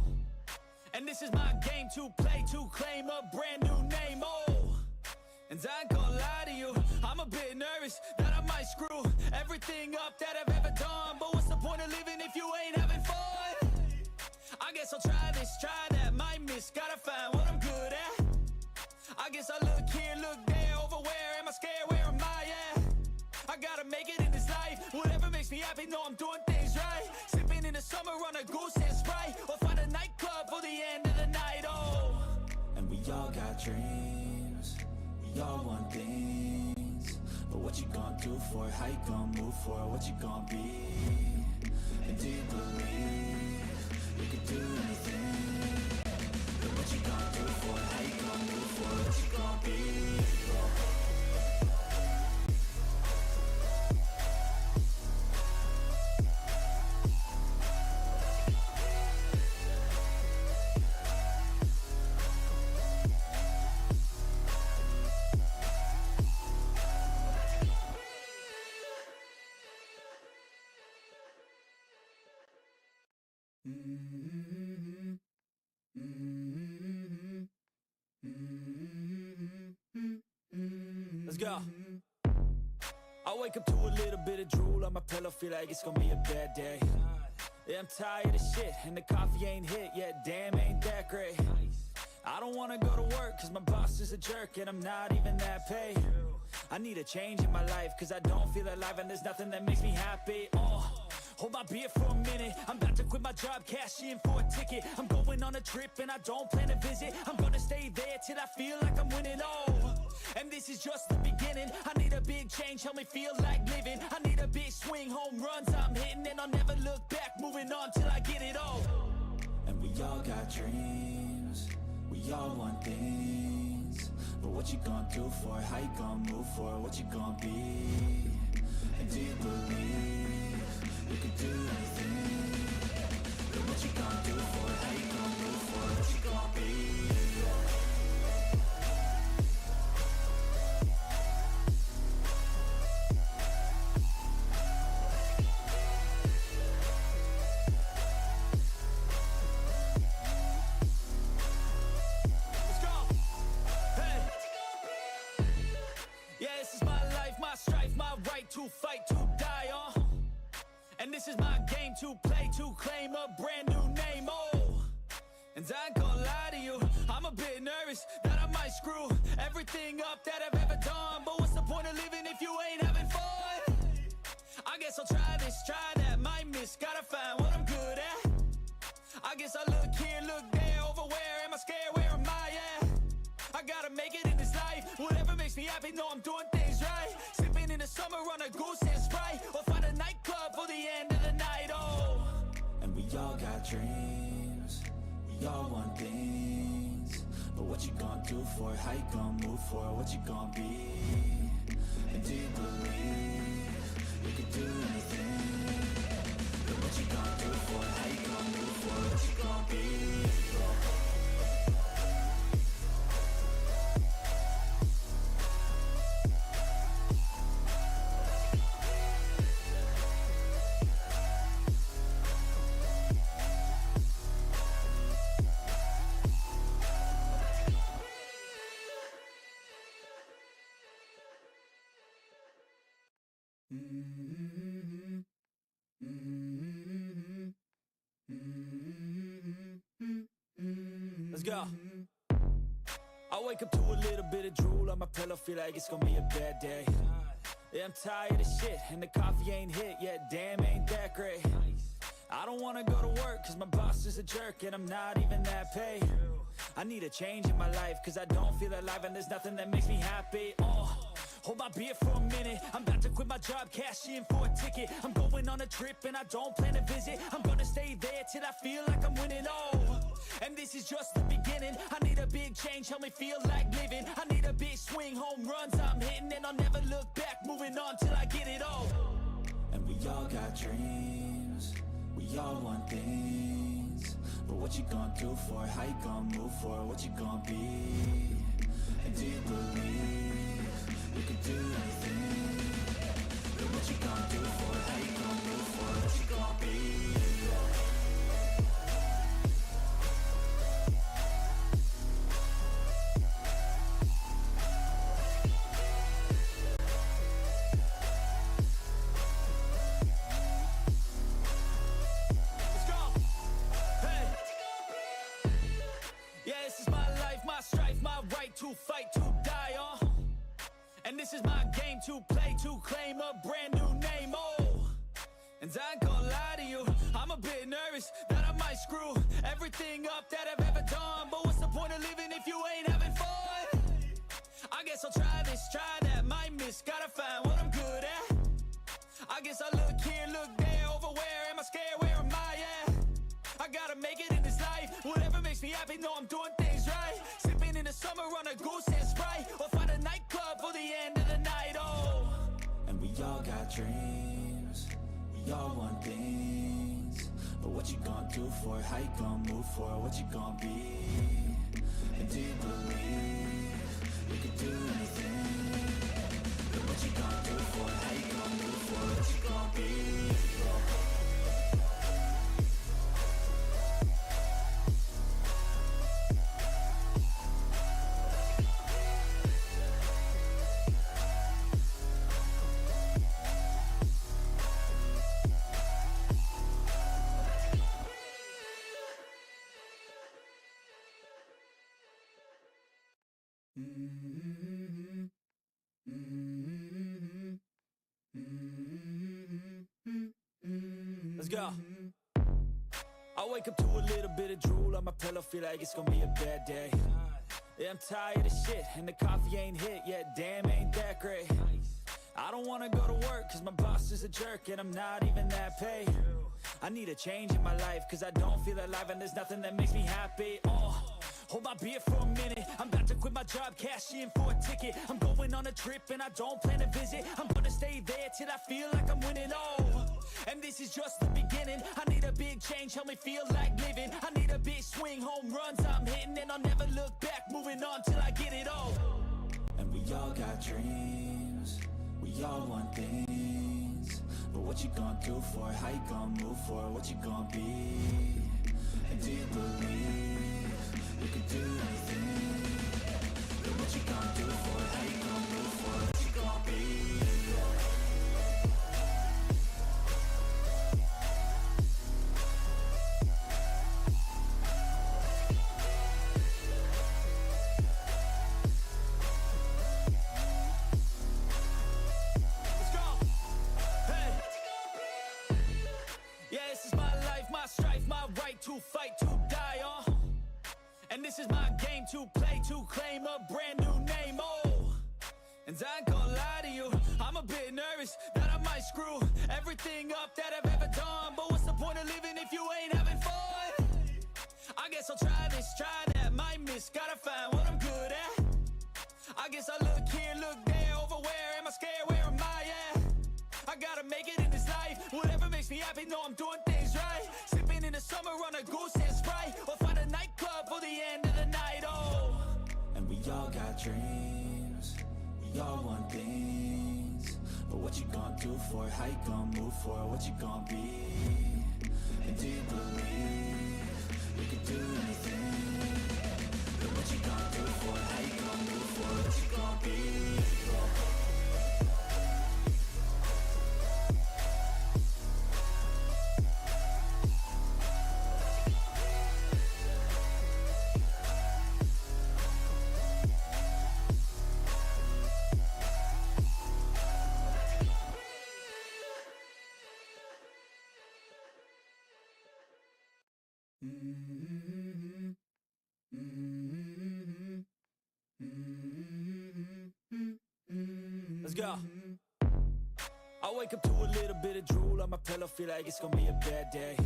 And this is my game to play, to claim a brand new name, and I ain't gonna lie to you, I'm a bit nervous that I might screw everything up that I've ever done. But what's the point of living if you ain't having fun? I guess I'll try this, try that, might miss, gotta find what I'm good at. I guess I look here, look there, over where am I scared, where am I at? I gotta make it in this life, whatever makes me happy, know I'm doing things right. Sipping in the summer on a goose and Sprite, or find a nightclub for the end of the night, And we all got dreams, we all want things, but what you gonna do for it? How you gonna move for it? What you gonna be? And do you believe you can do anything? But what you gonna do for it? How you gonna move for it? What you gonna be? go. I wake up to a little bit of drool on my pillow, feel like it's gonna be a bad day. Yeah, I'm tired of shit, and the coffee ain't hit yet, damn, ain't that great. I don't wanna go to work, cause my boss is a jerk, and I'm not even that paid. I need a change in my life, cause I don't feel alive, and there's nothing that makes me happy. Hold my beer for a minute, I'm about to quit my job, cash in for a ticket. I'm going on a trip and I don't plan to visit. I'm gonna stay there till I feel like I'm winning, and this is just the beginning. I need a big change, help me feel like living. I need a big swing, home runs I'm hitting, and I'll never look back, moving on till I get it all. And we all got dreams, we all want things, but what you gonna do for it? How you gonna move for it? What you gonna be? And do you believe you can do anything? But what you gonna do for it? How you gonna move for it? What you gonna be? To fight, to die, and this is my game to play, to claim a brand new name, and I ain't gonna lie to you, I'm a bit nervous that I might screw everything up that I've ever done, but what's the point of living if you ain't having fun? I guess I'll try this, try that, might miss, gotta find what I'm good at. I guess I look here, look there, over where am I scared, where am I at? I gotta make it in this life, whatever makes me happy, know I'm doing things right. Sipping in the summer on a goose and Sprite, or find a nightclub for the end of the night, And we all got dreams, we all want things, but what you gonna do for it? How you gonna move for it? What you gonna be? And do you believe you can do anything? But what you gonna do for it? How you gonna move for it? What you gonna be? Let's go. I wake up to a little bit of drool on my pillow, feel like it's gonna be a bad day. Yeah, I'm tired of shit, and the coffee ain't hit yet, damn, ain't that great. I don't wanna go to work, cause my boss is a jerk, and I'm not even that paid. I need a change in my life, cause I don't feel alive, and there's nothing that makes me happy. Hold my beer for a minute, I'm about to quit my job, cash in for a ticket. I'm going on a trip and I don't plan to visit. I'm gonna stay there till I feel like I'm winning, and this is just the beginning. I need a big change, help me feel like living. I need a big swing, home runs I'm hitting, and I'll never look back, moving on till I get it all. And we all got dreams, we all want things, but what you gonna do for it? How you gonna move for it? What you gonna be? And do you believe you can do anything? But what you gonna do for it? How you gonna move for it? What you gonna be? Let's go. Hey. Yeah, this is my life, my strife, my right to fight, to die, and this is my game to play, to claim a brand new name, and I ain't gonna lie to you, I'm a bit nervous that I might screw everything up that I've ever done, but what's the point of living if you ain't having fun? I guess I'll try this, try that, might miss, gotta find what I'm good at. I guess I look here, look there, over where am I scared, where am I at? I gotta make it in this life, whatever makes me happy, know I'm doing things right. Sipping in the summer on a goose and Sprite, or find a nightclub for the end of the night, and we all got dreams, we all want things, but what you gonna do for it? How you gonna move for it? What you gonna be? And do you believe you can do anything? But what you gonna do for it? How you gonna move for it? What you gonna be? Let's go. I wake up to a little bit of drool on my pillow, feel like it's gonna be a bad day. Yeah, I'm tired of shit, and the coffee ain't hit yet, damn, ain't that great. I don't wanna go to work, cause my boss is a jerk, and I'm not even that paid. I need a change in my life, cause I don't feel alive, and there's nothing that makes me happy. Hold my beer for a minute, I'm about to quit my job, cash in for a ticket. I'm going on a trip and I don't plan to visit. I'm gonna stay there till I feel like I'm winning, and this is just the beginning. I need a big change, help me feel like living. I need a big swing, home runs I'm hitting, and I'll never look back, moving on till I get it all. And we all got dreams, we all want things, but what you gonna do for it? How you gonna move for it? What you gonna be? And do you believe you can do anything? But what you gonna do for it? How you gonna move for it? What you gonna be? Let's go. Hey. Yeah, this is my life, my strife, my right to fight, to die, and this is my game to play, to claim a brand new name, and I ain't gonna lie to you, I'm a bit nervous that I might screw everything up that I've ever done. But what's the point of living if you ain't having fun? I guess I'll try this, try that, might miss, gotta find what I'm good at. I guess I look here, look there, over where am I scared, where am I at? I gotta make it in this life, whatever makes me happy, know I'm doing things right. Sipping in the summer on a goose and Sprite, or find a nightclub for the end of the night, and we all got dreams, we all want things, but what you gonna do for it? How you gonna move for it? What you gonna be? And do you believe you can do anything? But what you gonna do for it? How you gonna move for it? What you gonna be? Let's go. I wake up to a little bit of drool on my pillow, feel like it's gonna be a bad day.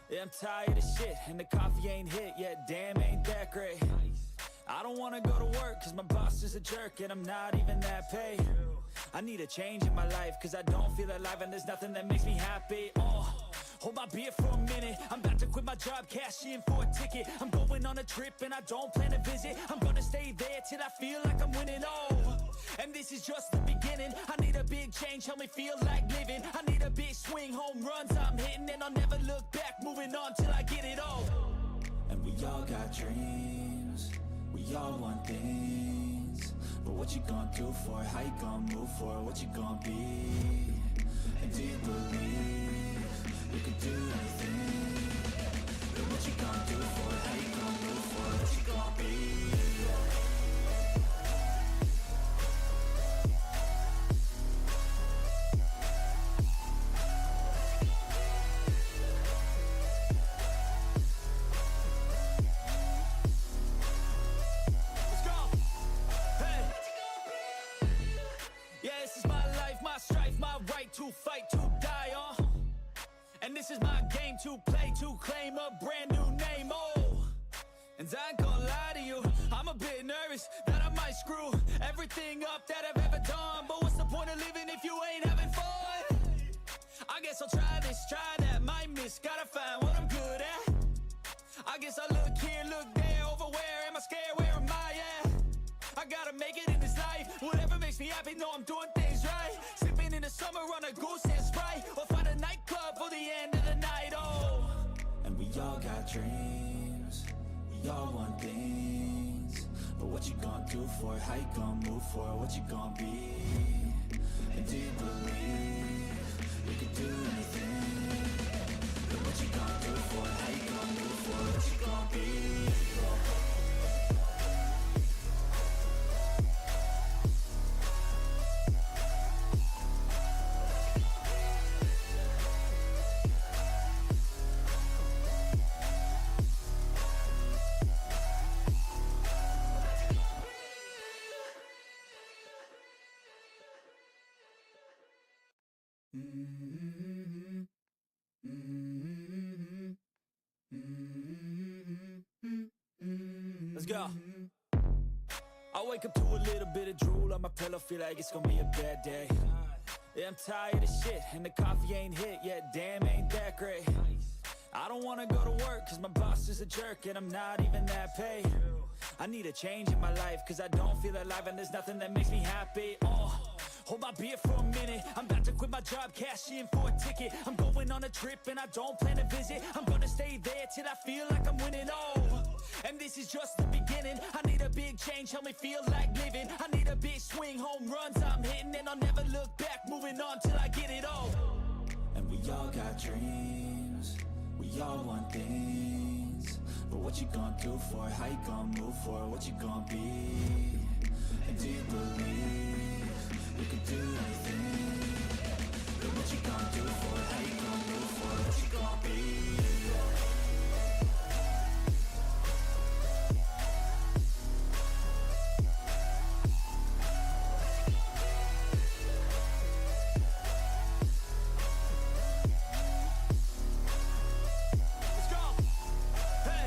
Yeah, I'm tired of shit, and the coffee ain't hit yet, damn, ain't that great. I don't wanna go to work, cause my boss is a jerk, and I'm not even that paid. I need a change in my life, cause I don't feel alive, and there's nothing that makes me happy. Hold my beer for a minute, I'm about to quit my job, cash in for a ticket. I'm going on a trip and I don't plan to visit. I'm gonna stay there till I feel like I'm winning, and this is just the beginning. I need a big change, help me feel like living. I need a big swing, home runs I'm hitting, and I'll never look back, moving on till I get it all. And we all got dreams, we all want things, but what you gonna do for it? How you gonna move for it? What you gonna be? And do you believe you can do anything? But what you gonna do for it? How you gonna move for it? What you gonna be? Let's go. Hey. Yeah, this is my life, my strife, my right to fight, to die, and this is my game to play, to claim a brand new name, and I ain't gonna lie to you, I'm a bit nervous that I might screw everything up that I've ever done. But what's the point of living if you ain't having fun? I guess I'll try this, try that, might miss, gotta find what I'm good at. I guess I look here, look there, over where am I scared, where am I at? I gotta make it in this life, whatever makes me happy, know I'm doing things right. Sipping in the summer on a goose and Sprite, or find a nightclub for the end of the night, and we all got dreams, we all want things, but what you gonna do for it? How you gonna move for it? What you gonna be? And do you believe you can do anything? But what you gonna do for it? How you gonna move for it? What you gonna be? Let's go. I wake up to a little bit of drool on my pillow, feel like it's gonna be a bad day. Yeah, I'm tired of shit, and the coffee ain't hit yet, damn, ain't that great. I don't wanna go to work, cause my boss is a jerk, and I'm not even that paid. I need a change in my life, cause I don't feel alive, and there's nothing that makes me happy. Hold my beer for a minute, I'm about to quit my job, cash in for a ticket. I'm going on a trip and I don't plan to visit. I'm gonna stay there till I feel like I'm winning, and this is just the beginning. I need a big change, help me feel like living. I need a big swing, home runs I'm hitting, and I'll never look back, moving on till I get it all. And we all got dreams, we all want things, but what you gonna do for it? How you gonna move for it? What you gonna be? And do you believe you can do anything? But what you gonna do for it? How you gonna move for it? What you gonna be? Let's go. Hey.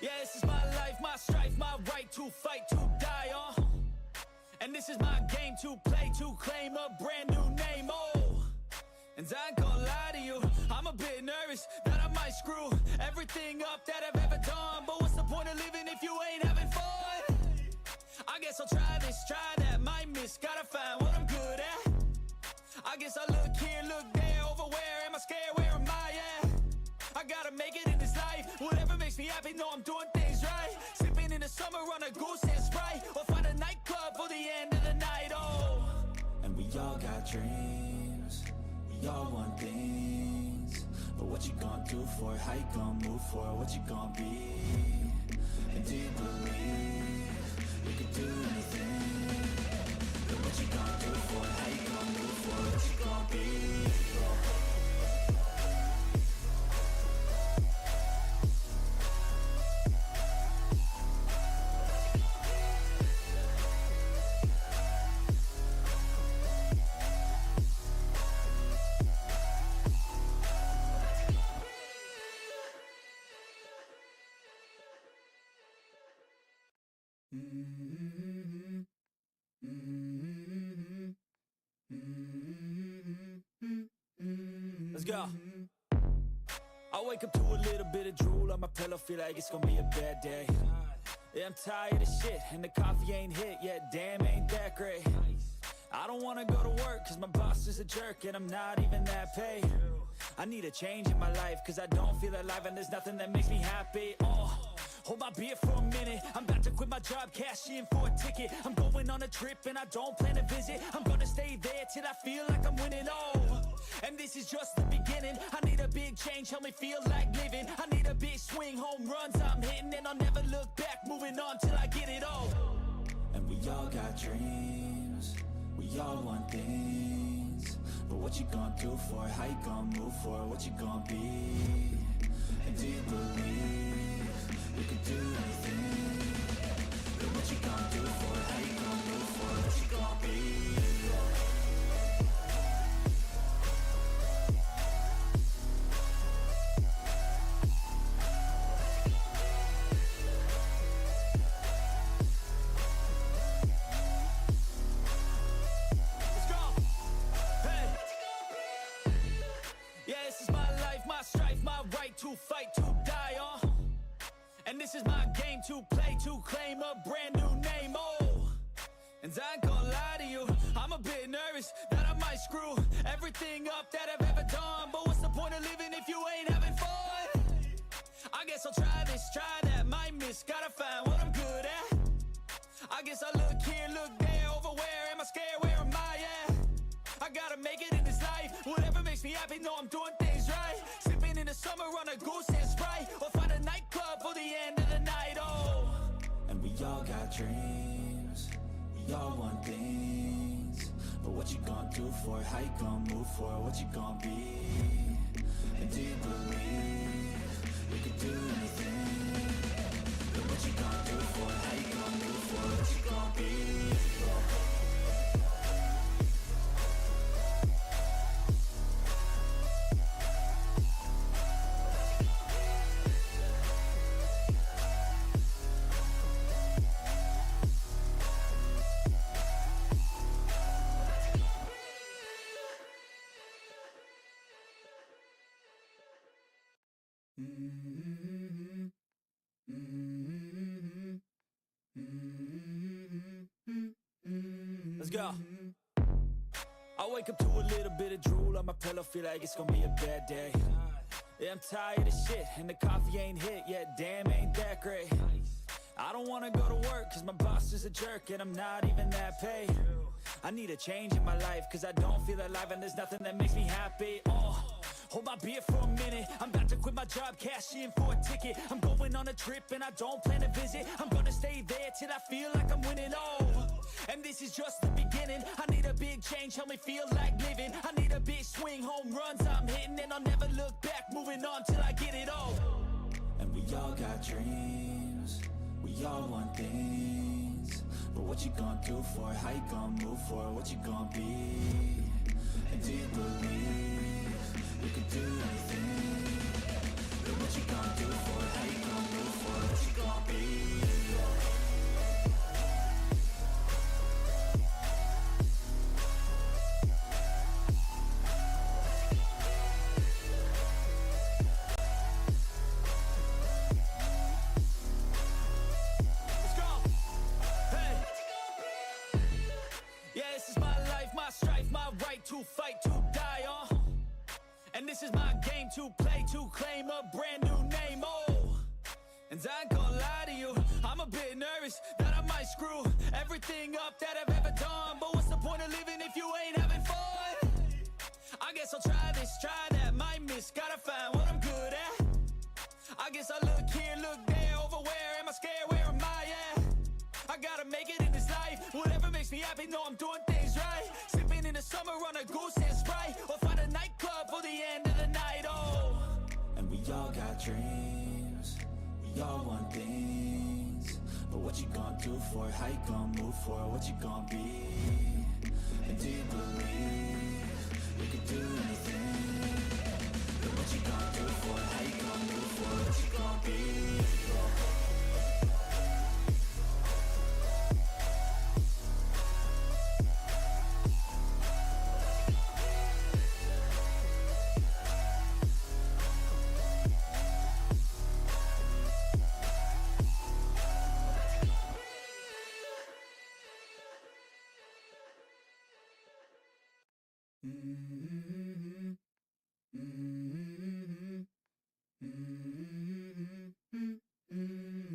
Yeah, this is my life, my strife, my right to fight, to die on. And this is my game to play, to claim a brand new name, and I ain't gonna lie to you, I'm a bit nervous that I might screw everything up that I've ever done. But what's the point of living if you ain't having fun? I guess I'll try this, try that, might miss, gotta find what I'm good at. I guess I look here, look there, over where am I scared, where am I at? I gotta make it in this life, whatever makes me happy, know I'm doing things right. Sipping in the summer on a goose and Sprite, or find a nightclub for the end of the night, And we all got dreams, we all want things, but what you gonna do for it? How you gonna move for it? What you gonna be? And do you believe you can do anything? But what you gonna do for it? How you gonna move for it? What you gonna be? Let's go. I wake up to a little bit of drool on my pillow, feel like it's gonna be a bad day. Yeah, I'm tired of shit, and the coffee ain't hit yet, damn, ain't that great. I don't wanna go to work, cause my boss is a jerk, and I'm not even that paid. I need a change in my life, cause I don't feel alive, and there's nothing that makes me happy. Hold my beer for a minute, I'm about to quit my job, cash in for a ticket. I'm going on a trip and I don't plan to visit. I'm gonna stay there till I feel like I'm winning, and this is just the beginning. I need a big change, help me feel like living. I need a big swing, home runs I'm hitting, and I'll never look back, moving on till I get it all. And we all got dreams, we all want things, but what you gonna do for it? How you gonna move for it? What you gonna be? And do you believe you can do anything? But what you gonna do for it? How you gonna move for it? What you gonna be? Let's go. Hey. Yeah, this is my life, my strife, my right to fight, to die on. And this is my game to play, to claim a brand new name, and I ain't gonna lie to you, I'm a bit nervous that I might screw everything up that I've ever done. But what's the point of living if you ain't having fun? I guess I'll try this, try that, might miss, gotta find what I'm good at. I guess I look here, look there, over where am I scared, where am I at? I gotta make it in this life, whatever makes me happy, know I'm doing things right. Sipping in the summer on a goose and Sprite, or find a nightclub for the end of the night, And we all got dreams, we all want things, but what you gonna do for it? How you gonna move for it? What you gonna be? And do you believe you can do anything? But what you gonna do for it? How you gonna move for it? What you gonna be? Let's go. I wake up to a little bit of drool on my pillow, feel like it's gonna be a bad day. Yeah, I'm tired of shit, and the coffee ain't hit yet, damn, ain't that great. I don't wanna go to work, cause my boss is a jerk, and I'm not even that paid. I need a change in my life, cause I don't feel alive, and there's nothing that makes me happy. Hold my beer for a minute, I'm about to quit my job, cash in for a ticket. I'm going on a trip and I don't plan to visit. I'm gonna stay there till I feel like I'm winning, and this is just the beginning. I need a big change, help me feel like living. I need a big swing, home runs I'm hitting, and I'll never look back, moving on till I get it all. And we all got dreams, we all want things, but what you gonna do for it? How you gonna move for it? What you gonna be? And do you believe you can do anything? But what you gonna do for it? How you gonna move for it? What you gonna be? Let's go. Hey. Yeah, this is my life, my strife, my right to fight, to die on. And this is my game to play, to claim a brand new name, and I ain't gonna lie to you, I'm a bit nervous that I might screw everything up that I've ever done. But what's the point of living if you ain't having fun? I guess I'll try this, try that, might miss, gotta find what I'm good at. I guess I look here, look there, over where am I scared, where am I at? I gotta make it in this life, whatever makes me happy, know I'm doing things right. Sipping in the summer on a goose and Sprite, or find a nightclub for the end of the night, And we all got dreams, we all want things, but what you gonna do for it? How you gonna move for it? What you gonna be? And do you believe you can do anything? But what you gonna do for it? How you gonna move for it? What you gonna be?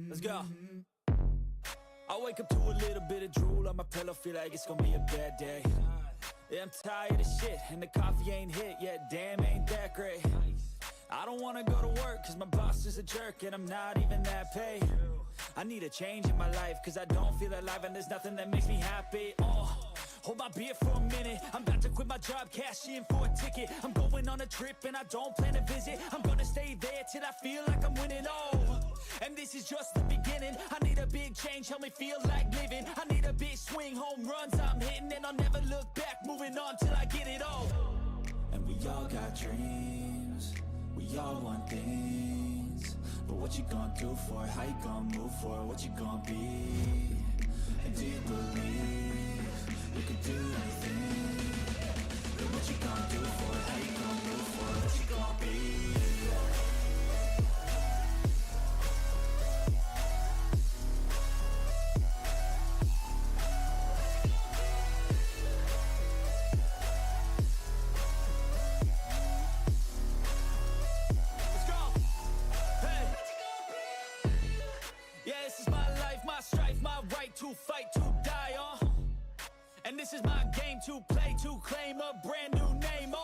Let's go. I wake up to a little bit of drool on my pillow, feel like it's gonna be a bad day. Yeah, I'm tired of shit, and the coffee ain't hit yet, damn, ain't that great. I don't wanna go to work, cause my boss is a jerk, and I'm not even that paid. I need a change in my life, cause I don't feel alive, and there's nothing that makes me happy. Hold my beer for a minute, I'm about to quit my job, cash in for a ticket. I'm going on a trip and I don't plan to visit. I'm gonna stay there till I feel like I'm winning, and this is just the beginning. I need a big change, help me feel like living. I need a big swing, home runs I'm hitting, and I'll never look back, moving on till I get it all. And we all got dreams, we all want things, but what you gonna do for it? How you gonna move for it? What you gonna be? And do you believe you can do anything? But what you gonna do for it? How you gonna move for it? What you gonna be? Let's go. Hey. Yeah, this is my life, my strife, my right to fight, to die on. And this is my game to play, to claim a brand new name,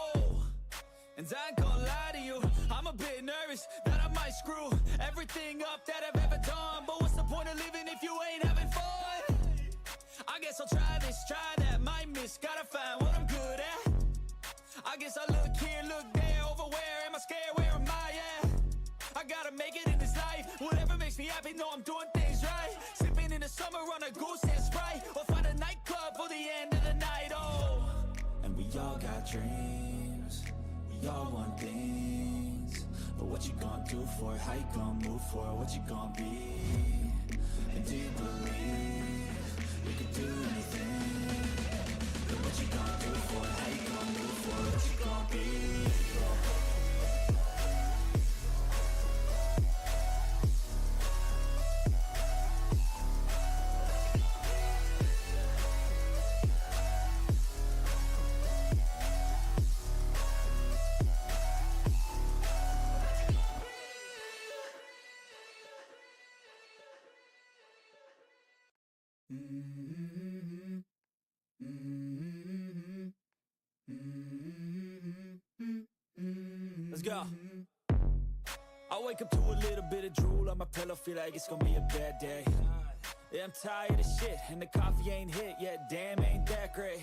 and I ain't gonna lie to you, I'm a bit nervous that I might screw everything up that I've ever done. But what's the point of living if you ain't having fun? I guess I'll try this, try that, might miss, gotta find what I'm good at. I guess I look here, look there, over where am I scared, where am I at? I gotta make it in this life, whatever makes me happy, know I'm doing things right. Sipping in the summer on a goose and Sprite, or find a nightclub for the end of the night, And we all got dreams, we all want things, but what you gonna do for it? How you gonna move for it? What you gonna be? And do you believe you can do anything? But what you gonna do for it? How you gonna move for it? What you gonna be? Let's go. I wake up to a little bit of drool on my pillow, feel like it's gonna be a bad day. Yeah, I'm tired of shit, and the coffee ain't hit yet, damn, ain't that great.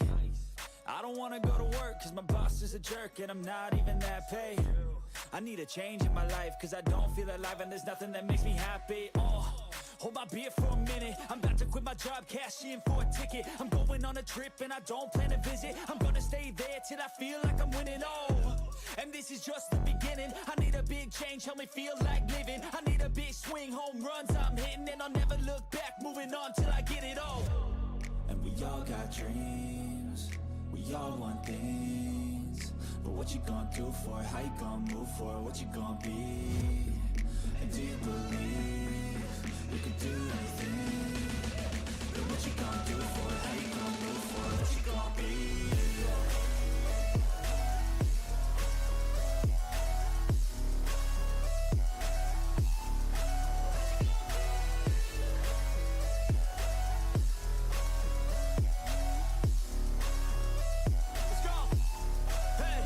I don't wanna go to work, cause my boss is a jerk, and I'm not even that paid. I need a change in my life, cause I don't feel alive, and there's nothing that makes me happy. Hold my beer for a minute, I'm about to quit my job, cash in for a ticket. I'm going on a trip and I don't plan to visit. I'm gonna stay there till I feel like I'm winning, and this is just the beginning. I need a big change, help me feel like living. I need a big swing, home runs I'm hitting, and I'll never look back, moving on till I get it all. And we all got dreams, we all want things, but what you gonna do for it? How you gonna move for it? What you gonna be? And do you believe you can do anything? But what you gonna do for it? How you gonna move for it? What you gonna be? Let's go. Hey.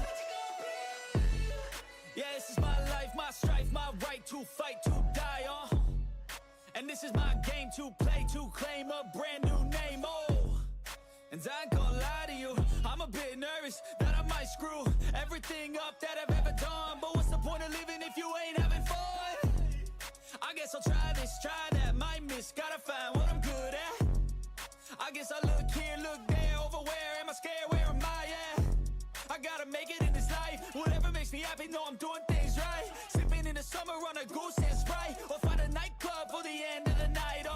Yeah, this is my life, my strife, my right to fight, to die on. And this is my game to play, to claim a brand new name, And I ain't gonna lie to you, I'm a bit nervous that I might screw everything up that I've ever done. But what's the point of living if you ain't having fun? I guess I'll try this, try that, might miss, gotta find what I'm good at. I guess I look here, look there, over where am I scared, where am I at? I gotta make it in this life, whatever makes me happy, know I'm doing things right. Sipping in the summer on a goose and Sprite, or find a nightclub for the end of the night,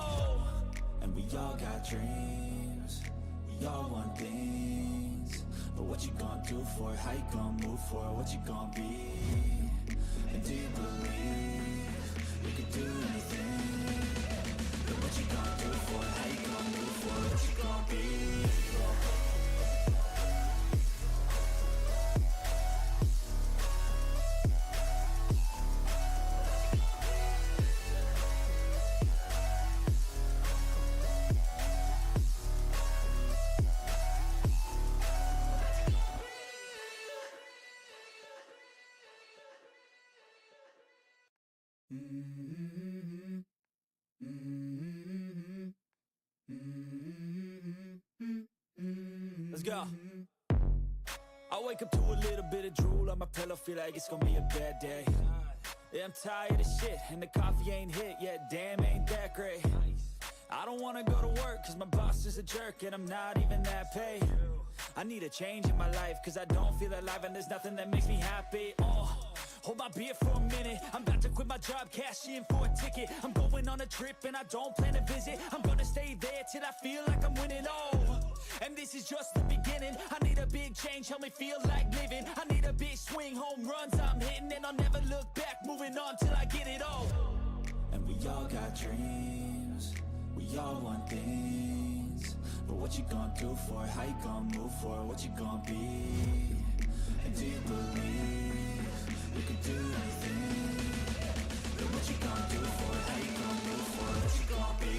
And we all got dreams, we all want things, but what you gonna do for it? How you gonna move for it? What you gonna be? And do you believe you can do anything? But what you gonna do for it? How you gonna move for it? What you gonna be? Let's go. I wake up to a little bit of drool on my pillow, feel like it's gonna be a bad day. Yeah, I'm tired of shit, and the coffee ain't hit yet, damn, ain't that great. I don't wanna go to work, cause my boss is a jerk, and I'm not even that paid. I need a change in my life, cause I don't feel alive, and there's nothing that makes me happy. Hold my beer for a minute, I'm about to quit my job, cash in for a ticket. I'm going on a trip and I don't plan to visit. I'm gonna stay there till I feel like I'm winning, and this is just the beginning. I need a big change, help me feel like living. I need a big swing, home runs I'm hitting, and I'll never look back, moving on till I get it all. And we all got dreams, we all want things, but what you gonna do for it? How you gonna move for it? What you gonna be? And do you believe you can do anything? But what you gonna do for it? How you gonna move for it? What you gonna be?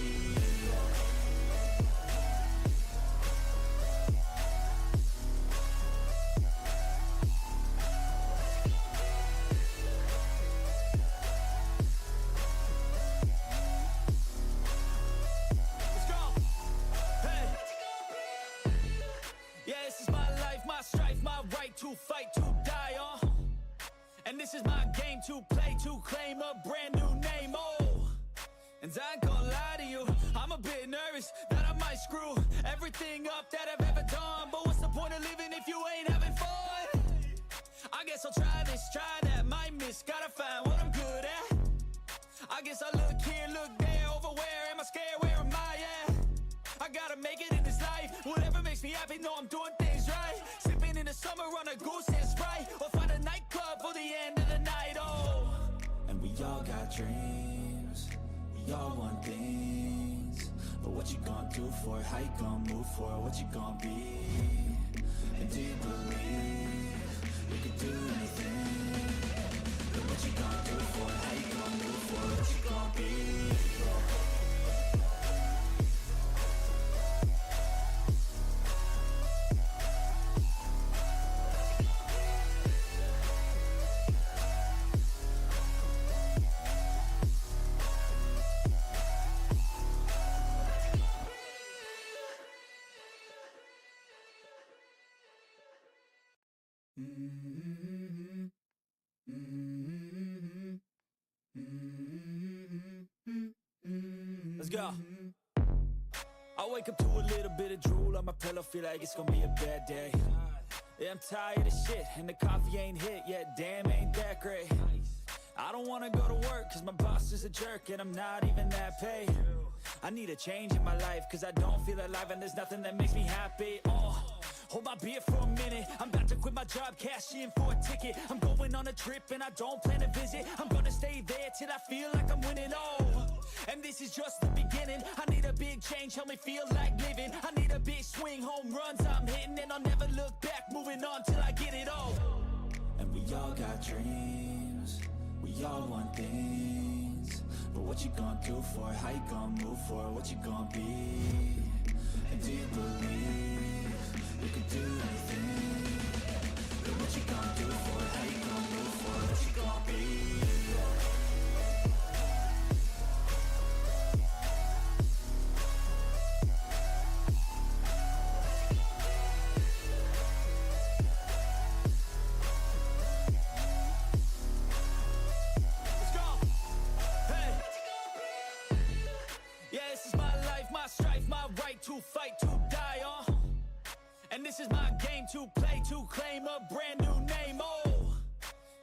Let's go. Hey. Yeah, this is my life, my strife, my right to fight, to die on. And this is my game to play, to claim a brand new name, And I ain't gonna lie to you, I'm a bit nervous that I might screw everything up that I've ever done. But what's the point of living if you ain't having fun? I guess I'll try this, try that, might miss, gotta find what I'm good at. I guess I look here, look there, over where am I scared, where am I at? I gotta make it in this life, whatever makes me happy, know I'm doing things right. Sipping in the summer on a goose and Sprite, or find a nightclub for the end of the night, And we all got dreams, we all want things, but what you gonna do for it? How you gonna move for it? What you gonna be? And do you believe you can do anything? But what you gonna do for it? How you gonna move for it? What you gonna be? Mm-hmm. Mm-hmm. Mm-hmm. Let's go. I wake up to a little bit of drool on my pillow, feel like it's gonna be a bad day. Yeah, I'm tired of shit, and the coffee ain't hit yet, damn, ain't that great. I don't wanna go to work, cause my boss is a jerk, and I'm not even that paid. I need a change in my life, cause I don't feel alive, and there's nothing that makes me happy. Hold my beer for a minute, I'm about to quit my job, cash in for a ticket. I'm going on a trip and I don't plan to visit. I'm gonna stay there till I feel like I'm winning, and this is just the beginning. I need a big change, help me feel like living. I need a big swing, home runs I'm hitting, and I'll never look back, moving on till I get it all. And we all got dreams, we all want things, but what you gonna do for it? How you gonna move for it? What you gonna be? And do you believe you can do anything? But what you gonna do for it? How you gonna move for it? What you gonna be? Let's go. Hey. Yeah, this is my life, my strife, my right to fight, to die on. And this is my game to play, to claim a brand new name,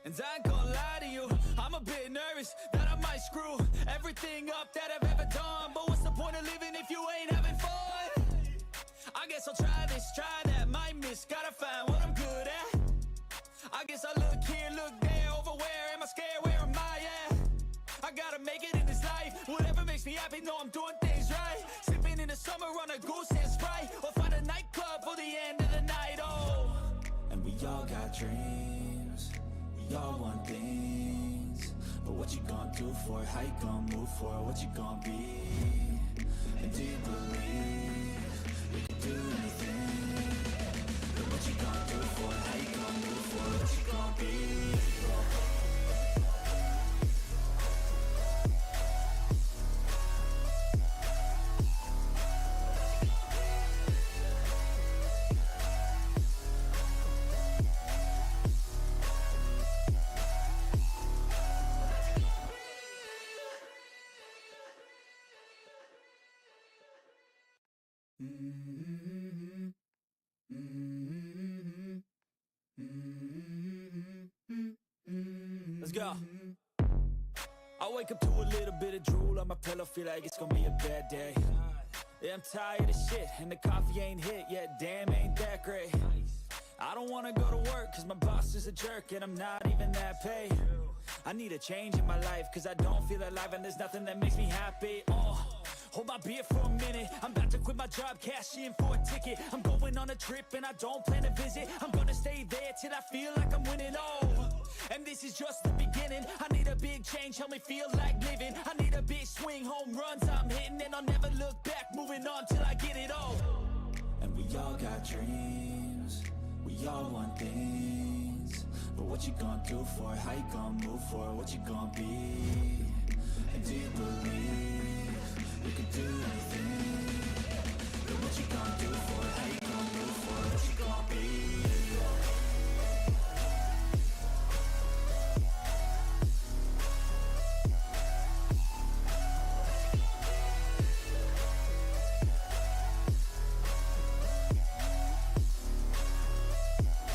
and I ain't gonna lie to you, I'm a bit nervous that I might screw everything up that I've ever done. But what's the point of living if you ain't having fun? I guess I'll try this, try that, might miss, gotta find what I'm good at. I guess I look here, look there, over where am I scared, where am I at? I gotta make it in this life, whatever makes me happy, know I'm doing things right. Sipping in the summer on a goose and Sprite, or find a nightclub for the end of the night, And we all got dreams, we all want things, but what you gonna do for it? How you gonna move for it? What you gonna be? And do you believe you can do anything? But what you gonna do for it? How you gonna move for it? What you gonna be? Mm-hmm. Mm-hmm. Mm-hmm. Let's go. I wake up to a little bit of drool on my pillow, feel like it's gonna be a bad day. Yeah, I'm tired of shit, and the coffee ain't hit yet, damn, ain't that great. I don't wanna go to work, cause my boss is a jerk, and I'm not even that paid. I need a change in my life, cause I don't feel alive, and there's nothing that makes me happy. Hold my beer for a minute, I'm about to quit my job, cash in for a ticket. I'm going on a trip and I don't plan to visit. I'm gonna stay there till I feel like I'm winning, and this is just the beginning. I need a big change, help me feel like living. I need a big swing, home runs I'm hitting, and I'll never look back, moving on till I get it all. And we all got dreams, we all want things, but what you gonna do for it? How you gonna move for it? What you gonna be? And do you believe you can do anything? But what you gonna do for it? How you gonna move for it? What you gonna be?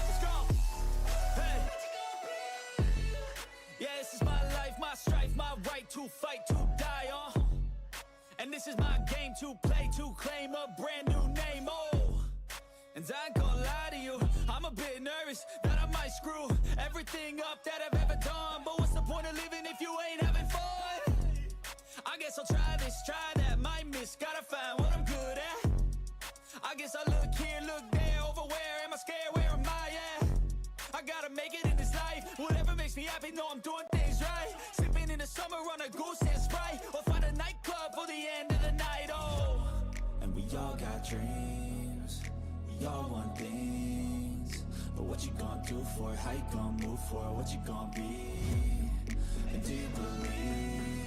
Let's go. Hey. Yeah, this is my life, my strife, my right to fight, to die on. And this is my game to play, to claim a brand new name, and I ain't gonna lie to you, I'm a bit nervous that I might screw everything up that I've ever done. But what's the point of living if you ain't having fun? I guess I'll try this, try that, might miss, gotta find what I'm good at. I guess I look here, look there, over where am I scared, where am I at? I gotta make it in this life, whatever makes me happy, know I'm doing things right. Sipping in the summer on a goose and Sprite, or find a nightclub for the end of the night, And we all got dreams, we all want things, but what you gonna do for it? How you gonna move for it? What you gonna be? And do you believe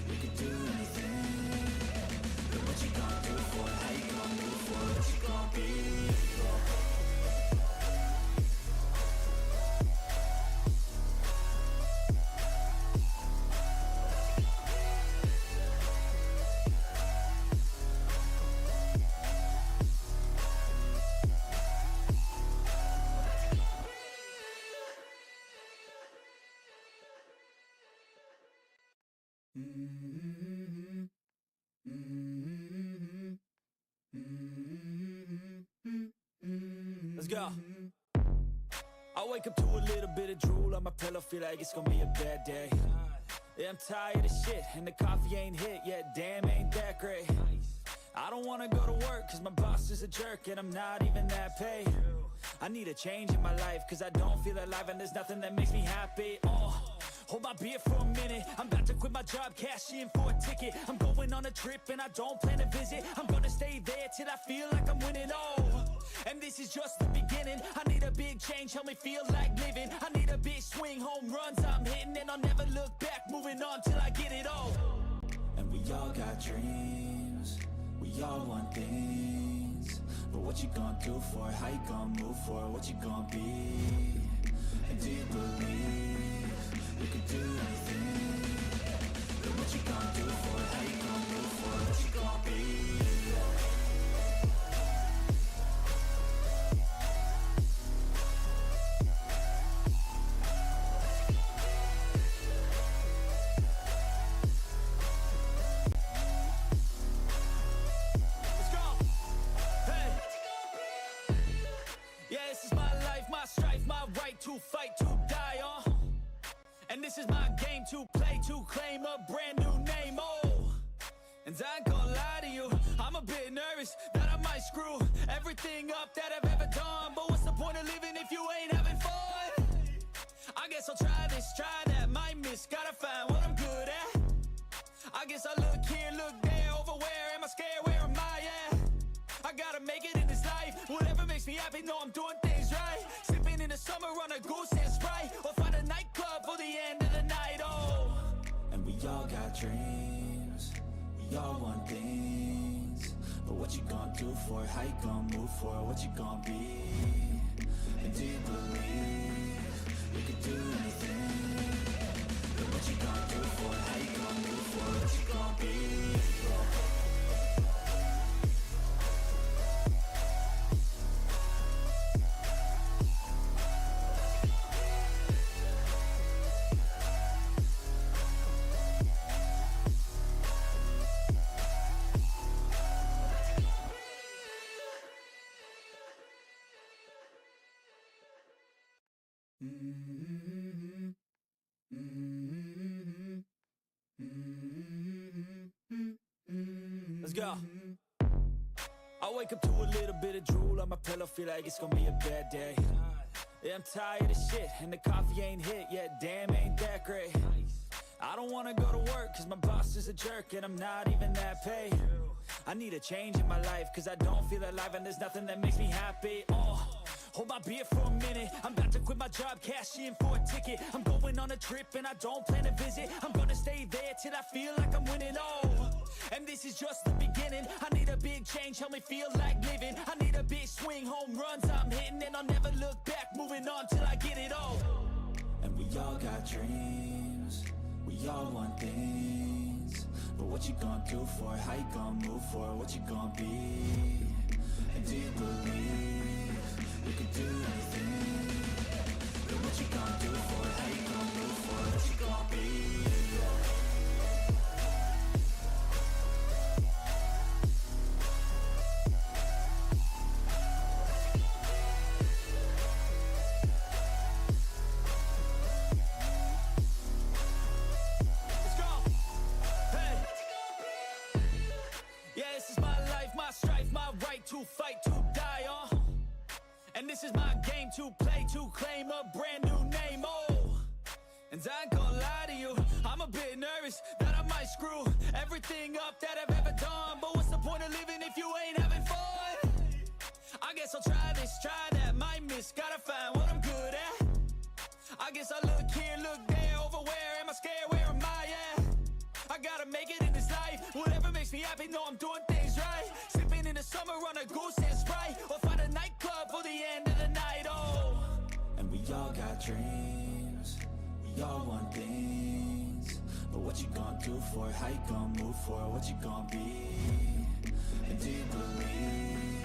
you can do anything? But what you gonna do for it? How you gonna move for it? What you gonna be? Let's go. I wake up to a little bit of drool on my pillow, feel like it's gonna be a bad day. Yeah, I'm tired of shit, and the coffee ain't hit yet, damn, ain't that great. I don't wanna go to work, cause my boss is a jerk, and I'm not even that paid. I need a change in my life, cause I don't feel alive, and there's nothing that makes me happy. Hold my beer for a minute, I'm about to quit my job, cash in for a ticket. I'm going on a trip and I don't plan to visit. I'm gonna stay there till I feel like I'm winning, and this is just the beginning. I need a big change, help me feel like living. I need a big swing, home runs I'm hitting, and I'll never look back, moving on till I get it all. And we all got dreams, we all want things, but what you gonna do for it? How you gonna move for it? What you gonna be? And do you believe you can do anything? But what you gonna do for it? How you gonna move for it? What you gonna be? Let's go. Hey. Yeah, this is my life, my strife, my right to fight, to die on. And this is my game to play, to claim a brand new name, and I ain't gonna lie to you, I'm a bit nervous that I might screw everything up that I've ever done. But what's the point of living if you ain't having fun? I guess I'll try this, try that, might miss, gotta find what I'm good at. I guess I look here, look there, over where am I scared, where am I at? I gotta make it in this life, whatever makes me happy, know I'm doing things right. Sipping in the summer on a goose and Sprite, or find a nightclub for the end of the night, And we all got dreams, we all want things, but what you gonna do for it? How you gonna move for it? What you gonna be? And do you believe you can do anything? But what you gonna do for it? How you gonna move for it? What you gonna be? Let's go. I wake up to a little bit of drool on my pillow, feel like it's gonna be a bad day. Yeah, I'm tired of shit, and the coffee ain't hit yet, damn, ain't that great. I don't wanna go to work, cause my boss is a jerk, and I'm not even that paid. I need a change in my life, cause I don't feel alive, and there's nothing that makes me happy. Hold my beer for a minute, I'm about to quit my job, cash in for a ticket. I'm going on a trip and I don't plan to visit. I'm gonna stay there till I feel like I'm winning, and this is just the beginning. I need a big change, help me feel like living. I need a big swing, home runs I'm hitting, and I'll never look back, moving on till I get it all. And we all got dreams, we all want things, but what you gonna do for it? How you gonna move for it? What you gonna be? And do you believe you can do anything? But what you gonna do for it? How you gonna move for it? What you gonna be? Let's go. Hey. Yeah, this is my life, my strife, my right to fight, to die on. And this is my game to play, to claim a brand new name, and I ain't gonna lie to you, I'm a bit nervous that I might screw everything up that I've ever done. But what's the point of living if you ain't having fun? I guess I'll try this, try that, might miss, gotta find what I'm good at. I guess I look here, look there, over where am I scared, where am I at? I gotta make it in this life, whatever makes me happy, know I'm doing things right. Sipping in the summer on a goose and Sprite, or find a nightclub for the end of the night, And we all got dreams, we all want things, but what you gonna do for it? How you gonna move for it? What you gonna be? And do you believe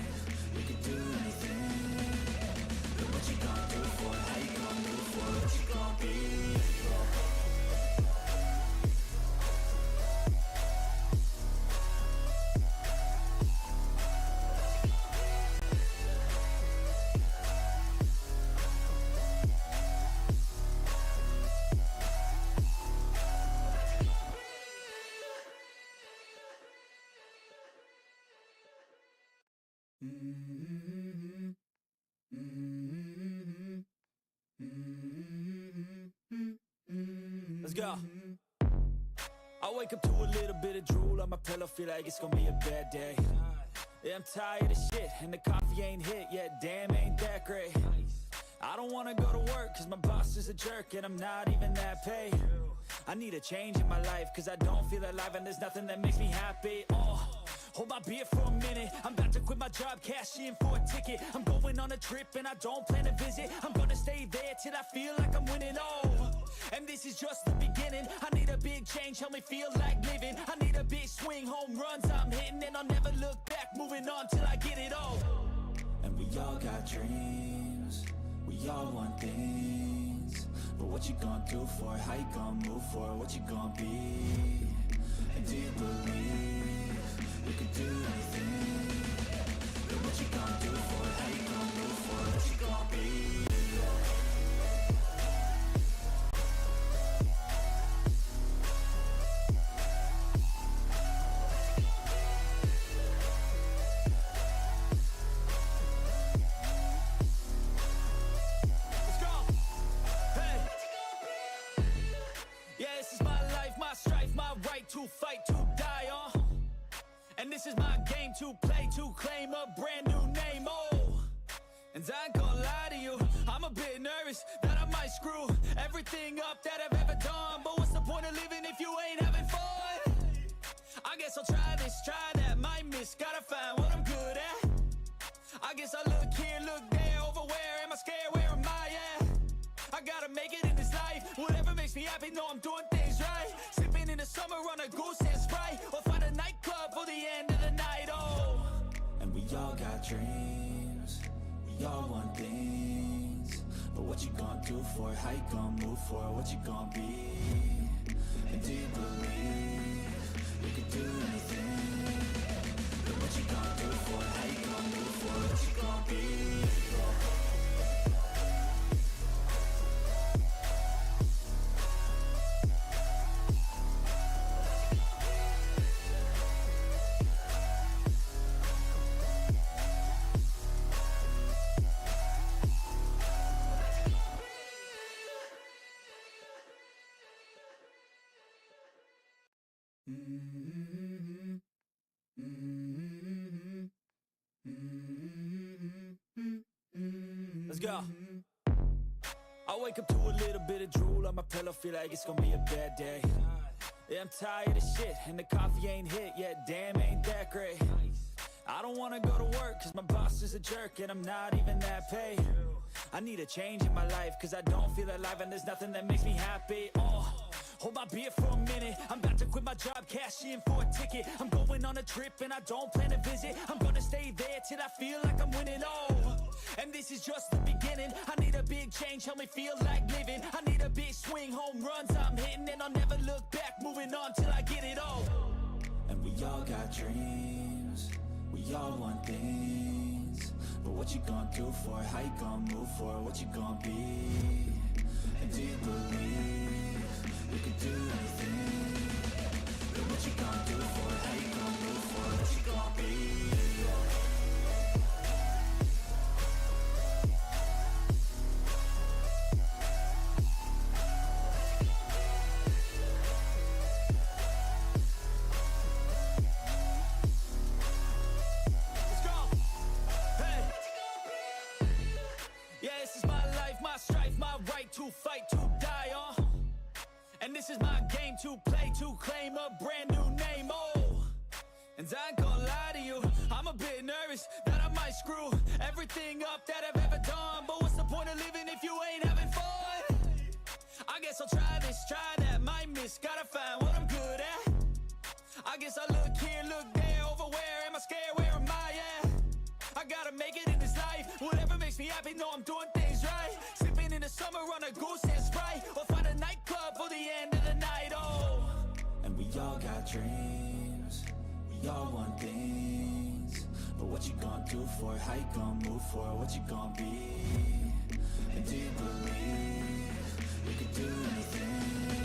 you can do anything? But what you gonna do for it? How you gonna move for it? What you gonna be? Let's go. I wake up to a little bit of drool on my pillow, feel like it's gonna be a bad day. Yeah, I'm tired of shit, and the coffee ain't hit yet, damn, ain't that great. I don't wanna go to work, cause my boss is a jerk, and I'm not even that paid. I need a change in my life, cause I don't feel alive, and there's nothing that makes me happy. Hold my beer for a minute, I'm about to quit my job, cash in for a ticket. I'm going on a trip and I don't plan to visit. I'm gonna stay there till I feel like I'm winning, and this is just the beginning. I need a big change, help me feel like living. I need a big swing, home runs I'm hitting, and I'll never look back, moving on till I get it all. And we all got dreams, we all want things, but what you gonna do for it? How you gonna move for it? What you gonna be? And do you believe you can do anything? But what you gonna do for it? How you gonna move for it? What you gonna be? To fight, to die, and this is my game to play, to claim a brand new name, and I ain't gonna lie to you, I'm a bit nervous that I might screw everything up that I've ever done, but what's the point of living if you ain't having fun? I guess I'll try this, try that, might miss, gotta find what I'm good at. I guess I look here, look there, over where am I scared, where am I at? I gotta make it in this life, whatever makes me happy, know I'm doing things right. Sipping in the summer on a goose and Sprite, or find a nightclub for the end of the night, And we all got dreams, we all want things, but what you gonna do for it? How you gonna move for it? What you gonna be? And do you believe you can do anything? But what you gonna do for it? How you gonna move for it? What you gonna be? Let's go. I wake up to a little bit of drool on my pillow, feel like it's gonna be a bad day. Yeah, I'm tired of shit, and the coffee ain't hit yet, damn, ain't that great. I don't wanna go to work, cause my boss is a jerk, and I'm not even that paid. I need a change in my life, cause I don't feel alive, and there's nothing that makes me happy. Hold my beer for a minute, I'm about to quit my job, cash in for a ticket. I'm going on a trip and I don't plan to visit. I'm gonna stay there till I feel like I'm winning, and this is just the beginning. I need a big change, help me feel like living. I need a big swing, home runs I'm hitting, and I'll never look back, moving on till I get it all. And we all got dreams, we all want things, but what you gonna do for it? How you gonna move for it? What you gonna be? And do you believe you can do anything? But what you gonna do for it? How you gonna move for it? What you gonna be? Let's go. Hey. Yeah, this is my life, my strife, my right to fight, to die, and this is my game to play, to claim a brand new name, and I ain't gonna lie to you, I'm a bit nervous that I might screw everything up that I've ever done, but what's the point of living if you ain't having fun? I guess I'll try this, try that, might miss, gotta find what I'm good at. I guess I look here, look there, over where am I scared, where am I at? I gotta make it in this life, whatever makes me happy, know I'm doing things right. Sipping in the summer on a goose and Sprite, or find a nightclub for the end of the night, and we all got dreams, we all want things, but what you gonna do for it? How you gonna move for it? What you gonna be? And do you believe you can do anything?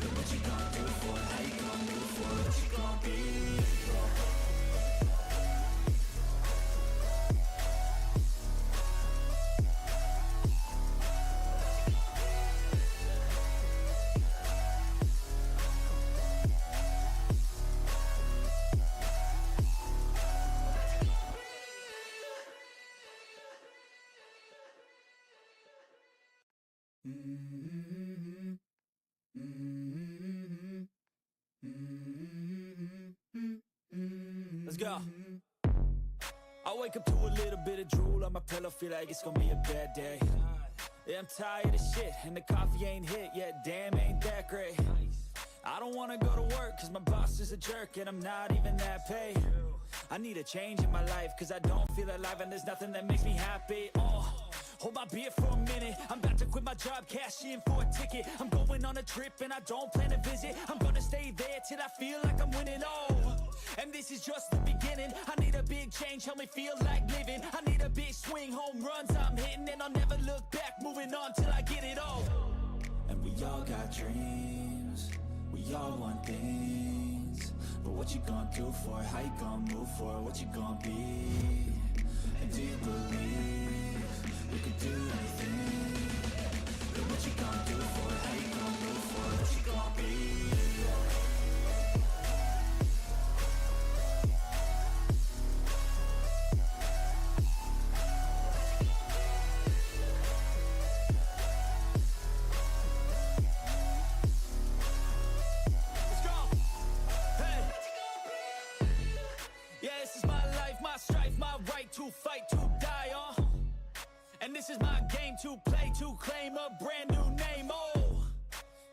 But what you gonna do for it? How you gonna move for it? What you gonna be? Let's go. I wake up to a little bit of drool on my pillow, feel like it's gonna be a bad day. Yeah, I'm tired of shit, and the coffee ain't hit yet, damn, ain't that great. I don't wanna go to work, cause my boss is a jerk, and I'm not even that paid. I need a change in my life, cause I don't feel alive, and there's nothing that makes me happy. Hold my beer for a minute, I'm about to quit my job, cash in for a ticket. I'm going on a trip and I don't plan to visit. I'm gonna stay there till I feel like I'm winning, and this is just the beginning. I need a big change, help me feel like living. I need a big swing, home runs I'm hitting, and I'll never look back, moving on till I get it all. And we all got dreams, we all want things, but what you gonna do for it? How you gonna move for it? What you gonna be? And do you believe you can do anything? But what you gonna do for it? How you gonna move for it? What you gonna be? To fight, to die, and this is my game to play, to claim a brand new name,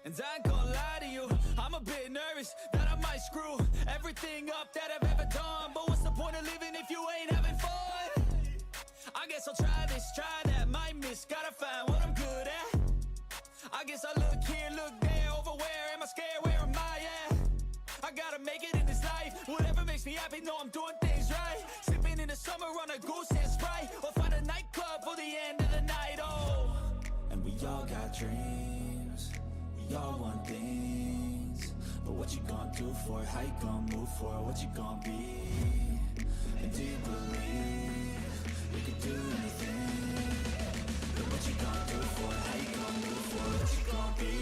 and I ain't gonna lie to you, I'm a bit nervous that I might screw everything up that I've ever done, but what's the point of living if you ain't having fun? I guess I'll try this, try that, might miss, gotta find what I'm good at. I guess I look here, look there, over where am I scared, where am I at? I gotta make it in this life, whatever makes me happy, know I'm doing things right. Sipping in the summer on a goose and Sprite, or find a nightclub for the end of the night, And we all got dreams, we all want things, but what you gonna do for it? How you gonna move for it? What you gonna be? And do you believe you can do anything? But what you gonna do for it? How you gonna move for it? What you gonna be?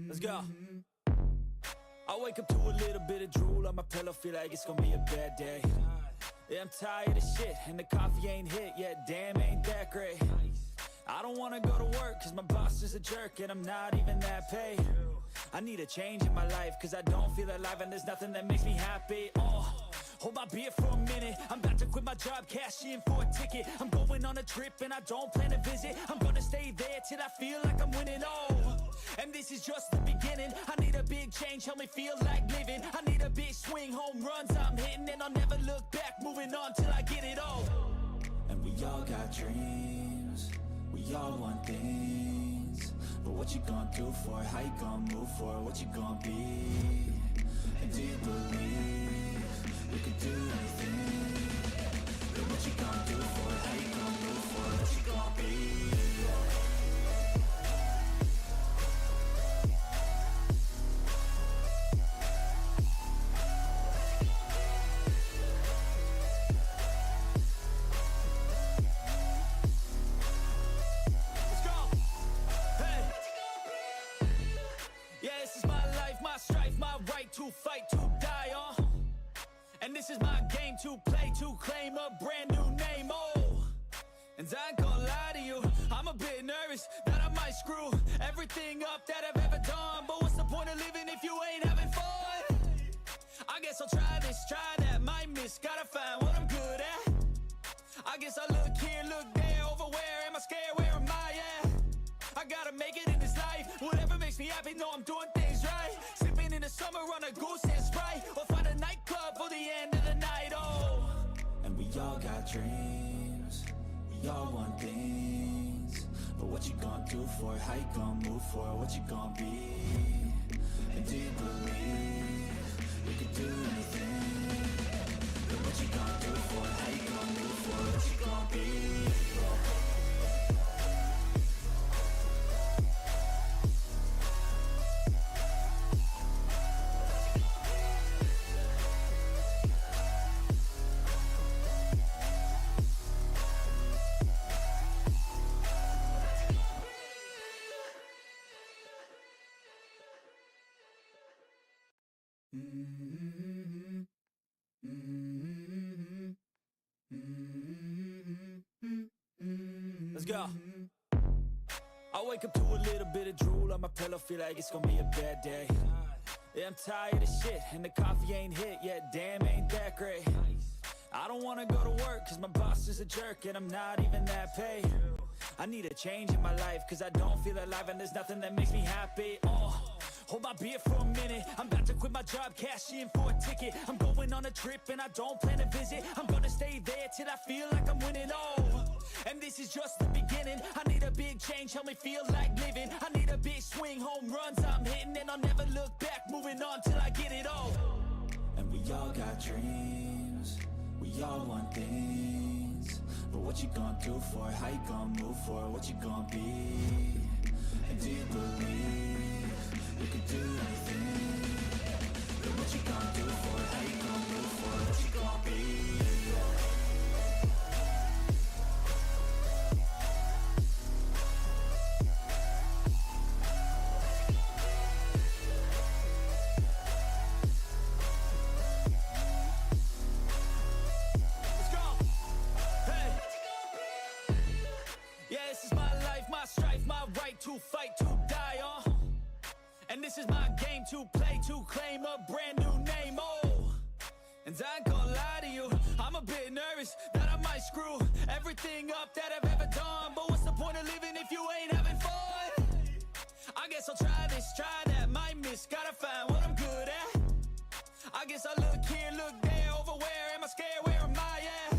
Let's go. I wake up to a little bit of drool on my pillow, feel like it's gonna be a bad day. Yeah, I'm tired of shit, and the coffee ain't hit yet, damn, ain't that great. I don't wanna go to work, cause my boss is a jerk, and I'm not even that paid. I need a change in my life, cause I don't feel alive, and there's nothing that makes me happy. Hold my beer for a minute, I'm about to quit my job, cash in for a ticket. I'm going on a trip and I don't plan to visit. I'm gonna stay there till I feel like I'm winning, and this is just the beginning. I need a big change, help me feel like living. I need a big swing, home runs I'm hitting, and I'll never look back, moving on till I get it all. And we all got dreams, we all want things, but what you gonna do for it? How you gonna move for it? What you gonna be? And do you believe you can do anything? But what you gonna do for it? How you gonna move for it? What you gonna be? Let's go. Hey. Yeah, this is my life, my strife, my right to fight, to die, and this is my game to play, to claim a brand new name, and I ain't gonna lie to you, I'm a bit nervous that I might screw everything up that I've ever done, but what's the point of living if you ain't having fun? I guess I'll try this, try that, might miss, gotta find what I'm good at. I guess I look here, look there, over where am I scared, where am I at? I gotta make it in this life, whatever makes me happy, know I'm doing things right. Sipping in the summer on a goose and Sprite, or find a nightclub for the end of the night, and we all got dreams, we all want things, but what you gonna do for it? How you gonna move for it? What you gonna be? And do you believe you can do anything? But what you gonna do for it? How you gonna move for it? What you gonna be? Let's go. I wake up to a little bit of drool on my pillow, feel like it's gonna be a bad day. Yeah, I'm tired of shit, and the coffee ain't hit yet, damn, ain't that great. I don't wanna go to work, cause my boss is a jerk, and I'm not even that paid. I need a change in my life, cause I don't feel alive, and there's nothing that makes me happy. Hold my beer for a minute, I'm about to quit my job, cash in for a ticket. I'm going on a trip and I don't plan to visit. I'm gonna stay there till I feel like I'm winning, and this is just the beginning. I need a big change, help me feel like living. I need a big swing, home runs I'm hitting, and I'll never look back, moving on till I get it all. And we all got dreams, we all want things, but what you gonna do for it? How you gonna move for it? What you gonna be? And do you believe you can do anything? But what you gonna do for it? How you gonna move for it? What you gonna be? Let's go. Hey. Yeah, this is my life, my strife, my right to fight, to die on. And this is my game to play, to claim a brand new name, And I ain't gonna lie to you, I'm a bit nervous that I might screw everything up that I've ever done. But what's the point of living if you ain't having fun? I guess I'll try this, try that, might miss, gotta find what I'm good at. I guess I look here, look there, over where am I scared, where am I at?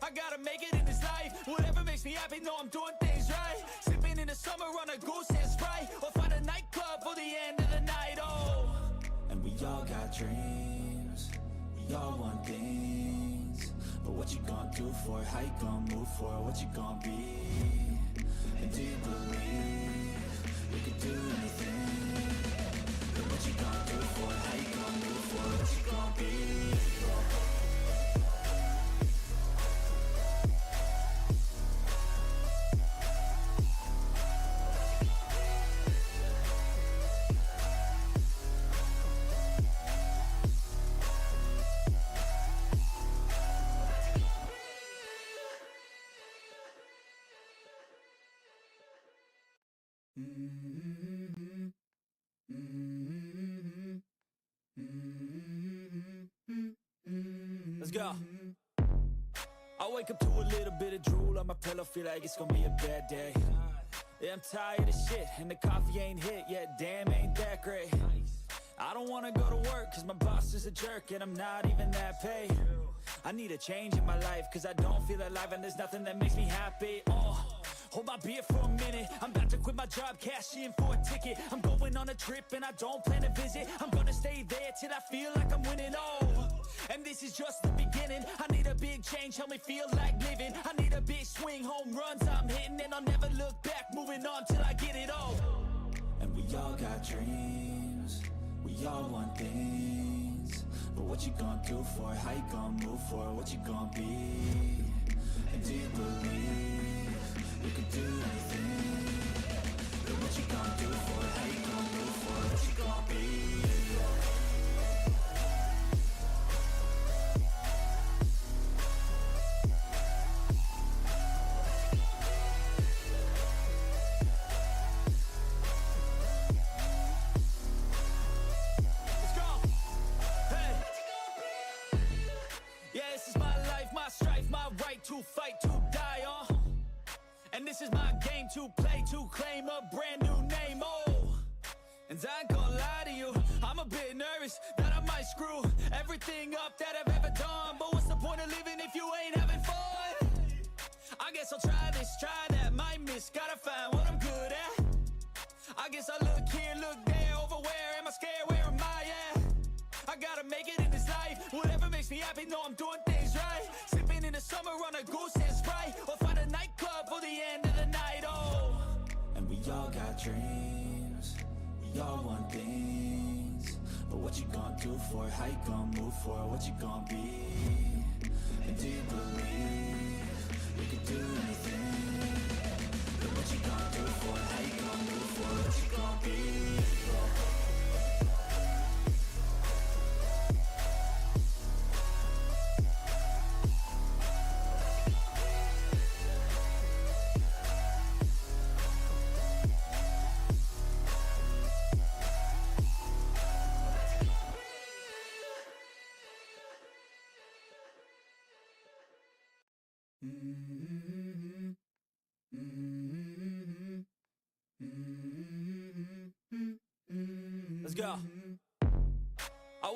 I gotta make it in this life, whatever makes me happy, know I'm doing things right. Sipping in the summer on a goose and Sprite, or find a nightclub for the end of the night, And we all got dreams, we all want things, but what you gonna do for it? How you gonna move for it? What you gonna be? And do you believe you can do anything? But what you gonna do for it? How you gonna move for it? What you gonna be? Let's go. I wake up to a little bit of drool on my pillow, feel like it's gonna be a bad day. Yeah, I'm tired of shit, and the coffee ain't hit yet, damn, ain't that great. I don't wanna go to work, cause my boss is a jerk, and I'm not even that paid. I need a change in my life, cause I don't feel alive, and there's nothing that makes me happy. Hold my beer for a minute, I'm about to quit my job, cash in for a ticket. I'm going on a trip and I don't plan to visit. I'm gonna stay there till I feel like I'm winning, and this is just the beginning. I need a big change, help me feel like living. I need a big swing, home runs I'm hitting, and I'll never look back, moving on till I get it all. And we all got dreams, we all want things, but what you gonna do for it? How you gonna move for it? What you gonna be? And do you believe you can do anything? But what you gonna do for it? How you gonna move for it? What you gonna be? Let's go. Hey. Yeah, this is my life, my strife, my right to fight, to die on. And this is my game to play, to claim a brand new name, And I ain't gonna lie to you, I'm a bit nervous that I might screw everything up that I've ever done. But what's the point of living if you ain't having fun? I guess I'll try this, try that, might miss, gotta find what I'm good at. I guess I look here, look there, over where am I scared, where am I at? I gotta make it in this life, whatever makes me happy, know I'm doing things right. Sipping in the summer on a goose and Sprite, or find a nightclub for the end of the night, And we all got dreams, we all want things, but what you gonna do for it? How you gonna move for it? What you gonna be? And do you believe you can do anything? But what you gonna do for it? How you gonna move for it? What you gonna be?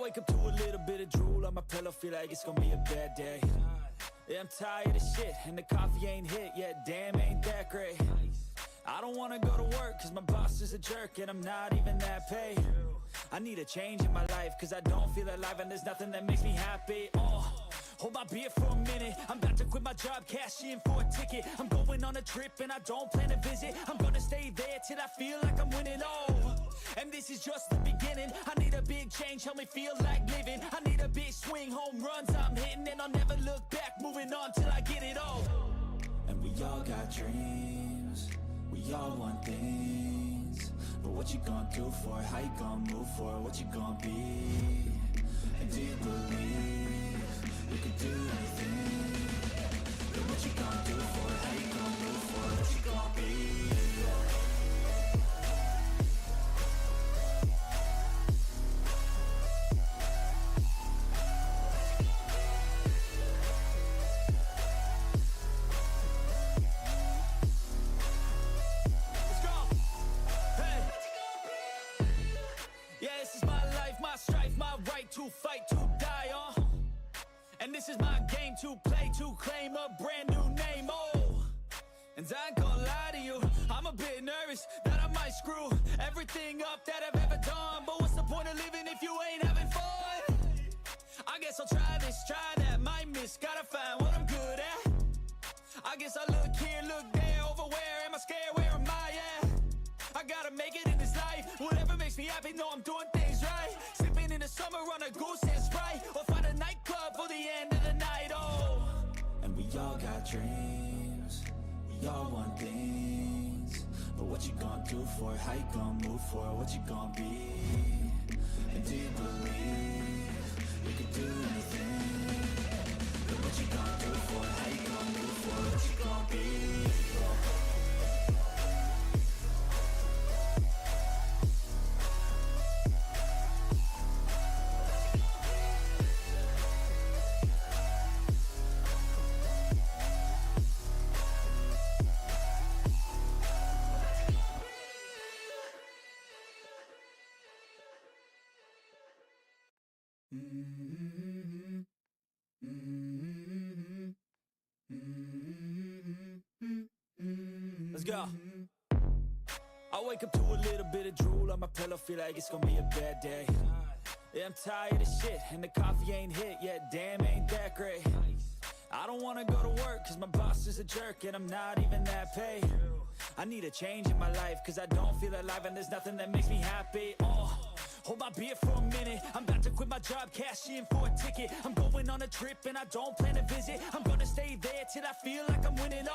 wake up to a little bit of drool on my pillow, feel like it's gonna be a bad day. Yeah, I'm tired of shit, and the coffee ain't hit yet, damn, ain't that great. I don't wanna go to work, cause my boss is a jerk, and I'm not even that paid. I need a change in my life, cause I don't feel alive, and there's nothing that makes me happy. Hold my beer for a minute, I'm about to quit my job, cash in for a ticket. I'm going on a trip and I don't plan to visit. I'm gonna stay there till I feel like I'm winning, and this is just the beginning. I need a big change, help me feel like living. I need a big swing, home runs I'm hitting, and I'll never look back, moving on till I get it all. And we all got dreams, we all want things, but what you gonna do for it? How you gonna move for it? What you gonna be? And do you believe you can do anything? But what you gonna do for it? How you gonna move for it? What you gonna be? Let's go! Hey! Yeah, this is my life, my strife, my right to fight, to die, and this is my game to play, to claim a brand new name, and I ain't gonna lie to you, I'm a bit nervous that I might screw everything up that I've ever done. But what's the point of living if you ain't having fun? I guess I'll try this, try that, might miss, gotta find what I'm good at. I guess I look here, look there, over where am I scared, where am I at? I gotta make it in this life, whatever makes me happy, know I'm doing things right. Sipping in the summer on a goose and Sprite, or find a nightclub for the end of the night, and we all got dreams, we all want things, but what you gonna do for it? How you gonna move for it? What you gonna be? And do you believe you can do anything? But what you gonna do for it? How you gonna move for it? What you gonna be? Let's go. I wake up to a little bit of drool on my pillow, feel like it's gonna be a bad day. Yeah, I'm tired of shit, and the coffee ain't hit yet, damn, ain't that great. I don't wanna go to work, cause my boss is a jerk, and I'm not even that paid. I need a change in my life, cause I don't feel alive, and there's nothing that makes me happy. Hold my beer for a minute, I'm about to quit my job, cash in for a ticket. I'm going on a trip and I don't plan to visit. I'm gonna stay there till I feel like I'm winning,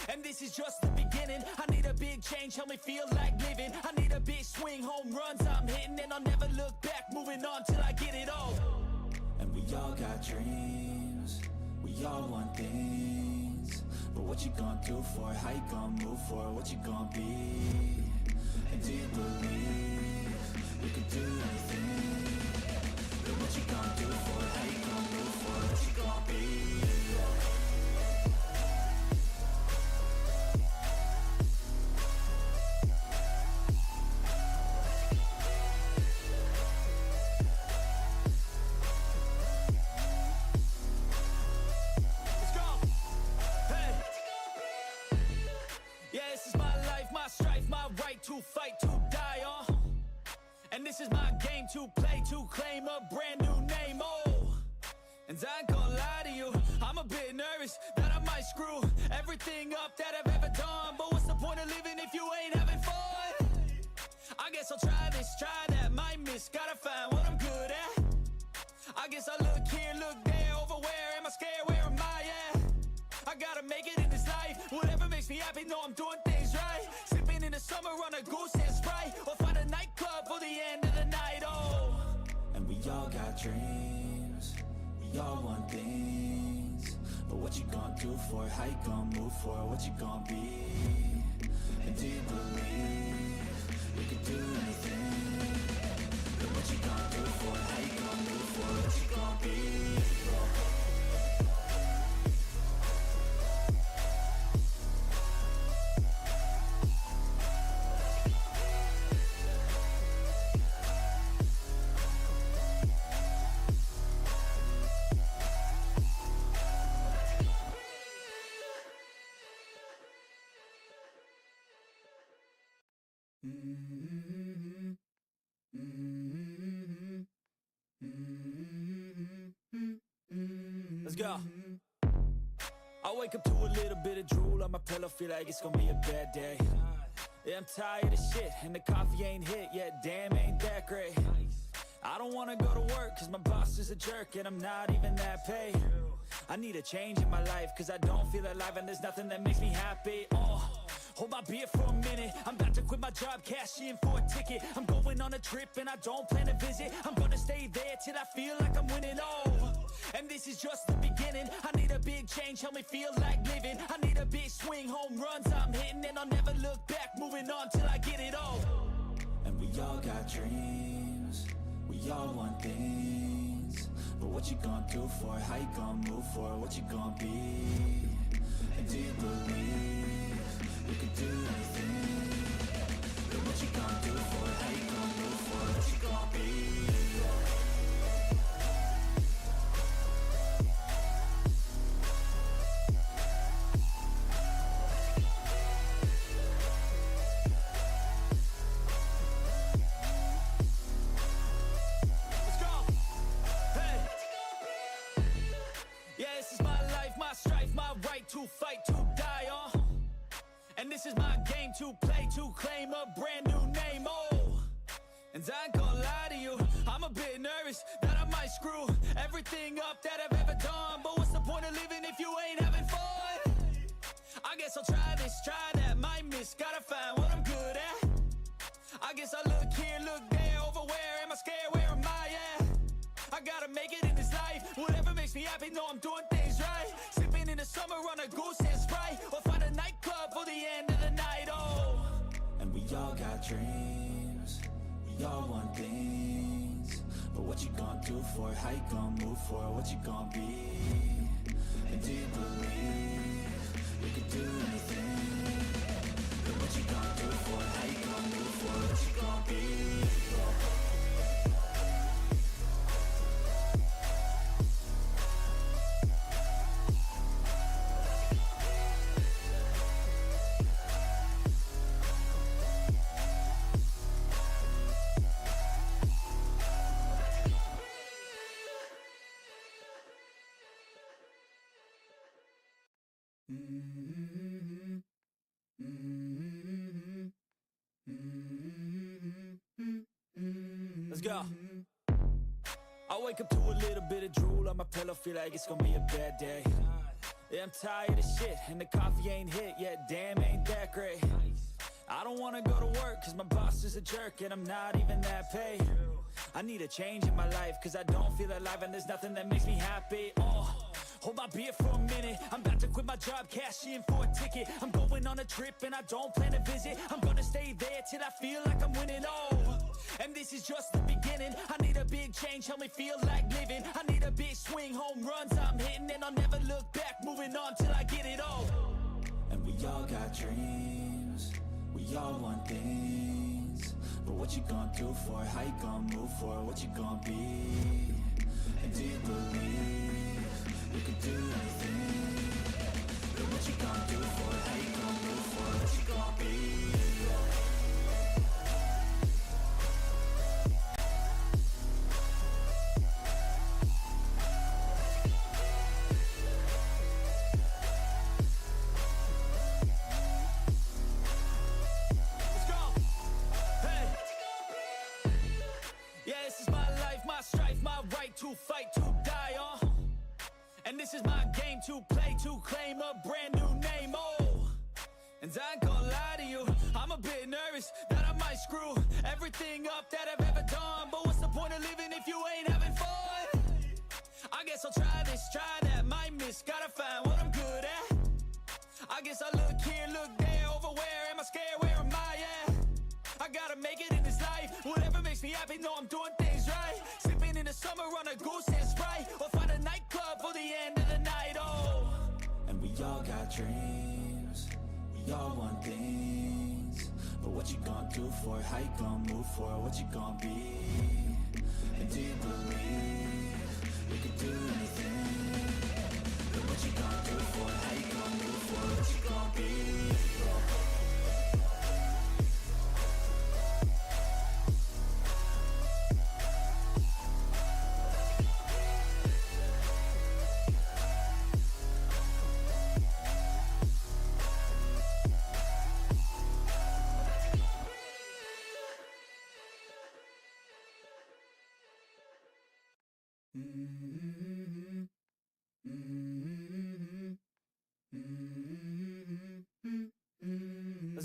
and this is just the beginning. I need a big change, help me feel like living. I need a big swing, home runs I'm hitting, and I'll never look back, moving on till I get it all. And we all got dreams, we all want things, but what you gonna do for it? How you gonna move for it? What you gonna be? And do you believe you can do anything? But what you gonna do for it? How you gonna move for it? What you gonna be? Let's go! Hey! Yeah, this is my life, my strife, my right to fight, to die, and this is my game to play, to claim a brand new name, and I ain't gonna lie to you, I'm a bit nervous that I might screw everything up that I've ever done. But what's the point of living if you ain't having fun? I guess I'll try this, try that, might miss, gotta find what I'm good at. I guess I look here, look there, over where am I scared, where am I at? I gotta make it in this life, whatever makes me happy, know I'm doing things right. Sipping in the summer on a goose and Sprite, or find a nightclub for the end of the night, and we all got dreams, we all want things, but what you gonna do for it? How you gonna move for it? What you gonna be? And do you believe you can do anything? But what you gonna do for it? How you gonna move for it? What you gonna be? Let's go. I wake up to a little bit of drool on my pillow, feel like it's gonna be a bad day. Yeah, I'm tired of shit, and the coffee ain't hit yet, damn, ain't that great. I don't wanna go to work, cause my boss is a jerk, and I'm not even that paid. I need a change in my life, cause I don't feel alive, and there's nothing that makes me happy. Hold my beer for a minute, I'm about to quit my job, cash in for a ticket. I'm going on a trip and I don't plan to visit. I'm gonna stay there till I feel like I'm winning, and this is just the beginning. I need a big change, help me feel like living. I need a big swing, home runs I'm hitting, and I'll never look back, moving on till I get it all. And we all got dreams, we all want things, but what you gonna do for it? How you gonna move for it? What you gonna be? And do you believe you can do anything? But what you gonna do for it? How you gonna move for it? What you gonna be? Let's go. Hey. Yeah, this is my life, my strife, my right to fight, to die on. And this is my game to play, to claim a brand new name, and I ain't gonna lie to you, I'm a bit nervous that I might screw everything up that I've ever done. But what's the point of living if you ain't having fun? I guess I'll try this, try that, might miss, gotta find what I'm good at. I guess I look here, look there, over where am I scared, where am I at? I gotta make it in this life, whatever makes me happy, know I'm doing things right. Sipping in the summer on a goose and Sprite, or find a nightclub for the end of the night, And we all got dreams, we all want things, but what you gonna do for it? How you gonna move for it? What you gonna be? And do you believe you can do anything? But what you gonna do for it? How you gonna move for it? What you gonna be? Let's go. I wake up to a little bit of drool on my pillow, feel like it's gonna be a bad day. Yeah, I'm tired of shit, and the coffee ain't hit yet, damn, ain't that great. I don't wanna go to work, cause my boss is a jerk, and I'm not even that paid. I need a change in my life, cause I don't feel alive, and there's nothing that makes me happy. Hold my beer for a minute, I'm about to quit my job, cash in for a ticket. I'm going on a trip and I don't plan to visit. I'm gonna stay there till I feel like I'm winning, and this is just the beginning. I need a big change, help me feel like living. I need a big swing, home runs I'm hitting, and I'll never look back, moving on till I get it all. And we all got dreams, we all want things, but what you gonna do for it? How you gonna move for it? What you gonna be? And do you believe you can do anything? But what you gonna do for it? How you gonna move for it? What you gonna be? Let's go. Hey. Yeah, this is my life, my strife, my right to fight, to die on. And this is my game to play, to claim a brand new name, and I ain't gonna lie to you, I'm a bit nervous that I might screw everything up that I've ever done. But what's the point of living if you ain't having fun? I guess I'll try this, try that, might miss, gotta find what I'm good at. I guess I look here, look there, over where am I scared, where am I at? I gotta make it in this life, whatever makes me happy, know I'm doing things right. Sipping in the summer on a goose and Sprite, or find a nightclub for the end of the night, And we all got dreams, we all want things, but what you gonna do for it? How you gonna move for it? What you gonna be? And do you believe you can do anything? But what you gonna do for it? How you gonna move for it? What you gonna be?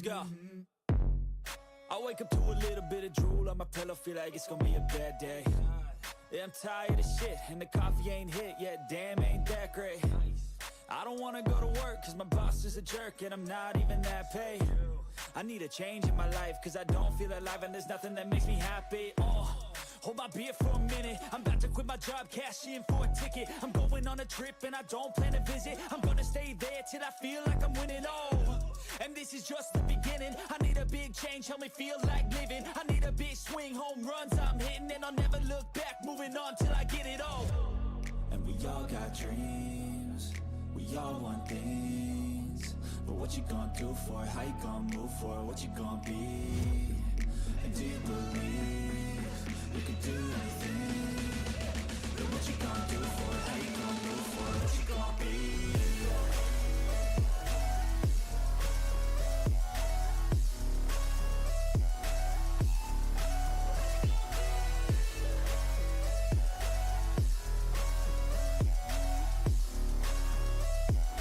Let's go. I wake up to a little bit of drool on my pillow, feel like it's gonna be a bad day. Yeah, I'm tired of shit, and the coffee ain't hit yet, damn, ain't that great. I don't wanna go to work, cause my boss is a jerk, and I'm not even that paid. I need a change in my life, cause I don't feel alive, and there's nothing that makes me happy. Hold my beer for a minute, I'm about to quit my job, cash in for a ticket. I'm going on a trip and I don't plan to visit. I'm gonna stay there till I feel like I'm winning, and this is just the beginning. I need a big change, help me feel like living. I need a big swing, home runs I'm hitting, and I'll never look back, moving on till I get it all. And we all got dreams, we all want things, but what you gonna do for it? How you gonna move for it? What you gonna be? And do you believe you can do anything? But what you gonna do for it? How you gonna move for it? What you gonna be?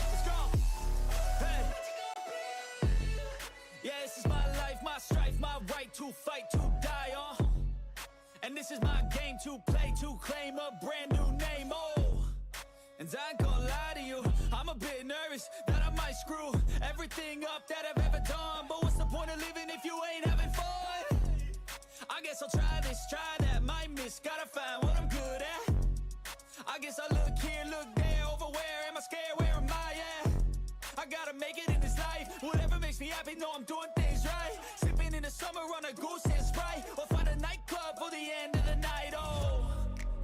Let's go. Hey. Yeah, this is my life, my strife, my right to fight, to die on. And this is my game to play, to claim a brand new name, And I ain't gonna lie to you, I'm a bit nervous that I might screw everything up that I've ever done. But what's the point of living if you ain't having fun? I guess I'll try this, try that, might miss, gotta find what I'm good at. I guess I look here, look there, over where am I scared, where am I at? I gotta make it in this life, whatever makes me happy, know I'm doing things right. Sipping in the summer on a goose and Sprite, or find a nightclub for the end of the night,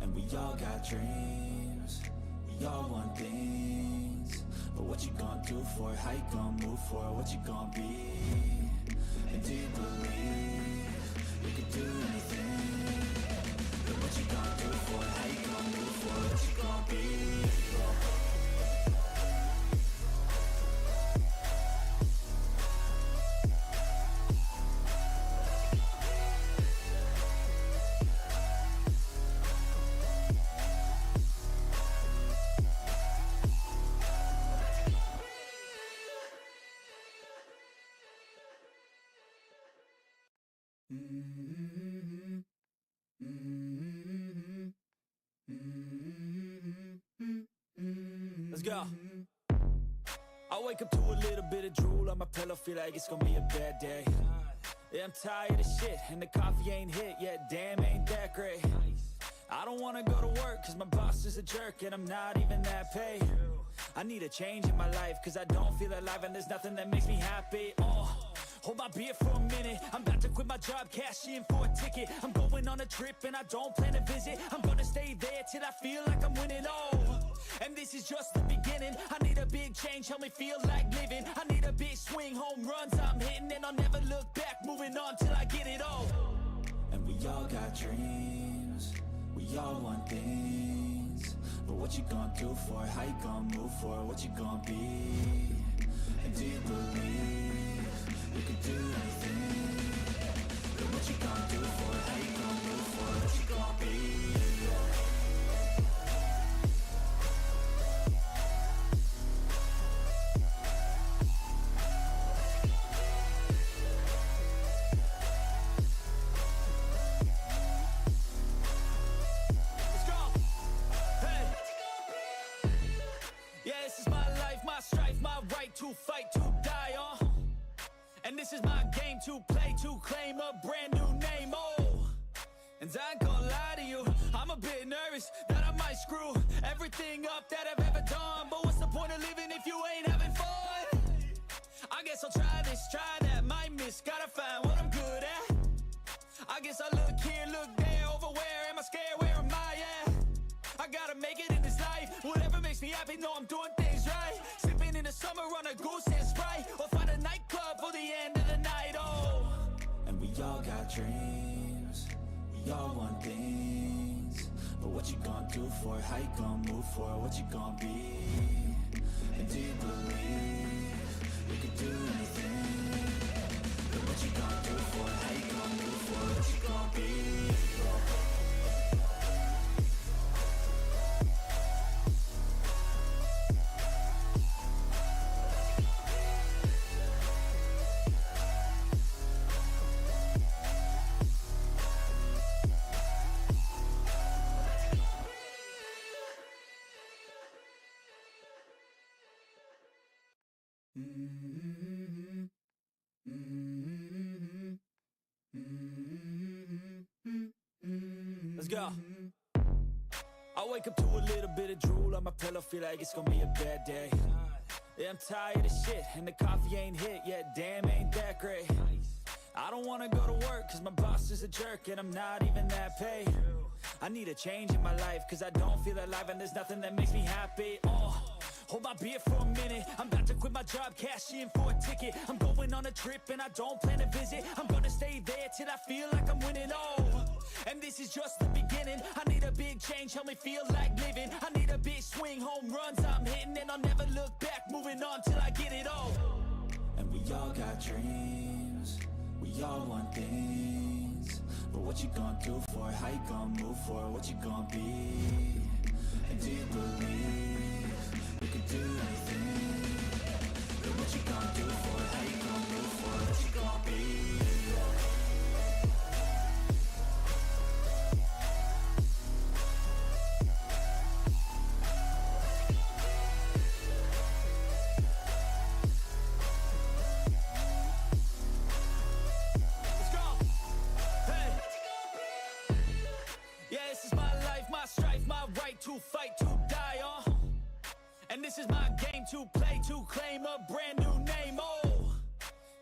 And we all got dreams, we all want things, but what you gonna do for it? How you gonna move for it? What you gonna be? And do you believe you can do anything? But what you gonna do for it? How you gonna move for it? What you gonna be? Let's go. I wake up to a little bit of drool on my pillow, feel like it's gonna be a bad day. Yeah, I'm tired of shit, and the coffee ain't hit yet, damn, ain't that great. I don't wanna go to work, cause my boss is a jerk, and I'm not even that paid. I need a change in my life, cause I don't feel alive, and there's nothing that makes me happy. Hold my beer for a minute, I'm about to quit my job, cash in for a ticket. I'm going on a trip and I don't plan to visit. I'm gonna stay there till I feel like I'm winning, and this is just the beginning. I need a big change, help me feel like living. I need a big swing, home runs I'm hitting, and I'll never look back, moving on till I get it all. And we all got dreams, we all want things, but what you gonna do for it? How you gonna move for it? What you gonna be? And do you believe you can do anything? But what you gonna do for it? How you gonna move for it? What you gonna be? Let's go. Hey. Yeah, this is my life, my strife, my right to fight, to die on. And this is my game to play, to claim a brand new name, And I ain't gonna lie to you, I'm a bit nervous that I might screw everything up that I've ever done. But what's the point of living if you ain't having fun? I guess I'll try this, try that, might miss, gotta find what I'm good at. I guess I look here, look there, over where am I scared, where am I at? I gotta make it in this life, whatever makes me happy, know I'm doing things right. Sipping in the summer on a goose and Sprite, or find a nightclub for the end of the night, And we all got dreams, we all want things, but what you gonna do for it? How you gonna move for it? What you gonna be? And do you believe you can do anything? But what you gonna do for it? How you gonna move for it? What you gonna be? Let's go. I wake up to a little bit of drool on my pillow, feel like it's gonna be a bad day. Yeah, I'm tired of shit, and the coffee ain't hit yet, damn, ain't that great. I don't wanna go to work, cause my boss is a jerk, and I'm not even that paid. I need a change in my life, cause I don't feel alive, and there's nothing that makes me happy. Hold my beer for a minute, I'm about to quit my job, cash in for a ticket. I'm going on a trip and I don't plan to visit. I'm gonna stay there till I feel like I'm winning, and this is just the beginning. I need a big change, help me feel like living. I need a big swing, home runs I'm hitting, and I'll never look back, moving on till I get it all. And we all got dreams, we all want things, but what you gonna do for it? How you gonna move for it? What you gonna be? And do you believe you can do anything? But what you gonna do for it? How you gonna move for it? What you gonna be? Let's go. Hey. Yeah, this is my life, my strife, my right to fight, to die on. And this is my game to play, to claim a brand new name,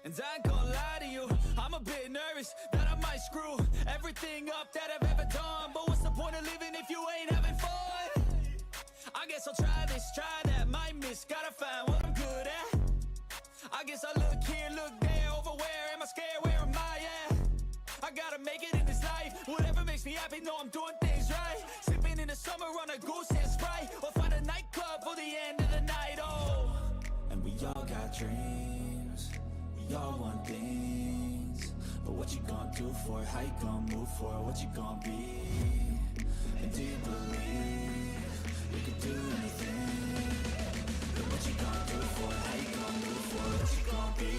and I ain't gonna lie to you, I'm a bit nervous that I might screw everything up that I've ever done. But what's the point of living if you ain't having fun? I guess I'll try this, try that, might miss, gotta find what I'm good at. I guess I look here, look there, over where am I scared, where am I at? I gotta make it in this life, whatever makes me happy, know I'm doing things right. Sipping in the summer on a goose and Sprite, or find a nightclub for the end of the night, And we all got dreams, we all want things, but what you gonna do for it? How you gonna move for it? What you gonna be? And do you believe you can do anything? But what you gonna do for it? How you gonna move for it? What you gonna be?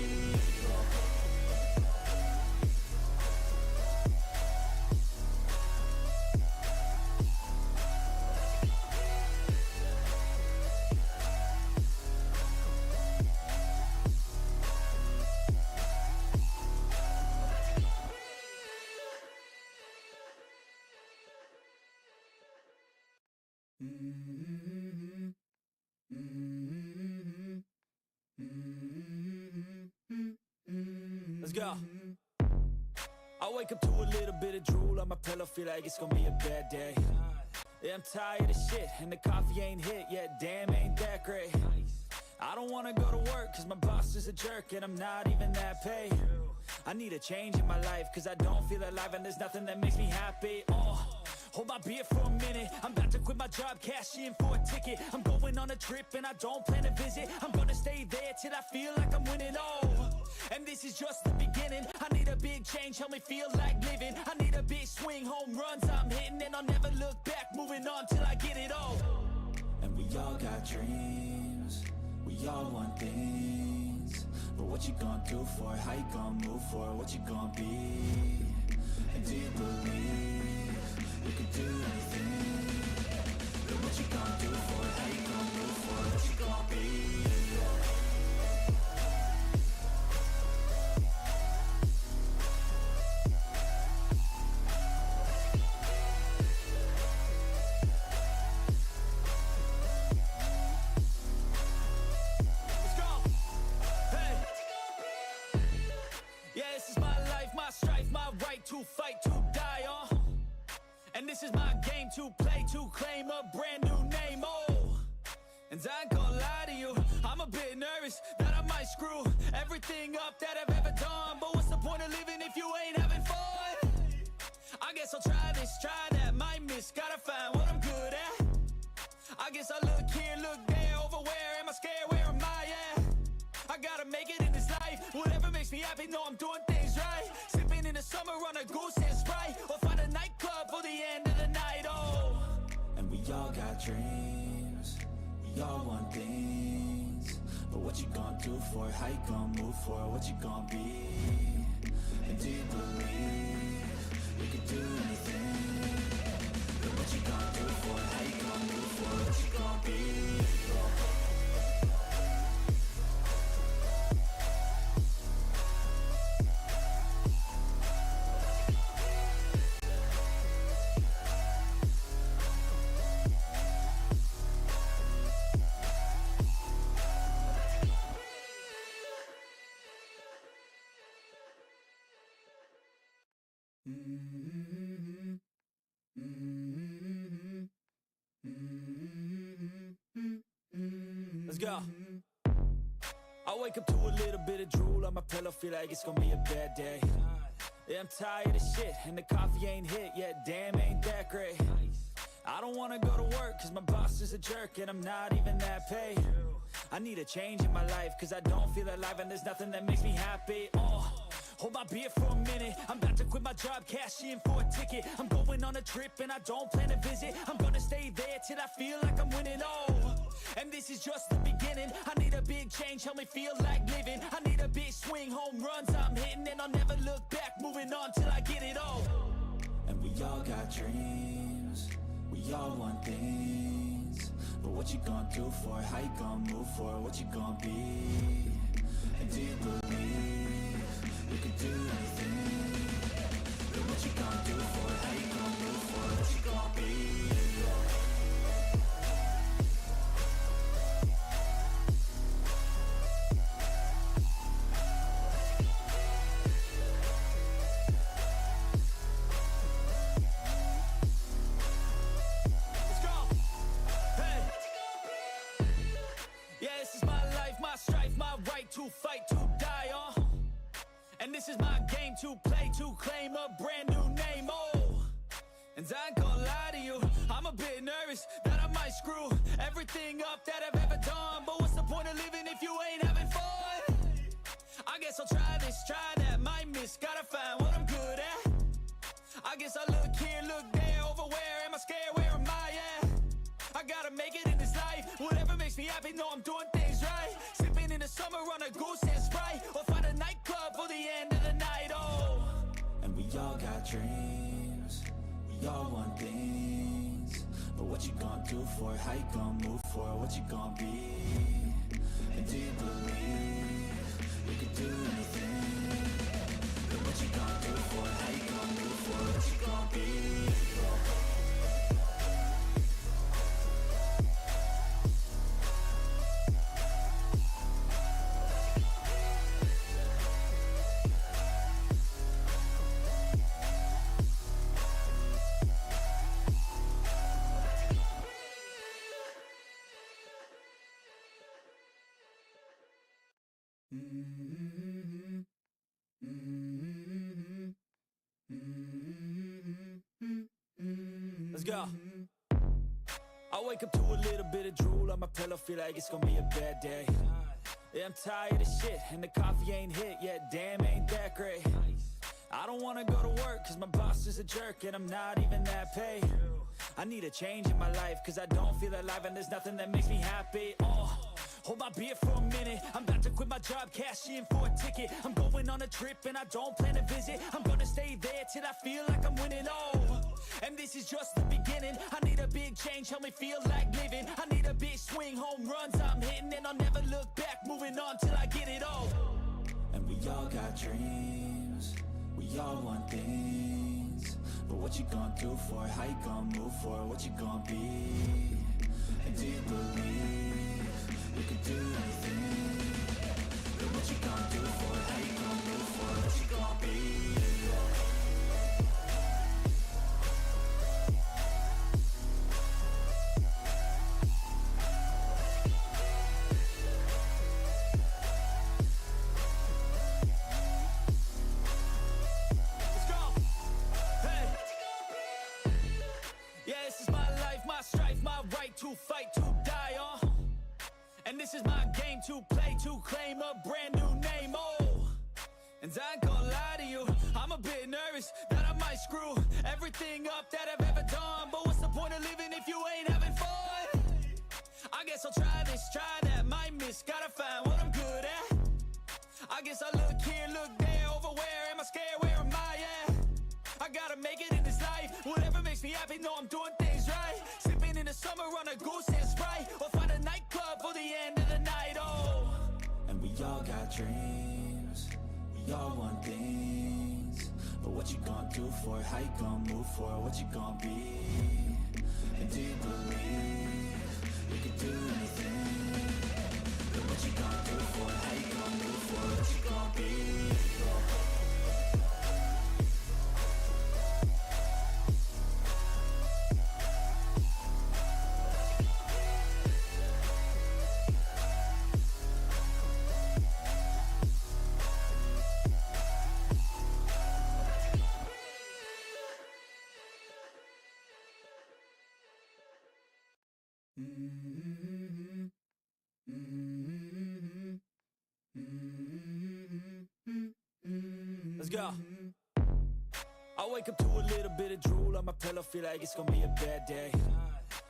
Let's go. I wake up to a little bit of drool on my pillow, feel like it's gonna be a bad day. Yeah, I'm tired of shit, and the coffee ain't hit yet, damn, ain't that great. I don't wanna go to work, cause my boss is a jerk, and I'm not even that paid. I need a change in my life, cause I don't feel alive, and there's nothing that makes me happy. Hold my beer for a minute, I'm about to quit my job, cash in for a ticket. I'm going on a trip and I don't plan to visit. I'm gonna stay there till I feel like I'm winning, and this is just the beginning. I need a big change, help me feel like living. I need a big swing, home runs I'm hitting, and I'll never look back, moving on till I get it all. And we all got dreams, we all want things, but what you gonna do for it? How you gonna move for it? What you gonna be? And do you believe you can do anything? But what you gonna do for it? How you gonna move for it? What you gonna be? Let's go. Hey. Yeah, this is my life, my strife, my right to fight, to die on. And this is my game to play, to claim a brand new name, and I ain't gonna lie to you, I'm a bit nervous that I might screw everything up that I've ever done. But what's the point of living if you ain't having fun? I guess I'll try this, try that, might miss, gotta find what I'm good at. I guess I look here, look there, over where am I scared, where am I at? I gotta make it in this life, whatever makes me happy, know I'm doing things right. Sipping in the summer on a goose and Sprite, or find a nightclub for the end of the night, And we all got dreams, we all want things, but what you gonna do for it? How you gonna move for it? What you gonna be? And do you believe you can do anything? But what you gonna do for it? How you gonna move for it? What you gonna be? Mm-hmm. Mm-hmm. Mm-hmm. Let's go. I wake up to a little bit of drool on my pillow, feel like it's gonna be a bad day. Yeah, I'm tired of shit, and the coffee ain't hit yet, damn, ain't that great. I don't wanna go to work, cause my boss is a jerk, and I'm not even that paid. I need a change in my life, cause I don't feel alive, and there's nothing that makes me happy. Hold my beer for a minute, I'm about to quit my job, cash in for a ticket. I'm going on a trip and I don't plan to visit. I'm gonna stay there till I feel like I'm winning, and this is just the beginning. I need a big change, help me feel like living. I need a big swing, home runs I'm hitting, and I'll never look back, moving on till I get it all. And we all got dreams, we all want things, but what you gonna do for it? How you gonna move for it? What you gonna be? And do you believe you can do anything? But what you gonna do for it? How you gonna move for it? What you gonna be? Let's go. Hey. Yeah, this is my life, my strife, my right to fight, to die on. And this is my game to play, to claim a brand new name, and I ain't gonna lie to you, I'm a bit nervous that I might screw everything up that I've ever done. But what's the point of living if you ain't having fun? I guess I'll try this, try that, might miss, gotta find what I'm good at. I guess I look here, look there, over where am I scared, where am I at? I gotta make it in this life, whatever makes me happy, know I'm doing things right. Sipping in the summer on a goose and Sprite, or find a nightclub for the end of the night, And we all got dreams, we all want things, but what you gonna do for it? How you gonna move for it? What you gonna be? And do you believe you can do anything? But what you gonna do for it? How you gonna move for it? What you gonna be? Mm-hmm. Mm-hmm. Mm-hmm. Let's go. I wake up to a little bit of drool on my pillow, feel like it's gonna be a bad day. Yeah, I'm tired of shit, and the coffee ain't hit yet, damn, ain't that great. I don't wanna go to work, cause my boss is a jerk, and I'm not even that paid. I need a change in my life, cause I don't feel alive, and there's nothing that makes me happy. Hold my beer for a minute, I'm about to quit my job, cash in for a ticket. I'm going on a trip and I don't plan to visit. I'm gonna stay there till I feel like I'm winning, and this is just the beginning. I need a big change, help me feel like living. I need a big swing, home runs I'm hitting, and I'll never look back, moving on till I get it all. And we all got dreams, we all want things, but what you gonna do for it? How you gonna move for it? What you gonna be? And do you believe you can do anything? But what you gonna do for it? How you gonna move for it? What you gonna be? Let's go. Hey. Yeah, this is my life, my strife, my right to fight, to die on. And this is my game to play, to claim a brand new name, and I ain't gonna lie to you, I'm a bit nervous that I might screw everything up that I've ever done. But what's the point of living if you ain't having fun? I guess I'll try this, try that, might miss, gotta find what I'm good at. I guess I look here, look there, over where am I scared, where am I at? I gotta make it in this life, whatever makes me happy, know I'm doing things right. Sipping in the summer on a goose and Sprite, or find a nightclub for the end of the night, And we all got dreams, we all want things, but what you gonna do for it? How you gonna move for it? What you gonna be? And do you believe you can do anything? But what you gonna do for it? How you gonna move for it? What you gonna be? Let's go. I wake up to a little bit of drool on my pillow, feel like it's gonna be a bad day.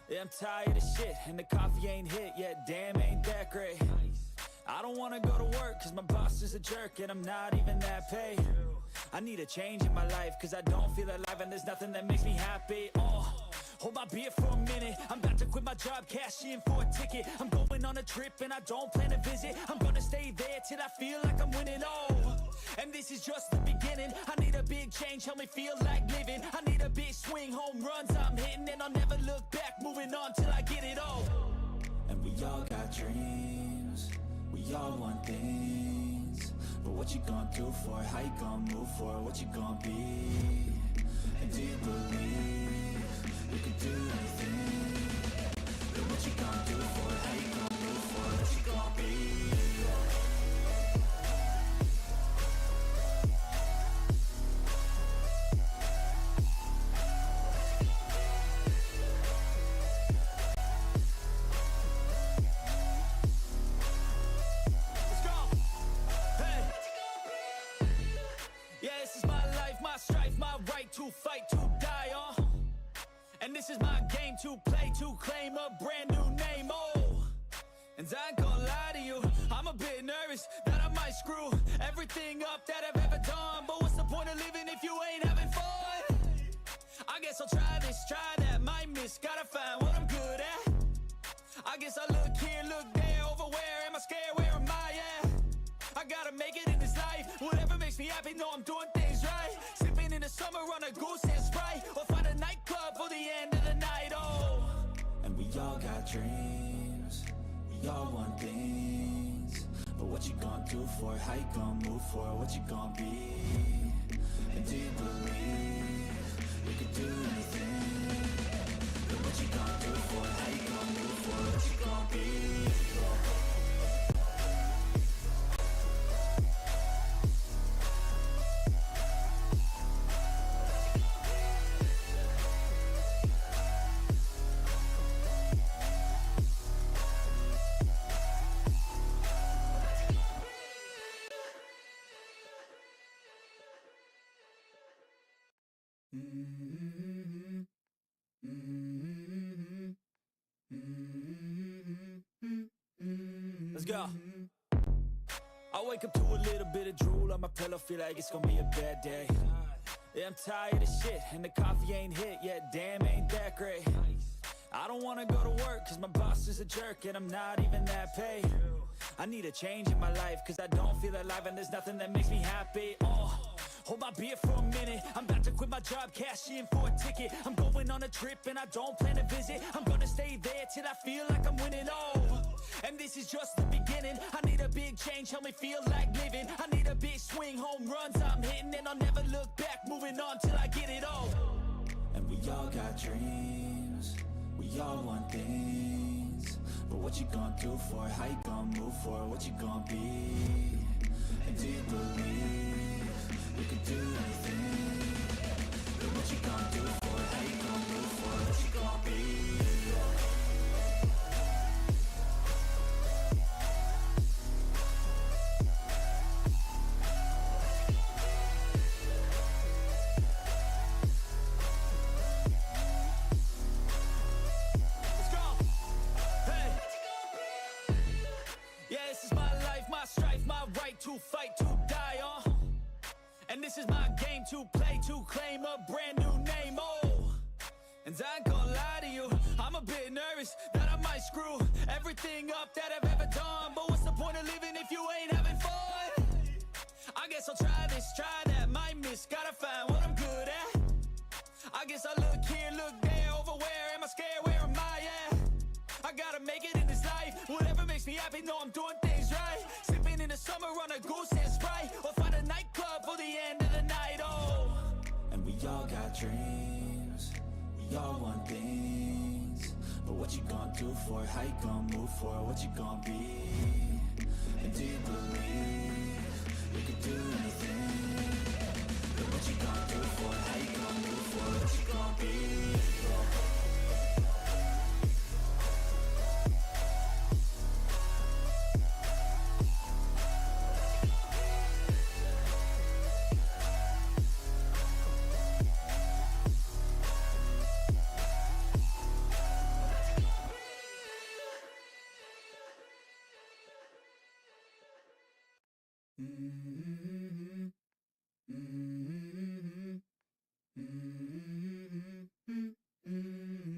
Yeah, I'm tired of shit, and the coffee ain't hit yet, damn, ain't that great. I don't wanna go to work, cause my boss is a jerk, and I'm not even that paid. I need a change in my life, cause I don't feel alive, and there's nothing that makes me happy. Hold my beer for a minute, I'm about to quit my job, cash in for a ticket. I'm going on a trip and I don't plan to visit. I'm gonna stay there till I feel like I'm winning, and this is just the beginning. I need a big change, help me feel like living. I need a big swing, home runs I'm hitting, and I'll never look back, moving on till I get it all. And we all got dreams, we all want things, but what you gonna do for it? How you gonna move for it? What you gonna be? And do you believe you can do anything? But what you gonna do for it? How you gonna move for it? What you gonna be? To fight, to die, and this is my game to play, to claim a brand new name, and I ain't gonna lie to you, I'm a bit nervous that I might screw everything up that I've ever done, but what's the point of living if you ain't having fun? I guess I'll try this, try that, might miss, gotta find what I'm good at. I guess I look here, look there, over where am I scared, where am I at? I gotta make it in this life, whatever makes me happy, know I'm doing things right. Sipping in the summer on a goose and Sprite, or find a nightclub for the end of the night, And we all got dreams, we all want things, but what you gonna do for it? How you gonna move for it? What you gonna be? And do you believe you can do anything? But what you gonna do for it? How you gonna move for it? What you gonna be? Let's go. I wake up to a little bit of drool on my pillow, feel like it's gonna be a bad day. Yeah, I'm tired of shit, and the coffee ain't hit yet, damn, ain't that great. I don't wanna go to work, cause my boss is a jerk, and I'm not even that paid. I need a change in my life, cause I don't feel alive, and there's nothing that makes me happy. Hold my beer for a minute, I'm about to quit my job, cash in for a ticket. I'm going on a trip and I don't plan to visit. I'm gonna stay there till I feel like I'm winning, and this is just the beginning. I need a big change, help me feel like living. I need a big swing, home runs I'm hitting, and I'll never look back, moving on till I get it all. And we all got dreams, we all want things, but what you gonna do for it? How you gonna move for it? What you gonna be? And do you believe you can do anything? But what you gonna do for it? How you gonna move for it? What you gonna be? Let's go. Hey. Yeah, this is my life, my strife, my right to fight, to die, and this is my game to play, to claim a brand new name, and I ain't gonna lie to you, I'm a bit nervous that I might screw everything up that I've ever done, but what's the point of living if you ain't having fun? I guess I'll try this, try that, might miss, gotta find what I'm good at. I guess I look here, look there, over where am I scared, where am I at? I gotta make it in this life, whatever makes me happy, know I'm doing things right. Sipping in the summer on a goose and Sprite, or find a nightclub for the end of the night, And we all got dreams, we all want things, but what you gonna do for it? How you gonna move for it? What you gonna be? And do you believe you can do anything? But what you gonna do for it? How you gonna move for it? What you gonna be?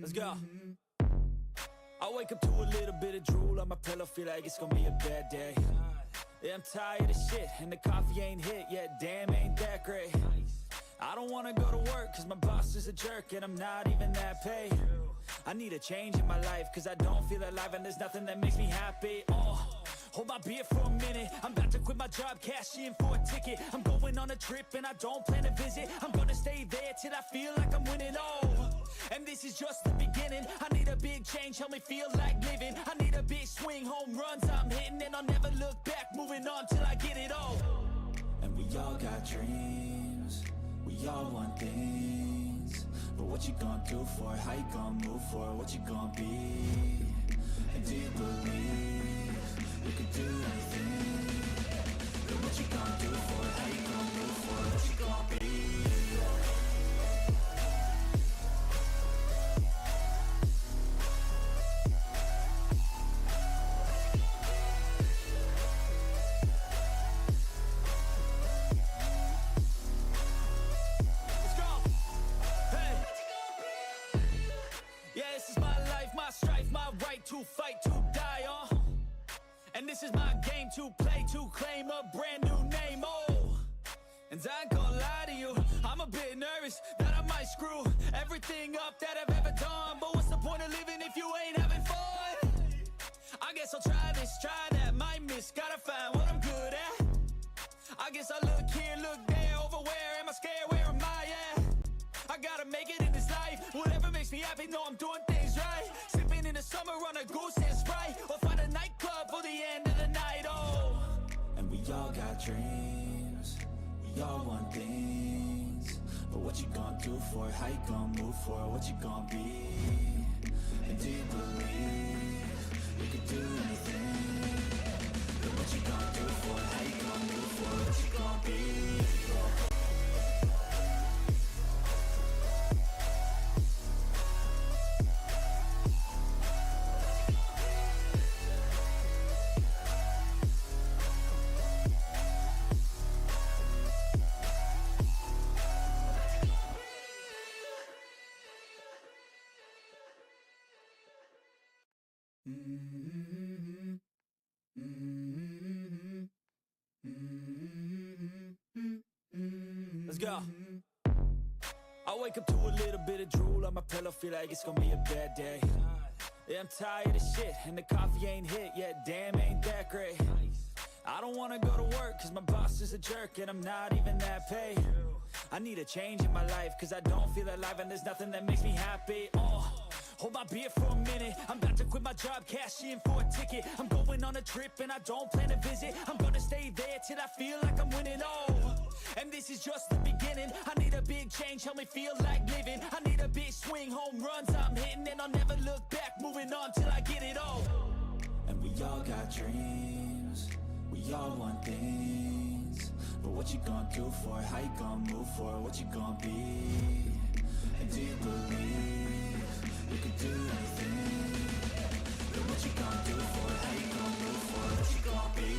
Let's go. I wake up to a little bit of drool on my pillow, feel like it's gonna be a bad day. Yeah, I'm tired of shit, and the coffee ain't hit yet, damn, ain't that great. I don't wanna go to work, cause my boss is a jerk, and I'm not even that paid. I need a change in my life, cause I don't feel alive, and there's nothing that makes me happy. Hold my beer for a minute, I'm about to quit my job, cash in for a ticket. I'm going on a trip, and I don't plan to visit. I'm gonna stay there till I feel like I'm winning, and this is just the beginning. I need a big change, help me feel like living. I need a big swing, home runs I'm hitting, and I'll never look back, moving on till I get it all. And we all got dreams, we all want things, but what you gonna do for it? How you gonna move for it? What you gonna be? And do you believe you could do anything? But what you gonna do for it? How you gonna move for it? What you gonna be? To fight, to die, and this is my game to play, to claim a brand new name, and I ain't gonna lie to you, I'm a bit nervous that I might screw everything up that I've ever done, but what's the point of living if you ain't having fun? I guess I'll try this, try that, might miss, gotta find what I'm good at. I guess I look here, look there, over where am I scared, where am I at? I gotta make it in this life, whatever makes me happy, know I'm doing things right. In the summer on a goose and Sprite, or find a nightclub for the end of the night, and we all got dreams, we all want things, but what you gonna do for it? How you gonna move for it? What you gonna be? And do you believe you could do anything? But what you gonna do for it? How you gonna move for it? What you gonna be? Let's go. I wake up to a little bit of drool on my pillow, feel like it's gonna be a bad day. Yeah, I'm tired of shit, and the coffee ain't hit yet, damn, ain't that great. I don't wanna go to work, cause my boss is a jerk, and I'm not even that paid. I need a change in my life, cause I don't feel alive, and there's nothing that makes me happy. Hold my beer for a minute, I'm about to quit my job, cash in for a ticket. I'm going on a trip, and I don't plan to visit. I'm gonna stay there till I feel like I'm winning, and this is just the beginning. I need a big change, help me feel like living. I need a big swing, home runs I'm hitting, and I'll never look back, moving on till I get it all. And we all got dreams, we all want things, but what you gonna do for it? How you gonna move for it? What you gonna be? And do you believe you could do anything? But what you gonna do for it? How you gonna move for it? What you gonna be?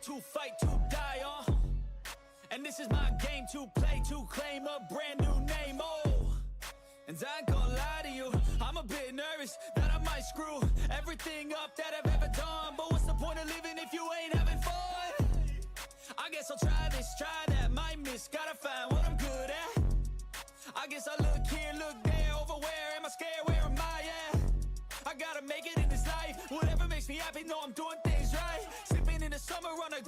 To fight, to die, and this is my game to play, to claim a brand new name, and I ain't gonna lie to you, I'm a bit nervous that I might screw everything up that I've ever done, but what's the point of living if you ain't having fun? I guess I'll try this, try that, might miss, gotta find what I'm good at. I guess I look here, look there, over where am I scared, where am I at? I gotta make it in this life, whatever makes me happy, know I'm doing things right. Sipping in the summer on a